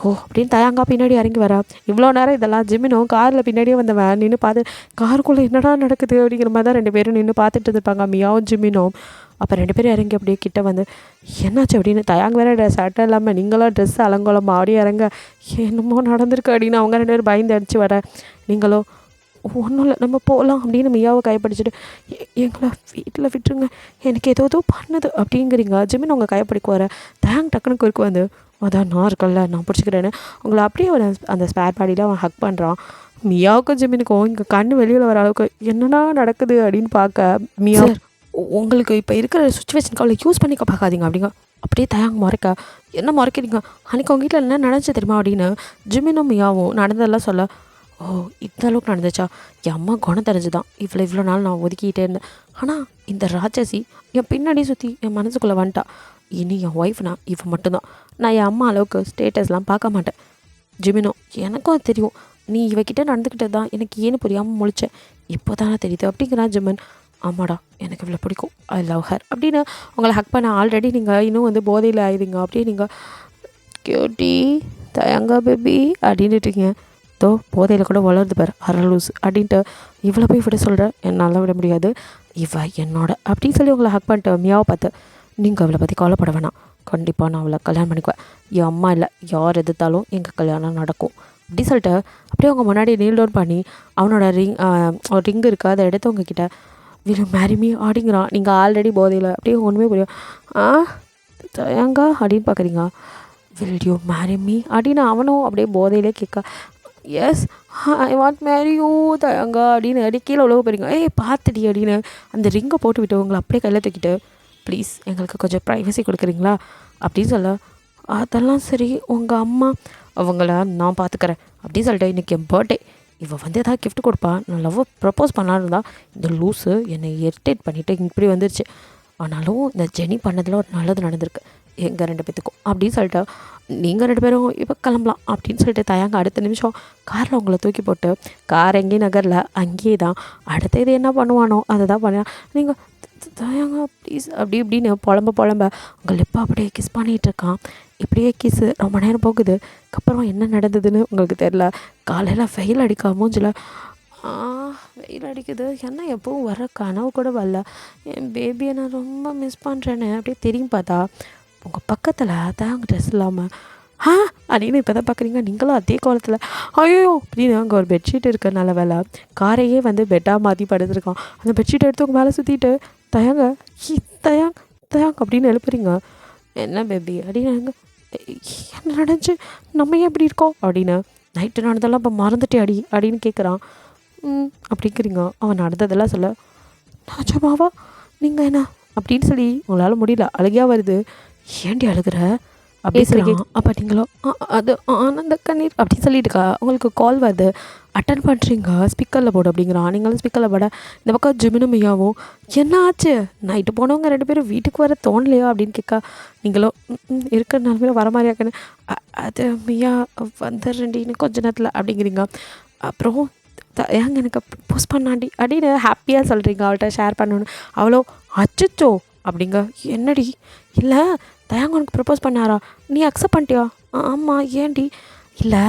ஓ அப்படின்னு தயாங்கா பின்னாடி இறங்கி வரா. இவ்வளோ நேரம் இதெல்லாம் ஜிமினும் காரில் பின்னாடியே வந்தவன் நின்று பார்த்து காருக்குள்ளே என்னடா நடக்குது அப்படிங்கிற மாதிரி தான் 2 பேரும் நின்று பார்த்துட்டு இருந்திருப்பாங்க, மியாவும் ஜிமினும். அப்போ 2 பேரும் இறங்கி அப்படியே கிட்ட வந்து என்னாச்சு அப்படின்னு, தயாங்க வேறு சட்டை இல்லாமல் நீங்களாம் ட்ரெஸ் அலங்கோலமாக அப்படியே இறங்க, என்னமோ நடந்திருக்கு அப்படின்னு அவங்க 2 பேரும் பயந்து அடிச்சு வர. நீங்களோ ஒன்றும் இல்லை நம்ம போகலாம் அப்படின்னு மியாவை கைப்பிடிச்சிட்டு எங்களை வீட்டில் விட்டுருங்க, எனக்கு ஏதோ பண்ணுது அப்படிங்கிறீங்க. ஜிமின் உங்கள் கைப்பிடிக்கு வர. தேங்க் டக்குன்னு குறுக்கு வந்து, அதான் நான் இருக்கல நான் பிடிச்சிக்கிறேன்னு உங்களை அப்படியே அந்த ஸ்பேர் பாடியில் அவன் ஹக் பண்ணுறான். மியாவுக்கும் ஜிமினுக்கும் இங்கே கண்ணு வெளியில் வர அளவுக்கு என்னென்னா நடக்குது அப்படின்னு பார்க்க, மியா உங்களுக்கு இப்போ இருக்கிற சுச்சுவேஷனுக்கு அவளை யூஸ் பண்ணிக்க பார்க்காதீங்க அப்படிங்க. அப்படியே தயாங்க முறைக்க, என்ன முறைக்கிறீங்க, அன்றைக்கி உங்கள் வீட்டில் என்ன நடந்துச்சு தெரியுமா அப்படின்னு ஜிமினும் மியாவும் நடந்ததெல்லாம் சொல்ல. ஓ இந்த அளவுக்கு நடந்துச்சா, என் அம்மா குணம் தெரிஞ்சு தான் இவ்வளோ நாள் நான் ஒதுக்கிட்டே இருந்தேன். ஆனால் இந்த ராட்சசி என் பின்னாடி சுற்றி என் மனசுக்குள்ளே வந்துட்டா. இனி என் ஒய்ஃப்னா இவன் மட்டும்தான். நான் என் அம்மா அளவுக்கு ஸ்டேட்டஸ்லாம் பார்க்க மாட்டேன். ஜிமினோ எனக்கும் அது தெரியும், நீ இவகிட்ட நடந்துக்கிட்டது தான் எனக்கு ஏன்னு புரியாமல் முழிச்சேன், இப்போ தானே தெரியுது அப்படிங்கிறான் ஜிமன். ஆமாடா எனக்கு இவ்வளோ பிடிக்கும், ஐ லவ் ஹர் அப்படின்னு உங்களை ஹக் பண்ண. ஆல்ரெடி நீங்கள் இன்னும் வந்து போதையில் ஆயிடுங்க. அப்படியே நீங்கள் கியூட்டி தயங்கா பேபி அப்படின்ட்டுருக்கீங்க. தோ போதையில் கூட வளருது பார் அரலூஸ் அப்படின்ட்டு இவ்வளோ போய் விட சொல்கிறேன், என்னால் விட முடியாது, இவ என்னோட அப்படின்னு சொல்லி உங்களை ஹக் பண்ணிட்டு மியாவை பார்த்து, நீங்கள் அவளை பற்றி கவலைப்பட வேணாம், கண்டிப்பாக நான் அவளை கல்யாணம் பண்ணிக்குவேன், என் அம்மா இல்லை யார் எதிர்த்தாலும் எங்கள் கல்யாணம் நடக்கும் அப்படி சொல்லிட்டு அப்படியே அவங்க முன்னாடி நீல் டவுன் பண்ணி அவனோட ரிங் இருக்குது அதை எடுத்து உங்ககிட்ட வில் மேரி மீ அப்படிங்கிறான். நீங்கள் ஆல்ரெடி போதையில் அப்படியே ஒன்றுமே புரியும். தயங்கா அப்படின்னு பார்க்குறீங்க. வில் யூ மேரி மீ அப்படின்னு அவனும் அப்படியே போதையிலே கேட்க, yes I want marry you தயங்கா அப்படின்னு அப்படியே கீழே உழவு போகிறீங்க. பார்த்துடி அப்படின்னு அந்த ரிங்கை போட்டு விட்டு உங்களை அப்படியே கையில் தூக்கிட்டு, ப்ளீஸ் எங்களுக்கு கொஞ்சம் ப்ரைவசி கொடுக்குறீங்களா அப்படின்னு சொல்ல. அதெல்லாம் சரி, உங்கள் அம்மா அவங்கள நான் பார்த்துக்கிறேன் அப்படின்னு சொல்லிட்டு, இன்றைக்கி என் பர்த்டே, இவள் வந்து எதாவது கிஃப்ட் கொடுப்பா, நான் லவ் ப்ரப்போஸ் பண்ணலான்னு இருந்தால் இந்த லூஸு என்னை இரிட்டேட் பண்ணிவிட்டு இப்படி வந்துருச்சு. ஆனாலும் இந்த ஜெனி பண்ணதில் ஒரு நல்லது நடந்திருக்கு எங்கள் 2 பேத்துக்கும் அப்படின்னு சொல்லிட்டு, நீங்கள் 2 பேரும் இப்போ கிளம்பலாம் அப்படின்னு சொல்லிட்டு தயாங்க அடுத்த நிமிஷம் காரில் உங்களை தூக்கி போட்டு, கார் எங்கேயும் நகரில் அங்கேயே தான், அடுத்த இது என்ன பண்ணுவானோ அதை தான் பண்ணுவான். நீங்கள் தயாங்க ப்ளீஸ் அப்படி இப்படின்னு புலம்ப உங்கள் லிப்பை அப்படியே கிஸ் பண்ணிகிட்டு இருக்கான். இப்படியே கிஸ்ஸு ரொம்ப நேரம் போகுது. அதுக்கப்புறம் என்ன நடந்ததுன்னு உங்களுக்கு தெரில. காலையில் வெயில் அடிக்க மூஞ்சில் வெயில் அடிக்குது, என்ன எப்பவும் வர கனவு கூட வரல, என் பேபியை நான் ரொம்ப மிஸ் பண்ணுறேன்னு அப்படியே திரும்பி பார்த்தா உங்கள் பக்கத்தில் தாங்க ட்ரெஸ் இல்லாமல் அப்படின்னு இப்போ தான் பார்க்குறீங்க. நீங்களும் அதே காலத்தில் ஐயோ அப்படின்னு அங்கே ஒரு பெட்ஷீட் இருக்கிறனால வேலை காரையே வந்து பெட்டாக மாற்றி படுத்துருக்கான். அந்த பெட்ஷீட் எடுத்து உங்கள் மேலே சுற்றிட்டு தயாங்க தயாங்க அப்படின்னு எழுப்புறீங்க. என்ன பேபி அப்படின்னு, என்ன நடந்துச்சு, நம்ம ஏன் எப்படி இருக்கோம் அப்படின்னு, நைட்டு நடந்ததெல்லாம் இப்போ மறந்துட்டே அப்படின்னு கேட்குறான். அப்படிங்கிறீங்க. அவன் நடந்ததெல்லாம் சொல்ல, நிஜமாவா நீங்கள் என்ன அப்படின்னு சொல்லி உங்களால் முடியல, அழுகையாக வருது. ஏண்டி அழுகிற அப்படி சொல்லி, அப்போ நீங்களோ அது ஆனந்த கண்ணீர் அப்படின்னு சொல்லிட்டுக்கா உங்களுக்கு கால் வருது, அட்டன் பண்ணுறீங்க, ஸ்பீக்கரில் போடு அப்படிங்கிறான். நீங்களும் ஸ்பீக்கரில் போட இந்த பக்கம் ஜிமினும் மியாவும் என்ன ஆச்சு, நைட்டு போனவங்க 2 பேரும் வீட்டுக்கு வர தோணலையா அப்படின்னு கேட்கா. நீங்களும் இருக்கிற நாளுமே வர மாதிரியாக்கன்னு, அது மியா வந்துடுறேன்டின்னு கொஞ்ச நேரத்தில் அப்படிங்கிறீங்க. அப்புறம் ஏங்க எனக்கு போஸ்ட் பண்ணாண்டி அப்படின்னு ஹாப்பியாக சொல்கிறீங்க, அவள்கிட்ட ஷேர் பண்ணணும். அவ்வளோ அச்சச்சோ அப்படிங்க, என்னடி இல்லை தயாங்க உனக்கு ப்ரப்போஸ் பண்ணாரா, நீ அக்செப்ட் பண்ணிட்டியா, ஆமாம் ஏன்டி, இல்லை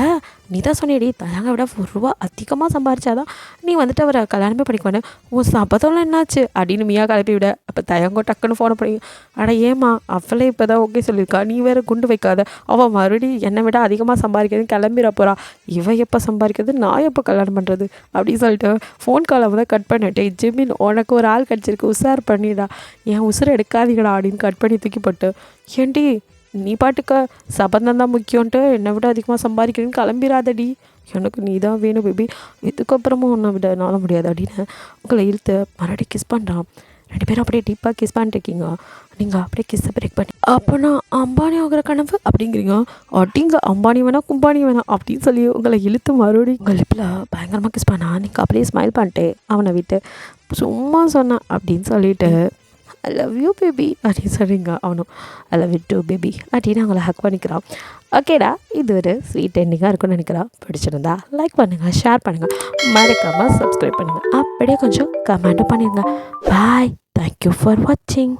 நீ தான் சொன்னியடி தயாங்க விட ₹1 அதிகமாக சம்பாரிச்சாதான் நீ வந்துட்டு அவரை கல்யாணமே பண்ணிக்குவானு, உன் சபதம்லாம் என்னாச்சு அப்படின்னு மியா கிளப்பி விட. அப்போ தயாங்கோ டக்குன்னு ஃபோனை பண்ணி, அட ஏம்மா அவளே இப்போ தான் ஓகே சொல்லியிருக்கா, நீ வேறு குண்டு வைக்காத, அவள் மறுபடியும் என்னை விட அதிகமாக சம்பாதிக்கிறதுன்னு கிளம்பிட போகிறா, இவன் எப்போ சம்பாதிக்கிறது, நான் எப்போ கல்யாணம் பண்ணுறது அப்படின்னு சொல்லிட்டு ஃபோன் காலை வந்து கட் பண்ணிட்டு, ஜிமின் உனக்கு ஒரு ஆள் கிடச்சிருக்கு உஷார் பண்ணிடா, என் உசுரை எடுக்காதீங்கடா அப்படின்னு கட் பண்ணி தூக்கி போட்டு, ஏண்டி நீ பாட்டுக்க சபந்தம் தான் முக்கியம்ன்ட்டு என்னை விட அதிகமாக சம்பாதிக்கிறேன்னு கிளம்பிடாதடி எனக்கு நீ தான் வேணும் பேபி, இதுக்கப்புறமும் உன்னை விட என்னால் முடியாது அப்படின்னு உங்களை இழுத்து மறுபடியும் கிஸ் பண்ணுறான். 2 பேரும் அப்படியே டீப்பாக கிஸ் பண்ணிட்டுருக்கீங்க. நீங்கள் அப்படியே கிஸ்ஸை பிரேக் பண்ணி, அப்போ நான் அம்பானி ஆகிற கனவு அப்படிங்கிறீங்க. அப்படிங்க அம்பானி வேணாம் கும்பானி வேணாம் அப்படின்னு சொல்லி உங்களை இழுத்து மறுபடியும் உங்கள் லிப்பில் பயங்கரமாக கிஸ் பண்ணா. நீங்கள் அப்படியே ஸ்மைல் பண்ணிட்டு அவனை விட்டு சும்மா சொன்னான் அப்படின்னு சொல்லிட்டு ஐ லவ் யூ பேபி அப்படின்னு சொல்கிறீங்க. அவனும் I love you too baby அப்படின்னு அவங்கள ஹக் பண்ணிக்கிறான். ஓகேடா, இது ஒரு ஸ்வீட் எண்டிங்காக இருக்கும்னு நினைக்கிறேன். பிடிச்சிருந்தா லைக் பண்ணுங்கள், ஷேர் பண்ணுங்கள், மறக்காமல் சப்ஸ்கிரைப் பண்ணுங்கள், அப்படியே கொஞ்சம் கமெண்ட்டும் பண்ணிடுங்க. பாய், தேங்க்யூ ஃபார் வாட்சிங்.